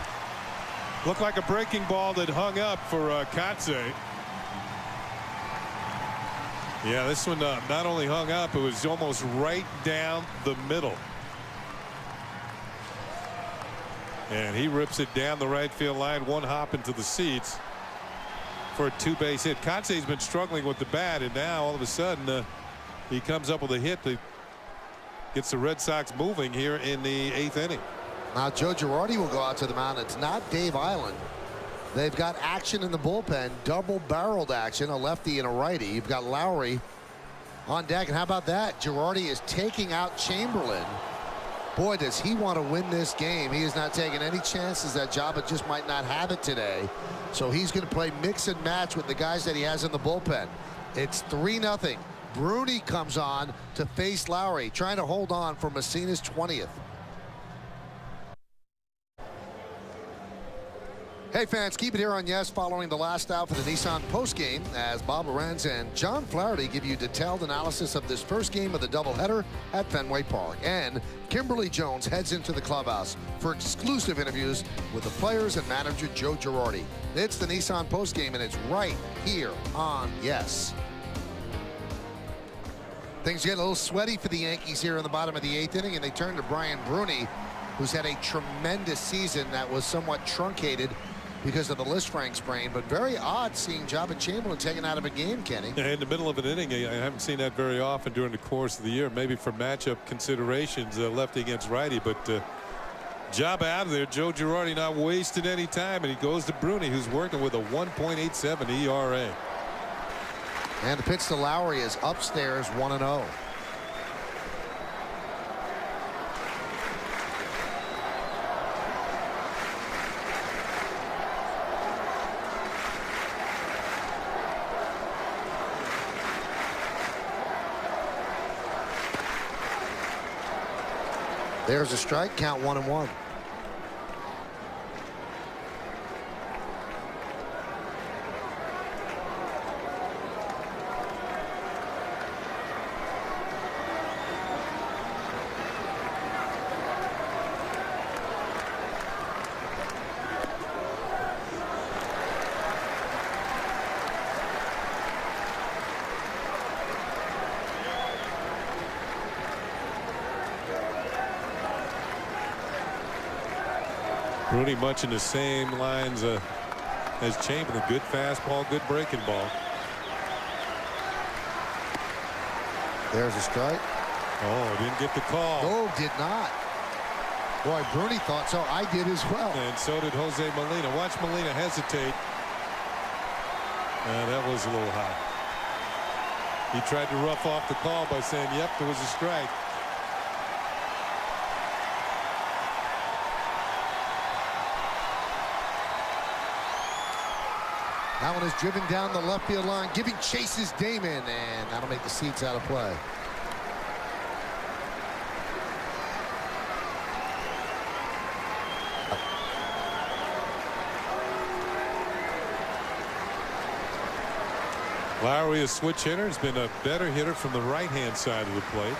Speaker 4: Looked like a breaking ball that hung up for Kotze. Yeah, this one not only hung up, it was almost right down the middle. And he rips it down the right field line, one hop into the seats for a 2-base hit. Kotze's been struggling with the bat, and now all of a sudden he comes up with a hit that gets the Red Sox moving here in the 8th inning.
Speaker 1: Now Joe Girardi will go out to the mound. It's not Dave Island. They've got action in the bullpen, double-barreled action, a lefty and a righty. You've got Lowry on deck, and how about that? Girardi is taking out Chamberlain. Boy, does he want to win this game. He is not taking any chances that Joba just might not have it today. So he's going to play mix and match with the guys that he has in the bullpen. It's 3-0. Bruni comes on to face Lowry, trying to hold on for Messina's 20th. Hey fans, keep it here on Yes following the last out for the Nissan postgame as Bob Lorenz and John Flaherty give you detailed analysis of this first game of the doubleheader at Fenway Park. And Kimberly Jones heads into the clubhouse for exclusive interviews with the players and manager Joe Girardi. It's the Nissan postgame, and it's right here on Yes. Things get a little sweaty for the Yankees here in the bottom of the 8th inning, and they turn to Brian Bruni, who's had a tremendous season that was somewhat truncated because of the Lisfranc sprain, but very odd seeing Joba Chamberlain taken out of a game, Kenny.
Speaker 4: In the middle of an inning, I haven't seen that very often during the course of the year, maybe for matchup considerations, lefty against righty, but Job out of there. Joe Girardi not wasting any time, and he goes to Bruni, who's working with a 1.87 ERA.
Speaker 1: And the pitch to Lowry is upstairs, 1-0. There's a strike, count 1-1.
Speaker 4: Bruni much in the same lines as Chamberlain. Good fastball, good breaking ball.
Speaker 1: There's a strike.
Speaker 4: Oh, didn't get the call.
Speaker 1: Oh, did not. Boy, Bruni thought so. I did as well.
Speaker 4: And so did Jose Molina. Watch Molina hesitate. That was a little high. He tried to rough off the call by saying, yep, there was a strike.
Speaker 1: That one is driven down the left field line, giving Chase's Damon, and that'll make the seats out of play.
Speaker 4: Lowry, a switch hitter, has been a better hitter from the right-hand side of the plate.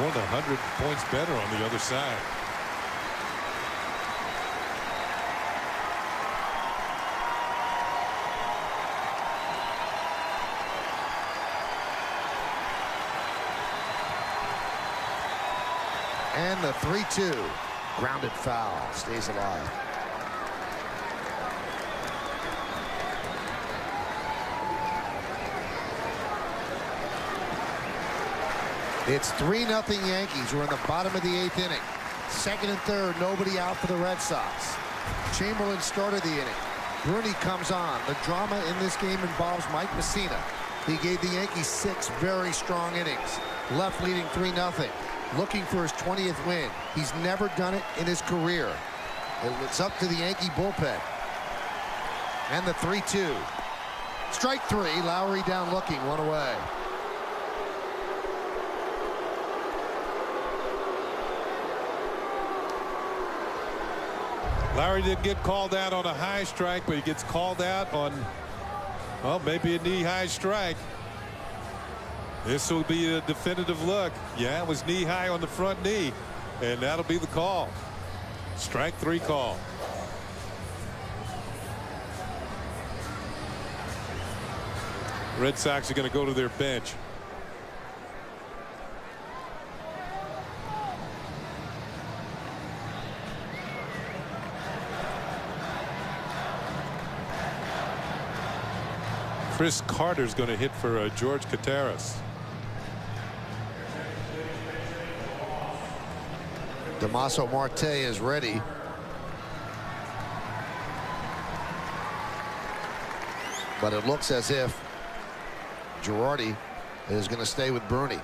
Speaker 4: More than 100 points better on the other side.
Speaker 1: And the 3-2 grounded foul stays alive. It's 3-0 Yankees. We're in the bottom of the 8th inning. Second and third, nobody out for the Red Sox. Chamberlain started the inning. Bruni comes on. The drama in this game involves Mike Messina. He gave the Yankees 6 very strong innings. Left leading 3-0. Looking for his 20th win. He's never done it in his career. It's up to the Yankee bullpen. And the 3-2. Strike 3. Lowry down looking, 1 away.
Speaker 4: Lowry didn't get called out on a high strike, but he gets called out on, well, maybe a knee-high strike. This will be a definitive look. Yeah, it was knee-high on the front knee, and that'll be the call. Strike 3 call. Red Sox are going to go to their bench. Chris Carter's going to hit for George Contreras.
Speaker 1: Damaso Marte is ready. But it looks as if Girardi is going to stay with Bruni.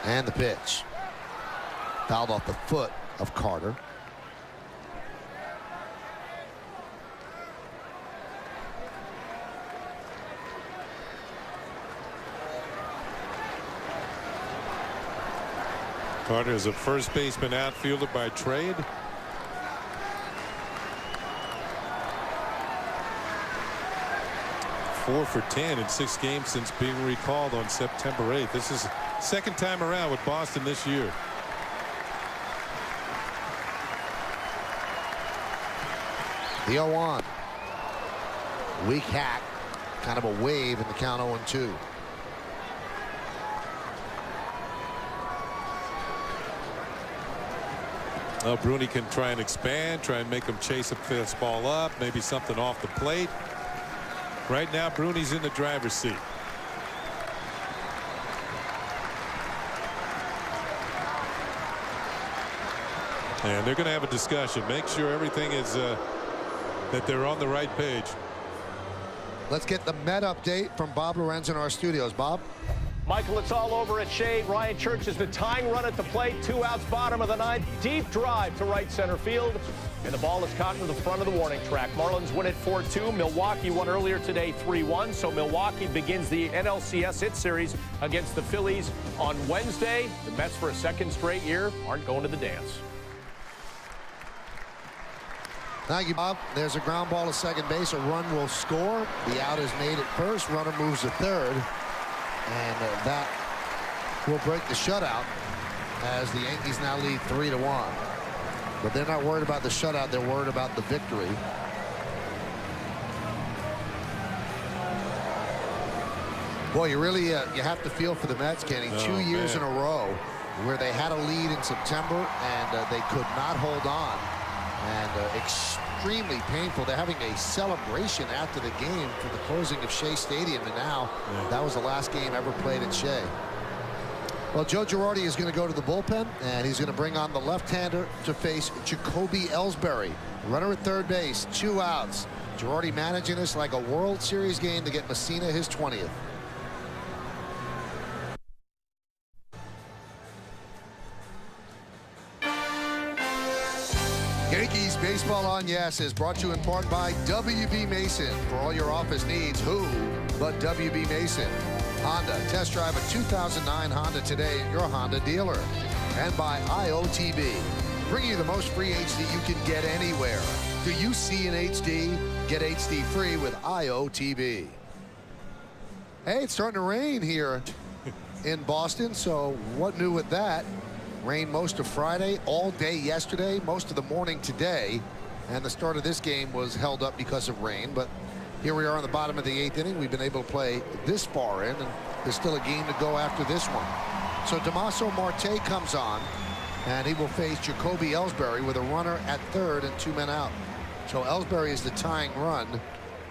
Speaker 1: And the pitch. Fouled off the foot of Carter.
Speaker 4: Carter is a first baseman outfielder by trade. Four for 10 in 6 games since being recalled on September 8th. This is second time around with Boston this year.
Speaker 1: The 0-1. Weak hack. Kind of a wave in the count 0-2.
Speaker 4: Bruni can try and expand, try and make him chase a fastball up, maybe something off the plate. Right now, Bruni's in the driver's seat. And they're going to have a discussion. Make sure everything is that they're on the right page.
Speaker 1: Let's get the Met update from Bob Lorenz in our studios. Bob?
Speaker 5: Michael, it's all over at Shea. Ryan Church is the tying run at the plate. 2 outs, bottom of the ninth. Deep drive to right center field. And the ball is caught to the front of the warning track. Marlins win it 4-2. Milwaukee won earlier today 3-1. So Milwaukee begins the NLCS hit series against the Phillies on Wednesday. The Mets, for a second straight year, aren't going to the dance.
Speaker 1: Thank you, Bob. There's a ground ball to second base. A run will score. The out is made at first. Runner moves to third. And that will break the shutout as the Yankees now lead 3-1. But they're not worried about the shutout. They're worried about the victory. Boy, you really you have to feel for the Mets, Kenny. 2 years in a row where they had a lead in September and they could not hold on. And extremely painful. They're having a celebration after the game for the closing of Shea Stadium, and now that was the last game ever played at Shea. Well, Joe Girardi is going to go to the bullpen, and he's going to bring on the left-hander to face Jacoby Ellsbury. Runner at third base, 2 outs. Girardi managing this like a World Series game to get Messina his 20th. Yankees Baseball on Yes is brought to you in part by WB Mason. For all your office needs, who but WB Mason? Honda. Test drive a 2009 Honda today at your Honda dealer. And by IOTB. Bringing you the most free HD you can get anywhere. Do you see in HD? Get HD free with IOTB. Hey, it's starting to rain here in Boston, so what new with that? Rain most of Friday, all day yesterday, most of the morning today, and the start of this game was held up because of rain. But here we are on the bottom of the 8th inning. We've been able to play this far in, and there's still a game to go after this one. So Damaso Marte comes on, and he will face Jacoby Ellsbury with a runner at third and 2 men out. So Ellsbury is the tying run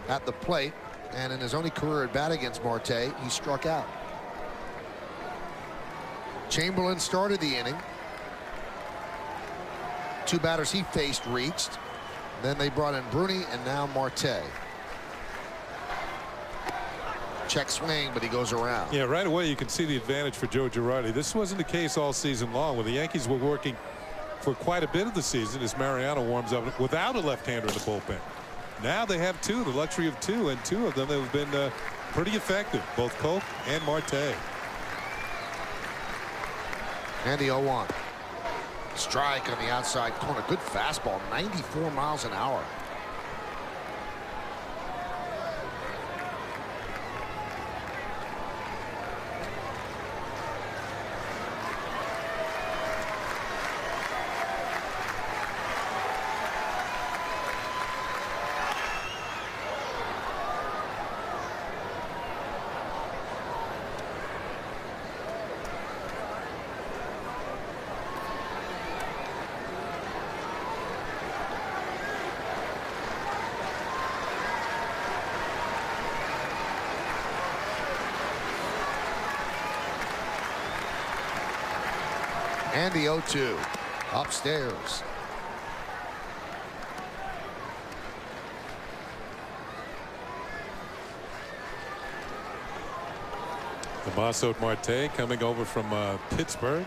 Speaker 1: at the plate, and in his only career at bat against Marte, he struck out. Chamberlain started the inning. 2 batters he faced reached. Then they brought in Bruni and now Marte. Check swing, but he goes around.
Speaker 4: Yeah, right away you can see the advantage for Joe Girardi. This wasn't the case all season long when the Yankees were working for quite a bit of the season as Mariano warms up without a left-hander in the bullpen. Now they have 2, the luxury of 2, and 2 of them have been pretty effective, both Koch and Marte.
Speaker 1: And the 0-1. Strike on the outside corner. Good fastball, 94 miles an hour. And the 0-2 upstairs.
Speaker 4: Damaso Marte coming over from Pittsburgh,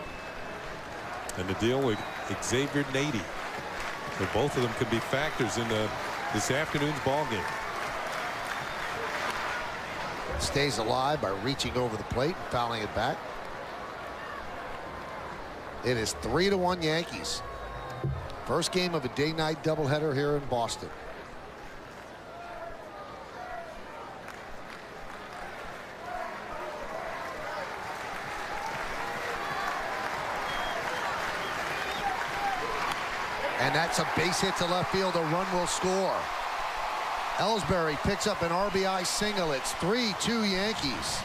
Speaker 4: and the deal with Xavier Nady. So both of them could be factors in this afternoon's ball game.
Speaker 1: Stays alive by reaching over the plate and fouling it back. It is 3-1 Yankees. First game of a day-night doubleheader here in Boston. And that's a base hit to left field. A run will score. Ellsbury picks up an RBI single. It's 3-2 Yankees.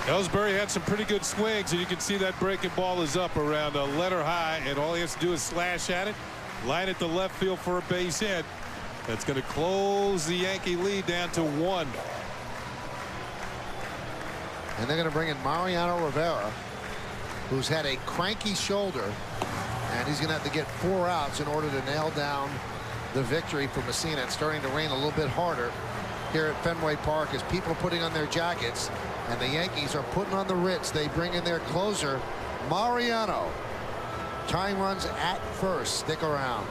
Speaker 4: Ellsbury had some pretty good swings, and you can see that breaking ball is up around a letter high, and all he has to do is slash at it, line it to left field for a base hit. That's going to close the Yankee lead down to 1.
Speaker 1: And they're going to bring in Mariano Rivera, who's had a cranky shoulder, and he's going to have to get 4 outs in order to nail down the victory for Messina. It's starting to rain a little bit harder here at Fenway Park as people are putting on their jackets, and the Yankees are putting on the Ritz. They bring in their closer, Mariano. Tying runs at first. Stick around.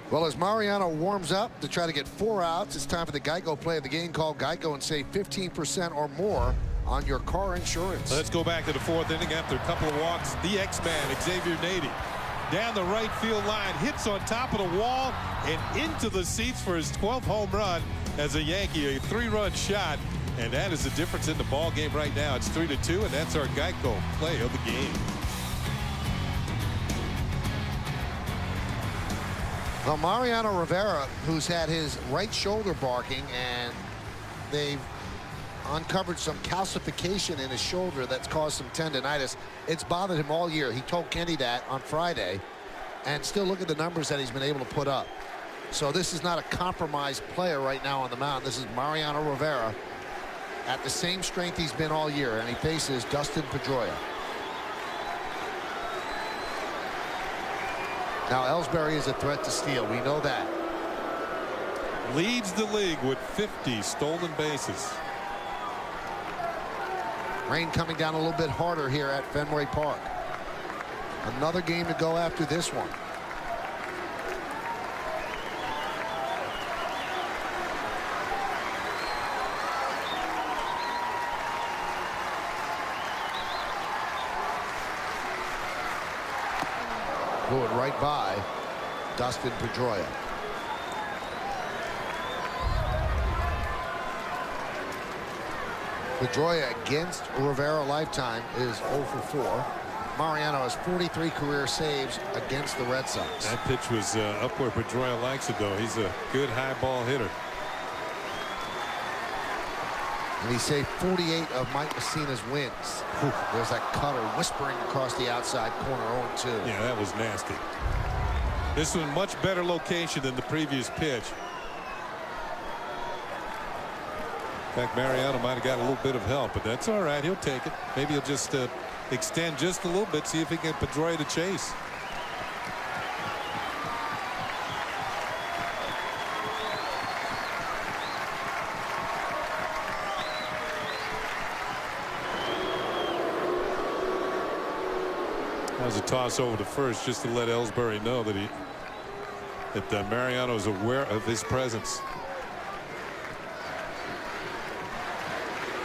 Speaker 1: Well, as Mariano warms up to try to get 4 outs, it's time for the Geico play of the game. Call Geico and save 15% or more on your car insurance.
Speaker 4: Let's go back to the 4th inning after a couple of walks. The X-Man, Xavier Nady, down the right field line, hits on top of the wall and into the seats for his 12th home run as a Yankee. A 3-run shot, and that is the difference in the ball game right now. It's 3-2, and that's our Geico play of the game.
Speaker 1: Well, Mariano Rivera, who's had his right shoulder barking, and they've uncovered some calcification in his shoulder that's caused some tendonitis. It's bothered him all year. He told Kenny that on Friday, and still look at the numbers that he's been able to put up. So this is not a compromised player right now on the mound. This is Mariano Rivera at the same strength he's been all year, and he faces Dustin Pedroia. Now Ellsbury is a threat to steal. We know that.
Speaker 4: Leads the league with 50 stolen bases.
Speaker 1: Rain coming down a little bit harder here at Fenway Park. Another game to go after this one. Blew it right by Dustin Pedroia. Pedroia against Rivera lifetime is 0 for 4. Mariano has 43 career saves against the Red Sox.
Speaker 4: That pitch was up where Pedroia likes it, though. He's a good high ball hitter.
Speaker 1: And he saved 48 of Mike Messina's wins. Whew. There's that cutter whispering across the outside corner, 0-2.
Speaker 4: Yeah, that was nasty. This was a much better location than the previous pitch. In fact, Mariano might have got a little bit of help, but that's all right. He'll take it. Maybe he'll just extend just a little bit, see if he can get Pedroia to chase. That was a toss over to first just to let Ellsbury know that Mariano is aware of his presence.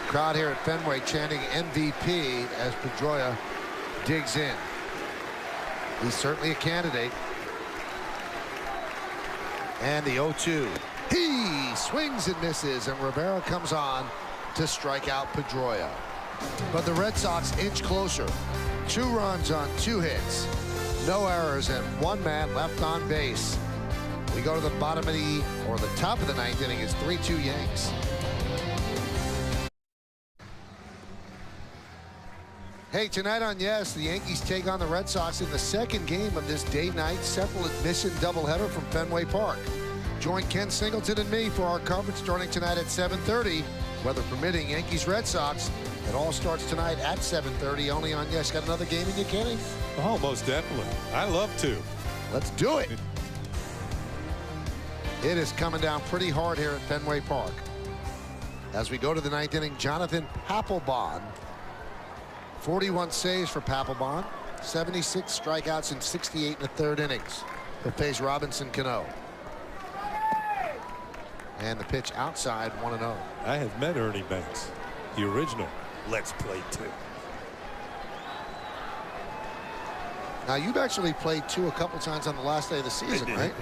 Speaker 1: Crowd here at Fenway chanting MVP as Pedroia digs in. He's certainly a candidate. And the 0-2. He swings and misses, and Rivera comes on to strike out Pedroia. But the Red Sox inch closer. 2 runs on 2 hits. No errors and 1 man left on base. We go to the bottom of the top of the 9th inning. It's 3-2 Yanks. Hey, tonight on Yes, the Yankees take on the Red Sox in the 2nd game of this day-night Central Admission doubleheader from Fenway Park. Join Ken Singleton and me for our coverage starting tonight at 7:30. Weather permitting, Yankees-Red Sox. It all starts tonight at 7:30 only on Yes. Got another game in you, Kenny?
Speaker 4: Oh, most definitely. I love to.
Speaker 1: Let's do it. It is coming down pretty hard here at Fenway Park. As we go to the 9th inning, Jonathan Papelbon. 41 saves for Papelbon. 76 strikeouts in 68 in the 3rd innings. He'll face Robinson Cano. And the pitch outside, 1-0.
Speaker 4: I have met Ernie Banks, the original Let's Play 2.
Speaker 1: Now, you've actually played 2 a couple times on the last day of the season, right?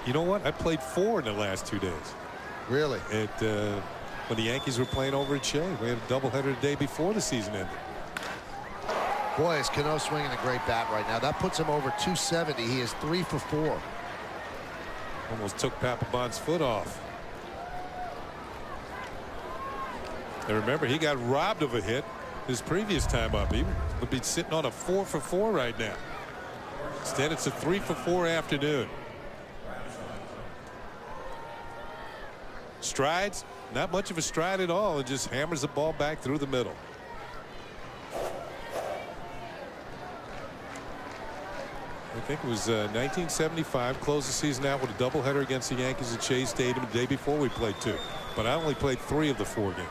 Speaker 4: You know what? I played 4 in the last 2 days.
Speaker 1: Really?
Speaker 4: When the Yankees were playing over at Shea. We had a doubleheader the day before the season ended.
Speaker 1: Boy, is Cano swinging a great bat right now. That puts him over 270. He is 3 for 4.
Speaker 4: Almost took Papelbon's foot off. And remember, he got robbed of a hit his previous time up. He would be sitting on a 4 for 4 right now. Instead, it's a 3 for 4 afternoon. Strides, not much of a stride at all, and just hammers the ball back through the middle. I think it was 1975. Closed the season out with a doubleheader against the Yankees at Shea Stadium. The day before we played 2, but I only played 3 of the 4 games.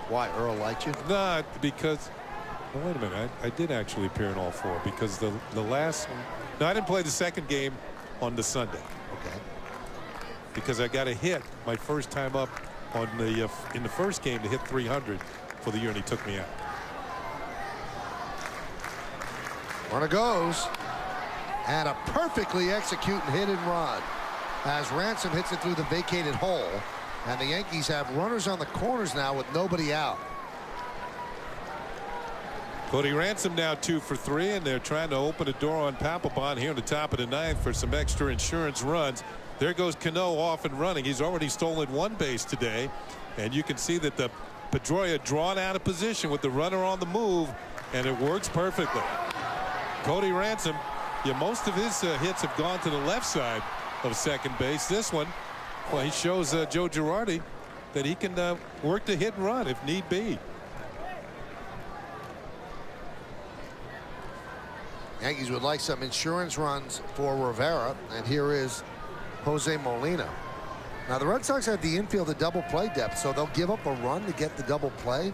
Speaker 1: Why, Earl liked you?
Speaker 4: Not because. Oh, wait a minute. I did actually appear in all 4 because the last. No, I didn't play the second game on the Sunday.
Speaker 1: Okay.
Speaker 4: Because I got a hit my first time up on the in the first game to hit 300 for the year, and he took me out.
Speaker 1: Runner goes, and a perfectly executed hit and run as Ransom hits it through the vacated hole, and the Yankees have runners on the corners now with nobody out.
Speaker 4: Cody Ransom now 2 for 3, and they're trying to open a door on Papelbon here in the top of the 9th for some extra insurance runs. There goes Cano off and running. He's already stolen 1 base today, and you can see that the Pedroia drawn out of position with the runner on the move, and it works perfectly. Cody Ransom, yeah, most of his hits have gone to the left side of second base. This one, well, he shows Joe Girardi that he can work the hit and run if need be.
Speaker 1: Yankees would like some insurance runs for Rivera, and here is Jose Molina. Now the Red Sox have the infield at double play depth, so they'll give up a run to get the double play.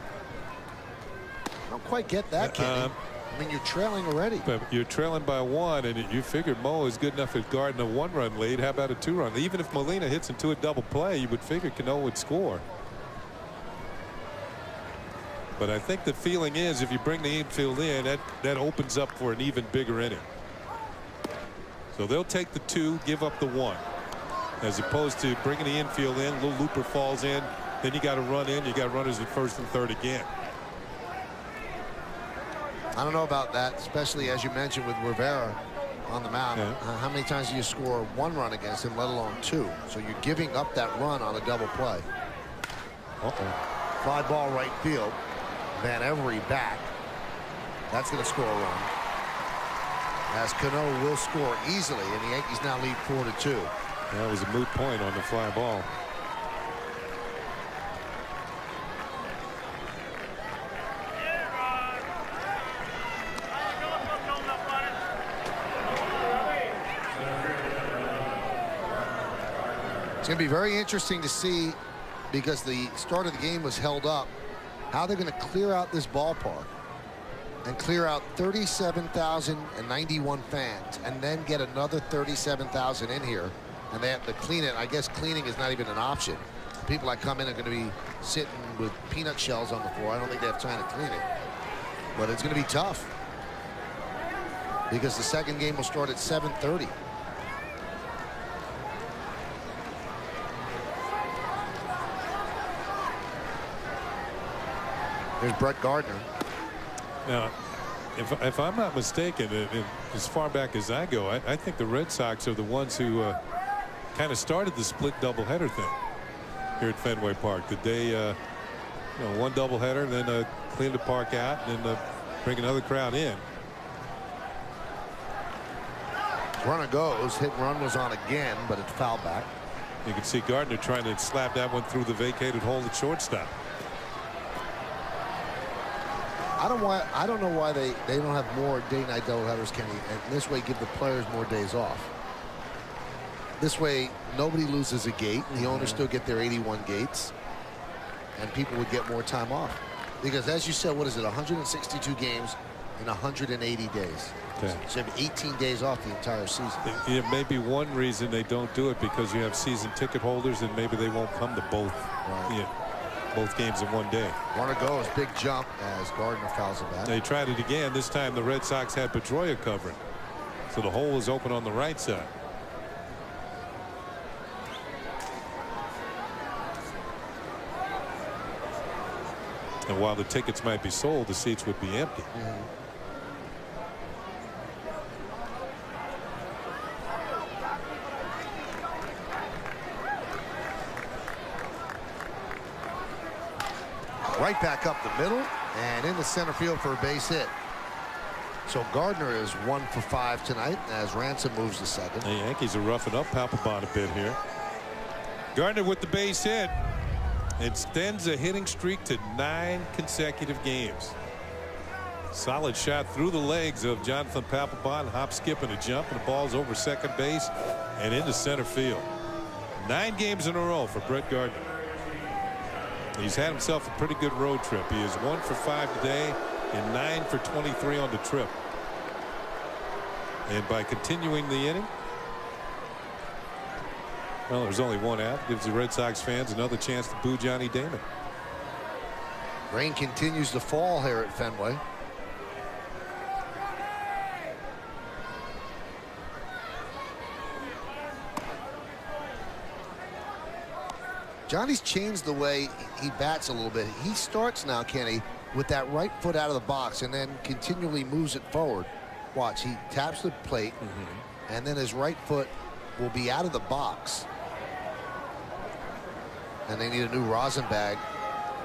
Speaker 1: I don't quite get that, Kenny. I mean, you're trailing already.
Speaker 4: But you're trailing by 1, and you figured Mo is good enough at guarding a 1-run lead. How about a 2-run? Even if Molina hits into a double play, you would figure Cano would score. But I think the feeling is if you bring the infield in, that opens up for an even bigger inning. So they'll take the 2, give up the 1, as opposed to bringing the infield in. Little looper falls in, then you got to run in. You got runners at first and third again.
Speaker 1: I don't know about that, especially as you mentioned with Rivera on the mound.
Speaker 4: Yeah.
Speaker 1: How many times do you score 1 run against him, let alone 2? So you're giving up that run on a double play. Fly ball right field. Van Every back. That's going to score a run. As Cano will score easily, and the Yankees now lead 4-2.
Speaker 4: That was a moot point on the fly ball.
Speaker 1: It's going to be very interesting to see, because the start of the game was held up, how they're going to clear out this ballpark and clear out 37,091 fans and then get another 37,000 in here, and they have to clean it. I guess cleaning is not even an option. The people that come in are going to be sitting with peanut shells on the floor. I don't think they have time to clean it, but it's going to be tough because the second game will start at 7:30. There's Brett Gardner.
Speaker 4: Now, if I'm not mistaken, as far back as I go, I think the Red Sox are the ones who kind of started the split doubleheader thing here at Fenway Park. The day, one doubleheader, and then clean the park out, and then bring another crowd in.
Speaker 1: Runner goes. Hit and run was on again, but it's foul back.
Speaker 4: You can see Gardner trying to slap that one through the vacated hole at shortstop.
Speaker 1: I don't know why they don't have more day-night doubleheaders, Kenny, and this way give the players more days off. This way nobody loses a gate. The owners still get their 81 gates, and people would get more time off. Because as you said, what is it, 162 games in 180 days.
Speaker 4: Okay.
Speaker 1: So you have 18 days off the entire season.
Speaker 4: It may be one reason they don't do it, because you have season ticket holders, and maybe they won't come to both. Right. Both games in one day.
Speaker 1: Runner goes, big jump as Gardner fouls it back.
Speaker 4: They tried it again. This time the Red Sox had Pedroia covering, so the hole is open on the right side. And while the tickets might be sold, the seats would be empty.
Speaker 1: right back up the middle and into center field for a base hit. So Gardner is 1 for 5 tonight as Ransom moves to second.
Speaker 4: The Yankees are roughing up Papelbon a bit here. Gardner with the base hit extends a hitting streak to 9 consecutive games. Solid shot through the legs of Jonathan Papelbon. Hop, skip, and a jump, and the ball's over second base and into center field. 9 games in a row for Brett Gardner. He's had himself a pretty good road trip. He is 1 for 5 today and 9 for 23 on the trip. And by continuing the inning, well, there's only one out. Gives the Red Sox fans another chance to boo Johnny Damon.
Speaker 1: Rain continues to fall here at Fenway. Johnny's changed the way he bats a little bit. He starts now, Kenny, with that right foot out of the box and then continually moves it forward. Watch, he taps the plate, and then his right foot will be out of the box. And they need a new rosin bag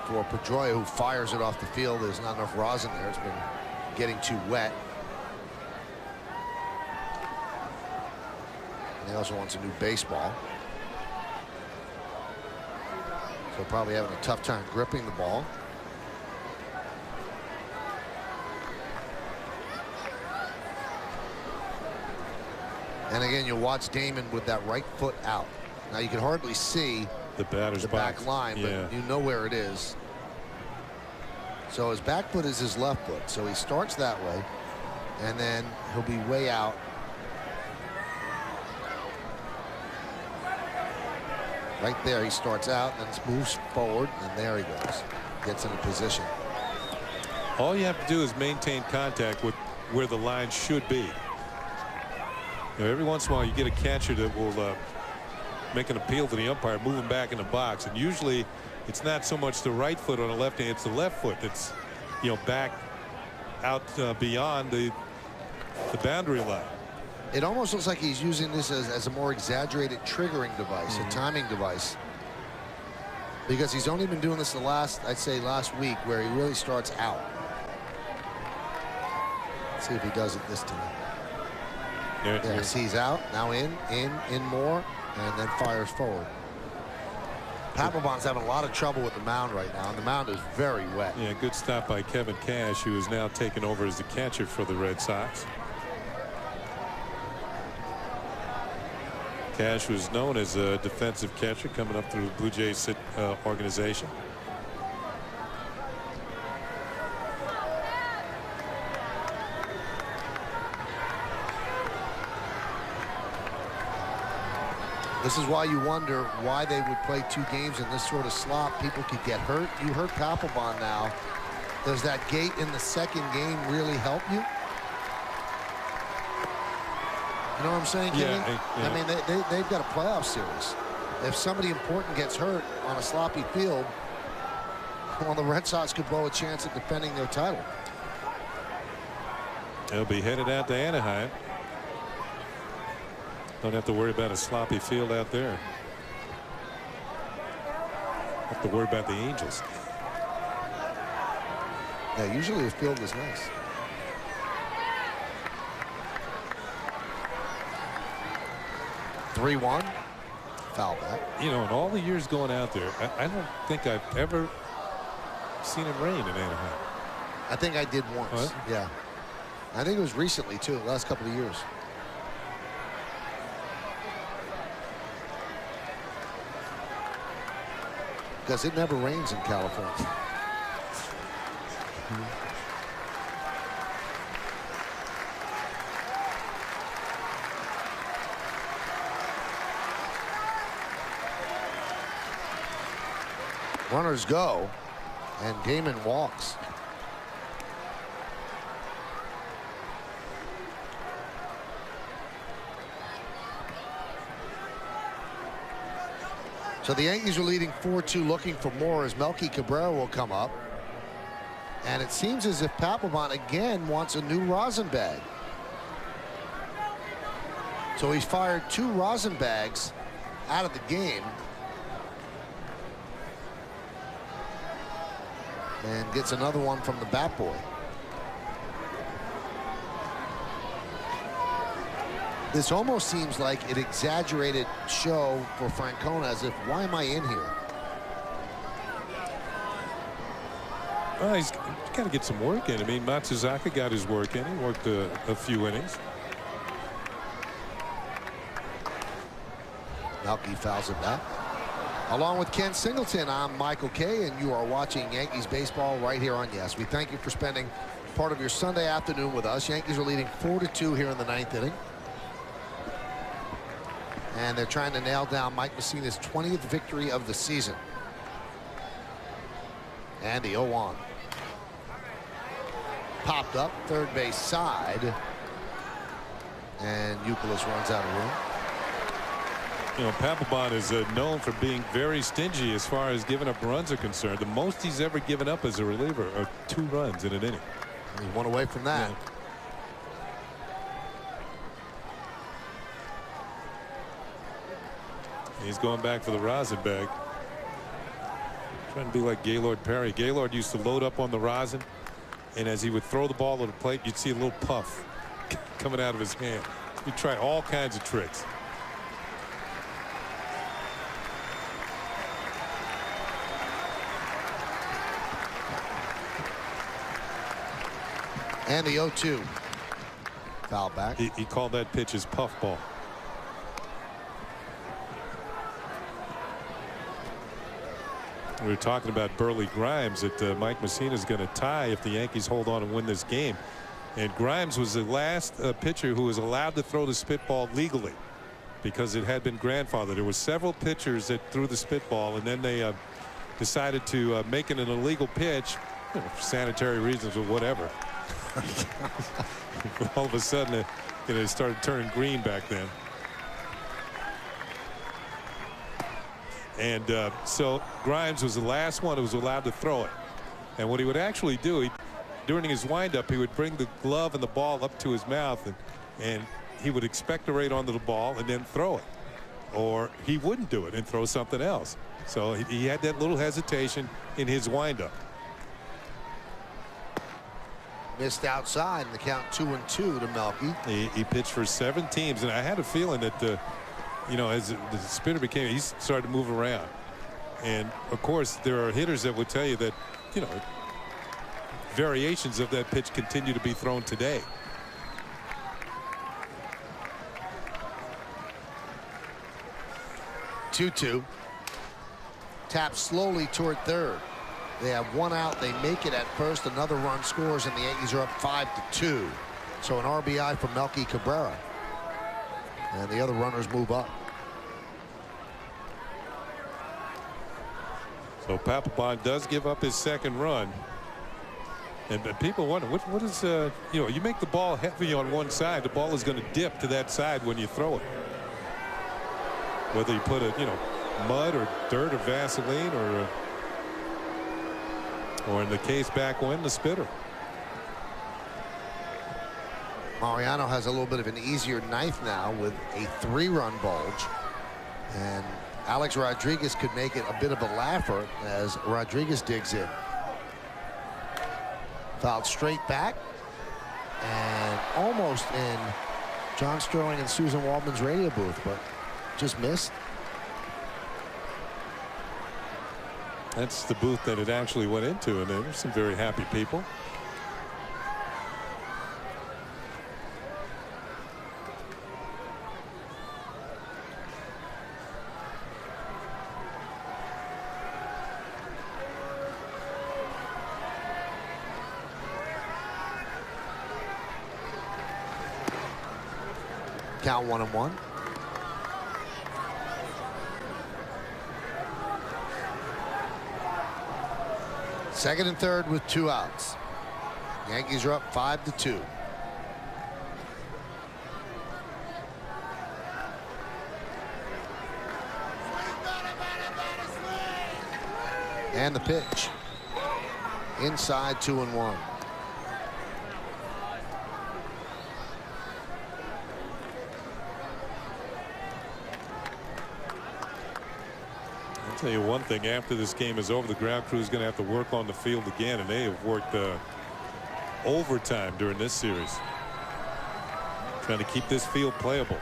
Speaker 1: for Pedroia, who fires it off the field. There's not enough rosin there. It's been getting too wet. And he also wants a new baseball. So probably having a tough time gripping the ball. And again, you'll watch Damon with that right foot out. Now you can hardly see
Speaker 4: the batter's
Speaker 1: back line, but you know where it is. So his back foot is his left foot. So he starts that way, and then he'll be way out. Right there, he starts out and then moves forward, and there he goes. Gets into position.
Speaker 4: All you have to do is maintain contact with where the line should be. You know, every once in a while, you get a catcher that will make an appeal to the umpire, moving back in the box, and usually it's not so much the right foot on the left hand; it's the left foot that's, you know, back out beyond the boundary line.
Speaker 1: It almost looks like he's using this as a more exaggerated triggering device, a timing device, because he's only been doing this the I'd say last week, where he really starts out. Let's see if he does it this time. Yes, he's out now, in more, and then fires forward. Papelbon's having a lot of trouble with the mound right now, and the mound is very wet.
Speaker 4: Yeah, good stop by Kevin Cash, who is now taking over as the catcher for the Red Sox. Cash was known as a defensive catcher coming up through the Blue Jays organization.
Speaker 1: This is why you wonder why they would play 2 games in this sort of slop. People could get hurt. You hurt Papelbon now. Does that gate in the second game really help you? You know what I'm saying, Kenny?
Speaker 4: Yeah.
Speaker 1: I mean, they've got a playoff series. If somebody important gets hurt on a sloppy field, well, the Red Sox could blow a chance at defending their title.
Speaker 4: They'll be headed out to Anaheim. Don't have to worry about a sloppy field out there. Have to worry about the Angels.
Speaker 1: Yeah, usually the field is nice. (3-1) foul back.
Speaker 4: You know, in all the years going out there, I don't think I've ever seen it rain in Anaheim.
Speaker 1: I think I did once.
Speaker 4: What?
Speaker 1: Yeah, I think it was recently too, the last couple of years. Because it never rains in California. Runners go, and Damon walks. So the Yankees are leading 4-2, looking for more as Melky Cabrera will come up. And it seems as if Papelbon again wants a new rosin bag. So he's fired 2 rosin bags out of the game. and gets another one from the bat boy. This almost seems like an exaggerated show for Francona, as if, why am I in here?
Speaker 4: Well, he's got to get some work in. I mean, Matsuzaka got his work in. He worked a few innings.
Speaker 1: Melky fouls it back. Along with Ken Singleton, I'm Michael Kay, and you are watching Yankees baseball right here on Yes. We thank you for spending part of your Sunday afternoon with us. Yankees are leading 4-2 here in the 9th inning. And they're trying to nail down Mike Mussina's 20th victory of the season. And the 0-1. Popped up, third base side. And Youkilis runs out of room.
Speaker 4: You know, Papelbon is known for being very stingy as far as giving up runs are concerned. The most he's ever given up as a reliever are 2 runs in an inning.
Speaker 1: He's one away from that.
Speaker 4: Yeah. He's going back for the rosin bag. Trying to be like Gaylord Perry. Gaylord used to load up on the rosin, and as he would throw the ball to the plate, you'd see a little puff coming out of his hand. He'd try all kinds of tricks.
Speaker 1: And the 0-2. Foul back.
Speaker 4: He called that pitch his puff ball. We were talking about Burley Grimes that Mike Mussina is going to tie if the Yankees hold on and win this game. And Grimes was the last pitcher who was allowed to throw the spitball legally because it had been grandfathered. There were several pitchers that threw the spitball, and then they decided to make it an illegal pitch, you know, for sanitary reasons or whatever. All of a sudden, it started turning green back then. And so Grimes was the last one who was allowed to throw it. And what he would actually do, during his windup, he would bring the glove and the ball up to his mouth, and he would expectorate onto the ball and then throw it. Or he wouldn't do it and throw something else. So he had that little hesitation in his windup.
Speaker 1: Missed outside, and the count 2-2 to Melky.
Speaker 4: He pitched for 7 teams, and I had a feeling that you know, as the spinner became, he started to move around. And of course, there are hitters that would tell you that, you know, variations of that pitch continue to be thrown today.
Speaker 1: Two. Tap slowly toward third. They have 1 out. They make it at first. Another run scores, and the Yankees are up 5-2. So an RBI from Melky Cabrera. And the other runners move up.
Speaker 4: So Papelbon does give up his second run. And people wonder, what is, you know, you make the ball heavy on one side, the ball is going to dip to that side when you throw it. Whether you put a, you know, mud or dirt or Vaseline or in the case back when, the spitter.
Speaker 1: Mariano has a little bit of an easier knife now with a 3-run bulge. And Alex Rodriguez could make it a bit of a laugher as Rodriguez digs in. Fouled straight back. And almost in John Sterling and Susan Waldman's radio booth, but just missed.
Speaker 4: That's the booth that it actually went into, and there were some very happy people.
Speaker 1: Count 1-1. Second and third with 2 outs. Yankees are up 5-2. And the pitch. Inside 2-1.
Speaker 4: I'll tell you one thing, after this game is over, the ground crew is going to have to work on the field again, and they have worked overtime during this series, trying to keep this field playable.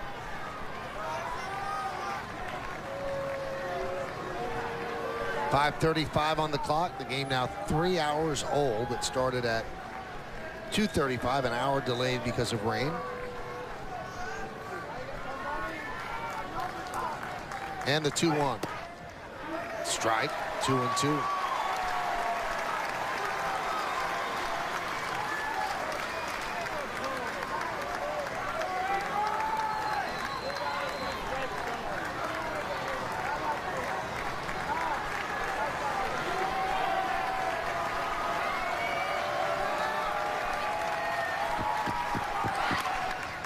Speaker 1: .535 on the clock. The game now 3 hours old. It started at 2:35, an hour delayed because of rain. And the 2-1. Strike, 2-2.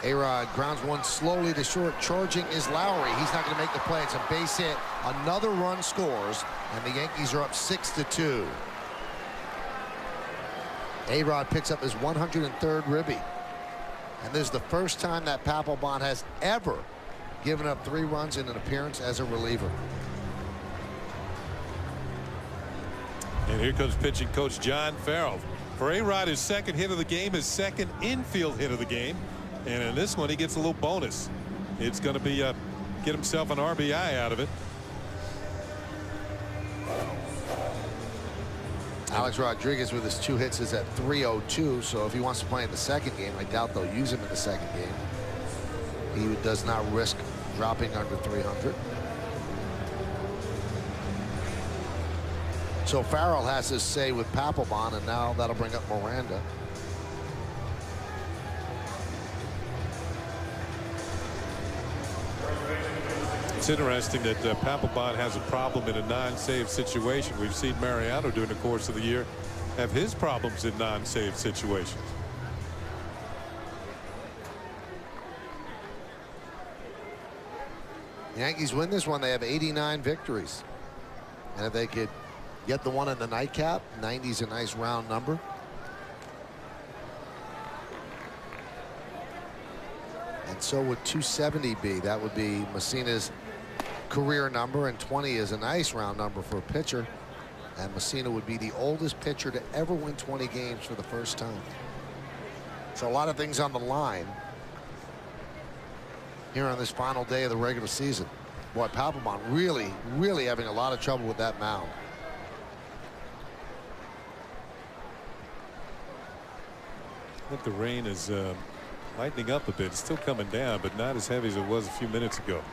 Speaker 1: A-Rod grounds one slowly to short. Charging is Lowry. He's not going to make the play. It's a base hit. Another run scores, and the Yankees are up 6-2. A-Rod picks up his 103rd ribby. And this is the first time that Papelbon has ever given up 3 runs in an appearance as a reliever.
Speaker 4: And here comes pitching coach John Farrell. For A-Rod, his second hit of the game, his second infield hit of the game. And in this one, he gets a little bonus. It's going to be get himself an RBI out of it.
Speaker 1: Alex Rodriguez with his 2 hits is at 302. So if he wants to play in the second game, I doubt they'll use him in the second game. He does not risk dropping under 300. So Farrell has his say with Papelbon, and now that'll bring up Miranda.
Speaker 4: It's interesting that Papelbon has a problem in a non-save situation. We've seen Mariano during the course of the year have his problems in non-save situations.
Speaker 1: The Yankees win this one. They have 89 victories. And if they could get the one in the nightcap, 90's a nice round number. And so would 270 be. That would be Messina's career number, and 20 is a nice round number for a pitcher. And Messina would be the oldest pitcher to ever win 20 games for the first time. So a lot of things on the line here on this final day of the regular season. Boy, Papelbon really having a lot of trouble with that mound.
Speaker 4: I think the rain is lightening up a bit. It's still coming down, but not as heavy as it was a few minutes ago.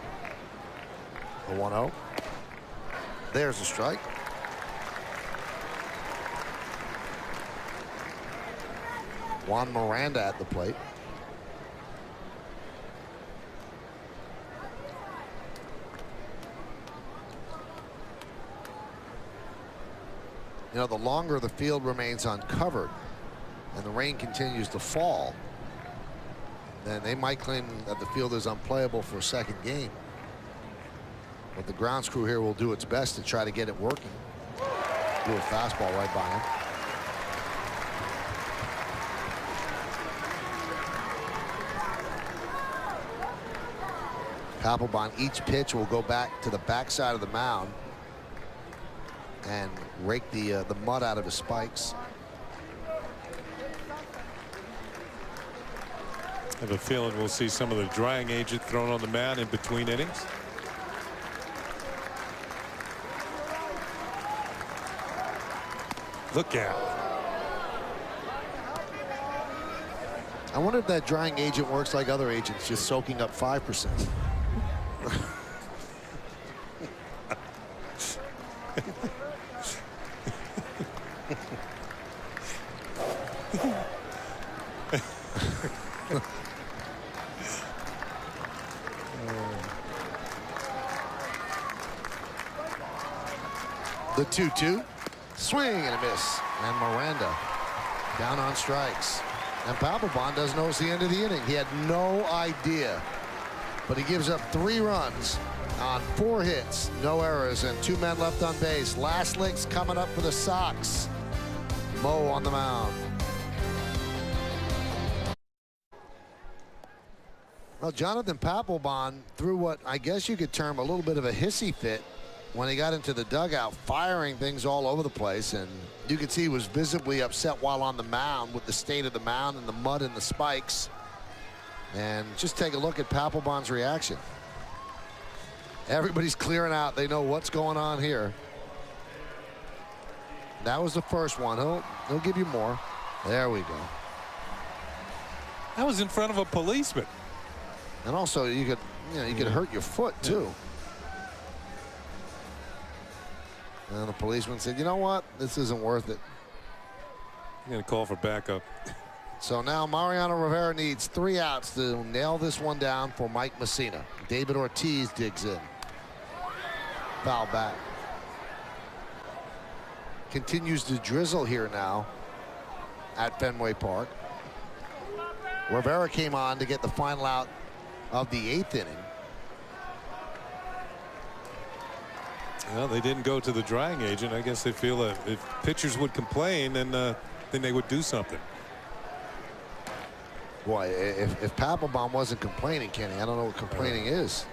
Speaker 1: A 1-0. There's a strike. Juan Miranda at the plate. You know, the longer the field remains uncovered and the rain continues to fall, then they might claim that the field is unplayable for a second game. But the grounds crew here will do its best to try to get it working. Do a fastball right by him. Papelbon, each pitch will go back to the backside of the mound and rake the mud out of his spikes.
Speaker 4: I have a feeling we'll see some of the drying agent thrown on the mound in between innings. Look out.
Speaker 1: I wonder if that drying agent works like other agents, just soaking up 5%. The 2-2. Swing and a miss. And Miranda down on strikes. And Papelbon doesn't know it's the end of the inning. He had no idea. But he gives up 3 runs on 4 hits, no errors, and 2 men left on base. Last licks coming up for the Sox. Mo on the mound. Well, Jonathan Papelbon threw what I guess you could term a little bit of a hissy fit when he got into the dugout, firing things all over the place, and you could see he was visibly upset while on the mound with the state of the mound and the mud and the spikes. And just take a look at Papelbon's reaction. Everybody's clearing out. They know what's going on here. That was the first one. He'll give you more. There we go.
Speaker 4: That was in front of a policeman.
Speaker 1: And also, you could hurt your foot too. And the policeman said, "You know what? This isn't worth it."
Speaker 4: I'm going to call for backup.
Speaker 1: So now Mariano Rivera needs 3 outs to nail this one down for Mike Messina. David Ortiz digs in. Foul back. Continues to drizzle here now at Fenway Park. Rivera came on to get the final out of the 8th inning.
Speaker 4: Well, they didn't go to the drying agent. I guess they feel that if pitchers would complain, then they would do something.
Speaker 1: Boy, if Papelbon wasn't complaining, Kenny, I don't know what complaining is.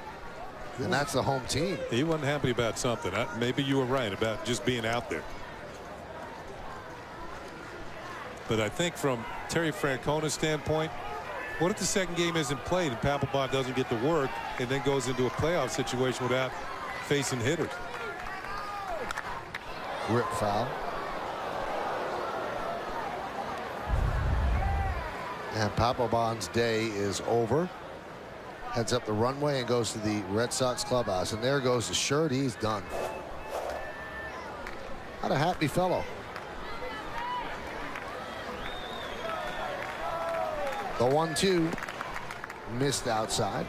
Speaker 1: And that's the home team.
Speaker 4: He wasn't happy about something. Maybe you were right about just being out there. But I think from Terry Francona's standpoint, what if the second game isn't played and Papelbon doesn't get to work and then goes into a playoff situation without facing hitters?
Speaker 1: Rip foul. And Papelbon's day is over. Heads up the runway and goes to the Red Sox clubhouse. And there goes the shirt. He's done. What a happy fellow. The 1-2 missed outside.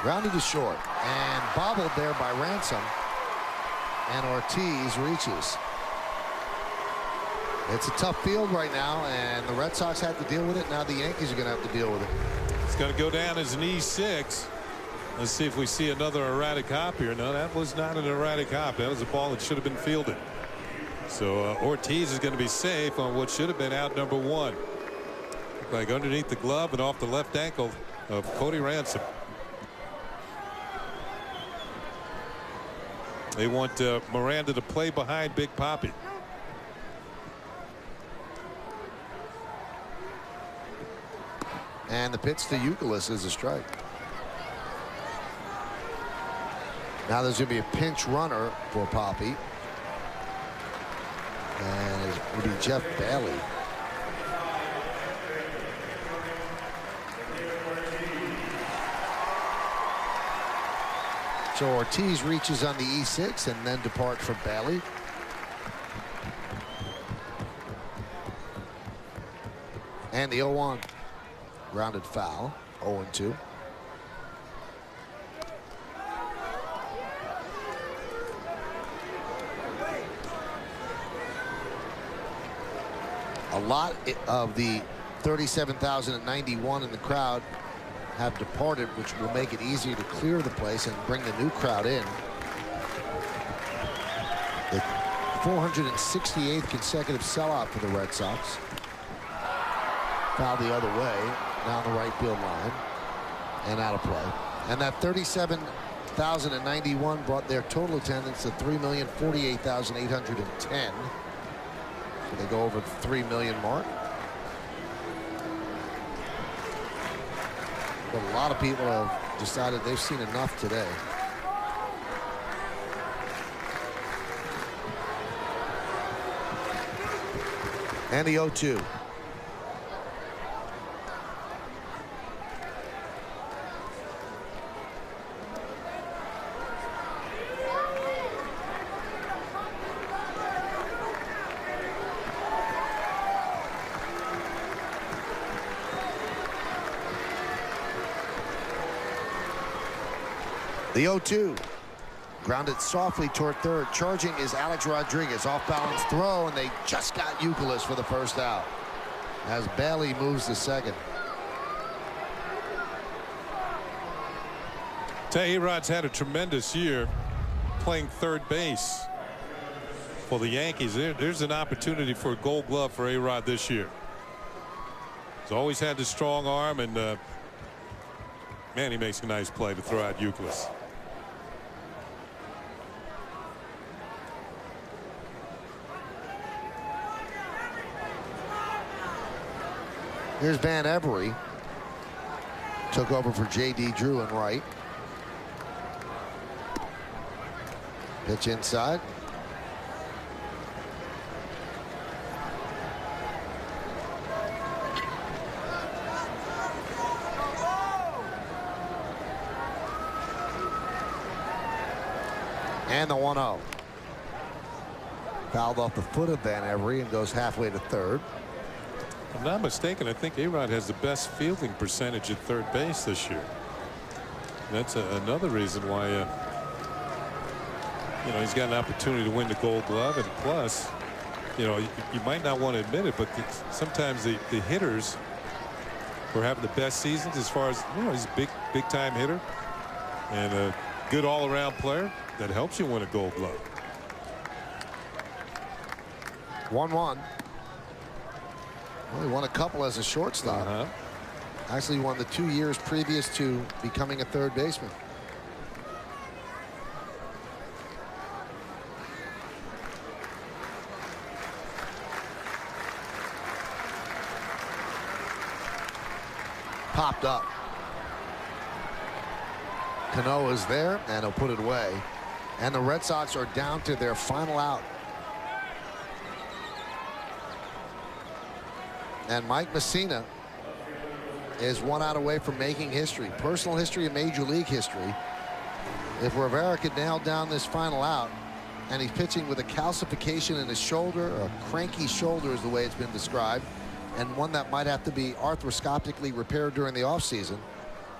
Speaker 1: Grounded to short and bobbled there by Ransom, and Ortiz reaches. It's a tough field right now, and the Red Sox have to deal with it. Now the Yankees are going to have to deal with it.
Speaker 4: It's going to go down as an E6. Let's see if we see another erratic hop here. No, that was not an erratic hop. That was a ball that should have been fielded. So Ortiz is going to be safe on what should have been out number 1. Looked like underneath the glove and off the left ankle of Cody Ransom. They want Miranda to play behind Big Papi.
Speaker 1: And the pitch to Youkilis is a strike. Now there's going to be a pinch runner for Papi. And it will be Jeff Bailey. So Ortiz reaches on the E6 and then departs for Bailey. And the 0-1. Grounded foul. 0-2. A lot of the 37,091 in the crowd have departed, which will make it easier to clear the place and bring the new crowd in. The 468th consecutive sellout for the Red Sox. Foul the other way, down the right field line, and out of play. And that 37,091 brought their total attendance to 3,048,810. So they go over the 3 million mark. But a lot of people have decided they've seen enough today. And the 0-2. The 0-2. Grounded softly toward third. Charging is Alex Rodriguez. Off balance throw, and they just got Youkilis for the first out as Bailey moves to second.
Speaker 4: Tahirod's had a tremendous year. playing third base for the Yankees. There's an opportunity for a Gold Glove for A-Rod this year. He's always had the strong arm, and man, he makes a nice play to throw out Euclid.
Speaker 1: Here's Van Every. Took over for J.D. Drew in right. Pitch inside. And the 1-0. Fouled off the foot of Van Every and goes halfway to third.
Speaker 4: If I'm not mistaken, I think A-Rod has the best fielding percentage at third base this year. That's another reason why you know, he's got an opportunity to win the Gold Glove. And plus, you know, you might not want to admit it, but sometimes the hitters who are having the best seasons, as far as, you know, he's a big time hitter and a good all-around player, that helps you win a Gold Glove.
Speaker 1: 1-1. Well, he won a couple as a shortstop. Actually, he won the 2 years previous to becoming a third baseman. Popped up. Cano is there, and he'll put it away. And the Red Sox are down to their final out. And Mike Messina is 1 out away from making history, personal history and major league history. If Rivera could nail down this final out, and he's pitching with a calcification in his shoulder, or a cranky shoulder is the way it's been described, and one that might have to be arthroscopically repaired during the offseason.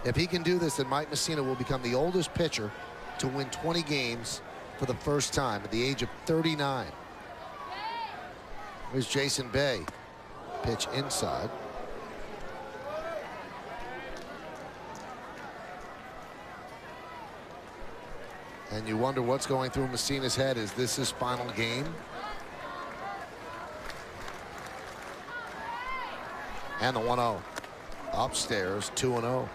Speaker 1: If he can do this, then Mike Messina will become the oldest pitcher to win 20 games for the first time at the age of 39. Here's Jason Bay. Pitch inside. And you wonder what's going through Messina's head. Is this his final game? And the 1-0. Upstairs, 2-0.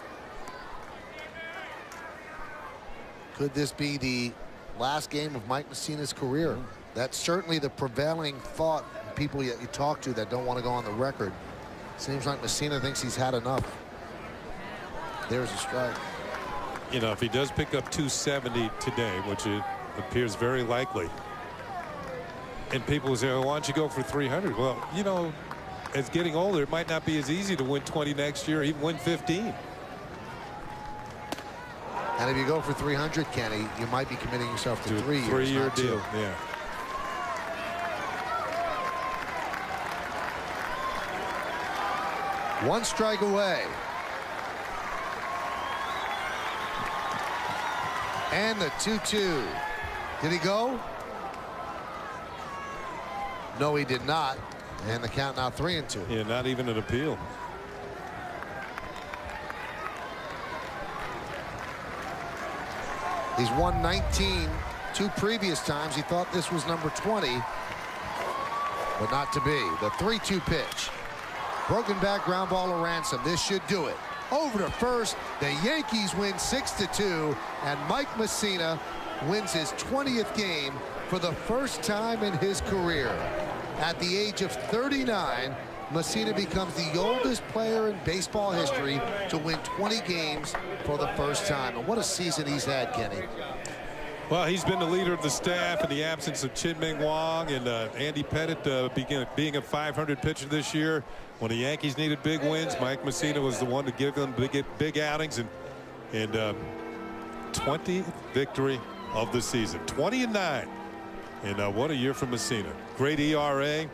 Speaker 1: Could this be the last game of Mike Messina's career? That's certainly the prevailing thought. People you talk to that don't want to go on the record. Seems like Messina thinks he's had enough. There's a strike.
Speaker 4: You know, if he does pick up 270 today, which it appears very likely, and people say, well, why don't you go for 300? Well, you know, as getting older, it might not be as easy to win 20 next year, even win 15.
Speaker 1: And if you go for 300, Kenny, you might be committing yourself to 3 years.
Speaker 4: 3-year deal. Yeah.
Speaker 1: One strike away. And the 2-2. Did he go? No, he did not. And the count now 3-2.
Speaker 4: Yeah, not even an appeal.
Speaker 1: He's won 19 2 previous times. He thought this was number 20, but not to be. The 3-2 pitch. Broken back ground ball to Ransom. This should do it. Over to first. The Yankees win 6-2, and Mike Messina wins his 20th game for the first time in his career. At the age of 39, Messina becomes the oldest player in baseball history to win 20 games for the first time. And what a season he's had, Kenny.
Speaker 4: Well, he's been the leader of the staff in the absence of Chien-Ming Wang and Andy Pettit being a 500 pitcher this year. When the Yankees needed big wins, Mike Messina was the one to give them big outings, and 20th victory of the season, 20-9. And what a year for Messina. Great ERA,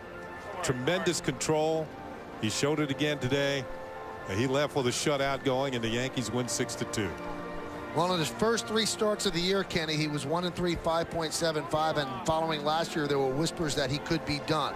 Speaker 4: tremendous control. He showed it again today. He left with a shutout going, and the Yankees win 6-2.
Speaker 1: Well, in his first 3 starts of the year, Kenny, he was 1-3, 5.75, and following last year, there were whispers that he could be done.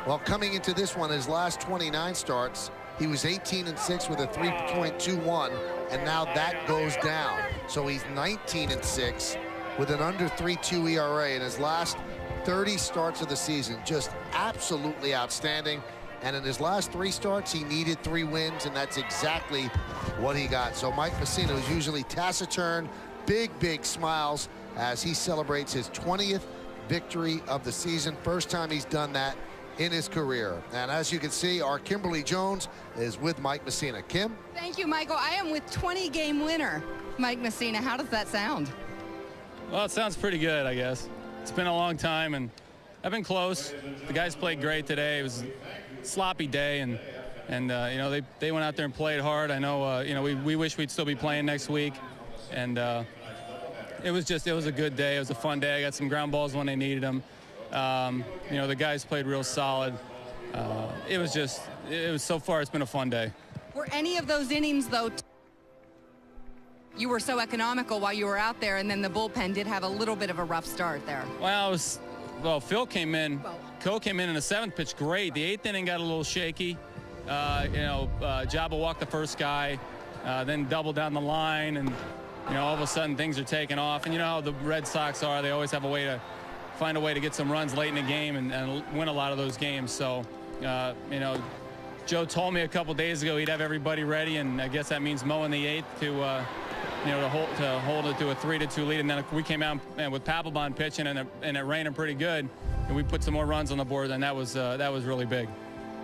Speaker 1: Well, coming into this one, his last 29 starts, he was 18-6 with a 3.21, and now that goes down. So he's 19-6 with an under 3.2 ERA in his last 30 starts of the season. Just absolutely outstanding. And in his last 3 starts, he needed 3 wins, and that's exactly what he got. So Mike Mussina is usually taciturn, big smiles as he celebrates his 20th victory of the season. First time he's done that in his career. And as you can see, our Kimberly Jones is with Mike Mussina. Kim?
Speaker 6: Thank you, Michael. I am with 20-game winner Mike Mussina. How does that sound?
Speaker 7: Well, it sounds pretty good, I guess. It's been a long time, and I've been close. The guys played great today. It was a sloppy day, and you know, they went out there and played hard. I know, you know, we wish we'd still be playing next week, and it was a good day. It was a fun day. I got some ground balls when they needed them. You know, the guys played real solid. It was so far, it's been a fun day.
Speaker 6: Were any of those innings, though, you were so economical while you were out there, and then the bullpen did have a little bit of a rough start there?
Speaker 7: Well, Phil came in. Cole came in the 7th pitch, great. The 8th inning got a little shaky. You know, Jabba walked the first guy, then doubled down the line, and you know, all of a sudden things are taking off. And you know how the Red Sox are; they always have a way to find a way to get some runs late in the game and win a lot of those games. So, you know, Joe told me a couple days ago he'd have everybody ready, and I guess that means mowing the 8th to, you know, to hold it to a 3-2 lead. And then we came out with Papelbon pitching, and it raining pretty good, and we put some more runs on the board, and that was really big.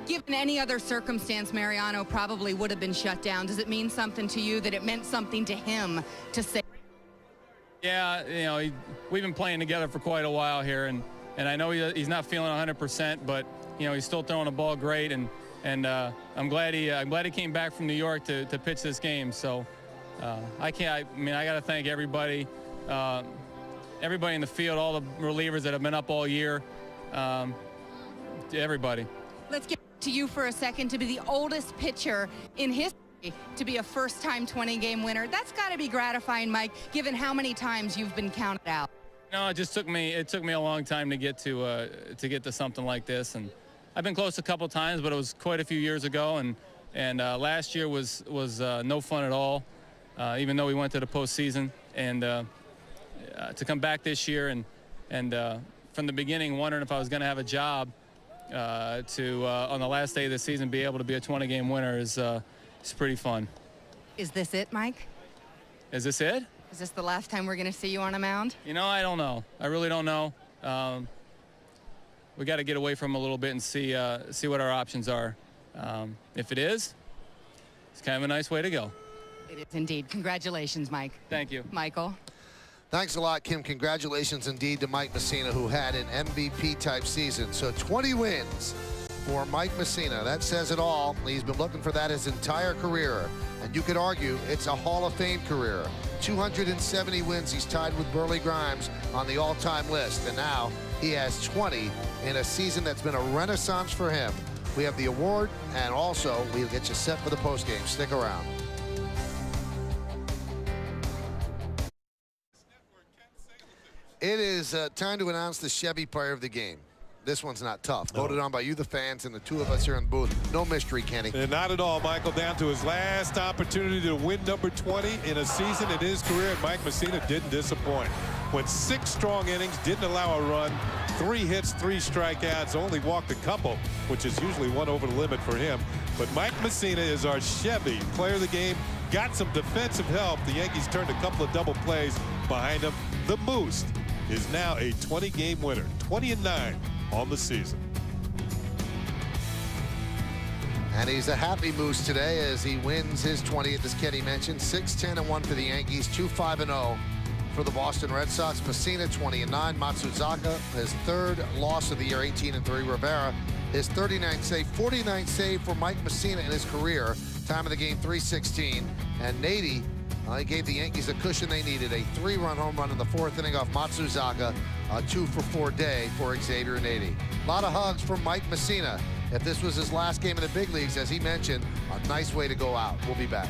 Speaker 6: Given any other circumstance, Mariano probably would have been shut down. Does it mean something to you that it meant something to him to say? Yeah,
Speaker 7: you know, we've been playing together for quite a while here, and I know he's not feeling 100%, but you know, he's still throwing the ball great, and I'm glad he came back from New York to pitch this game. So I got to thank everybody in the field, all the relievers that have been up all year, everybody.
Speaker 6: Let's get to you for a second. To be the oldest pitcher in history to be a first-time 20-game winner, that's got to be gratifying, Mike, given how many times you've been counted out.
Speaker 7: No, it took me a long time to get to something like this, and I've been close a couple times, but it was quite a few years ago, and last year was no fun at all, even though we went to the postseason, and to come back this year and from the beginning wondering if I was going to have a job on the last day of the season be able to be a 20-game winner is pretty fun.
Speaker 6: Is this it, Mike?
Speaker 7: Is this it?
Speaker 6: Is this the last time we're going to see you on a mound?
Speaker 7: You know, I don't know. I really don't know. We got to get away from him a little bit and see what our options are. If it is, it's kind of a nice way to go.
Speaker 6: It is indeed. Congratulations, Mike.
Speaker 7: Thank you.
Speaker 6: Michael.
Speaker 1: Thanks a lot, Kim. Congratulations indeed to Mike Mussina, who had an MVP-type season. So 20 wins for Mike Mussina. That says it all. He's been looking for that his entire career. And you could argue it's a Hall of Fame career. 270 wins. He's tied with Burley Grimes on the all-time list. And now he has 20 in a season that's been a renaissance for him. We have the award, and also we'll get you set for the postgame. Stick around. It is time to announce the Chevy Player of the Game. This one's not tough. Voted on by you, the fans, and the two of us here in the booth. No mystery, Kenny.
Speaker 4: And not at all, Michael. Down to his last opportunity to win number 20 in a season in his career, Mike Mussina didn't disappoint. Went 6 strong innings, didn't allow a run, 3 hits, 3 strikeouts, only walked a couple, which is usually one over the limit for him. But Mike Mussina is our Chevy Player of the Game. Got some defensive help. The Yankees turned a couple of double plays behind him. The Moose is now a 20-game winner, 20-9 on the season.
Speaker 1: And he's a happy Moose today as he wins his 20th, as Kenny mentioned. 6-10-1 for the Yankees, 2-5-0 for the Boston Red Sox. Mussina 20-9. Matsuzaka, his 3rd loss of the year, 18-3. Rivera, his 39th save, 49th save for Mike Mussina in his career. Time of the game, 3:16. And Nady, he gave the Yankees a cushion they needed. A 3-run home run in the 4th inning off Matsuzaka. A 2-for-4 day for Xavier Nady. A lot of hugs from Mike Mussina. If this was his last game in the big leagues, as he mentioned, a nice way to go out. We'll be back.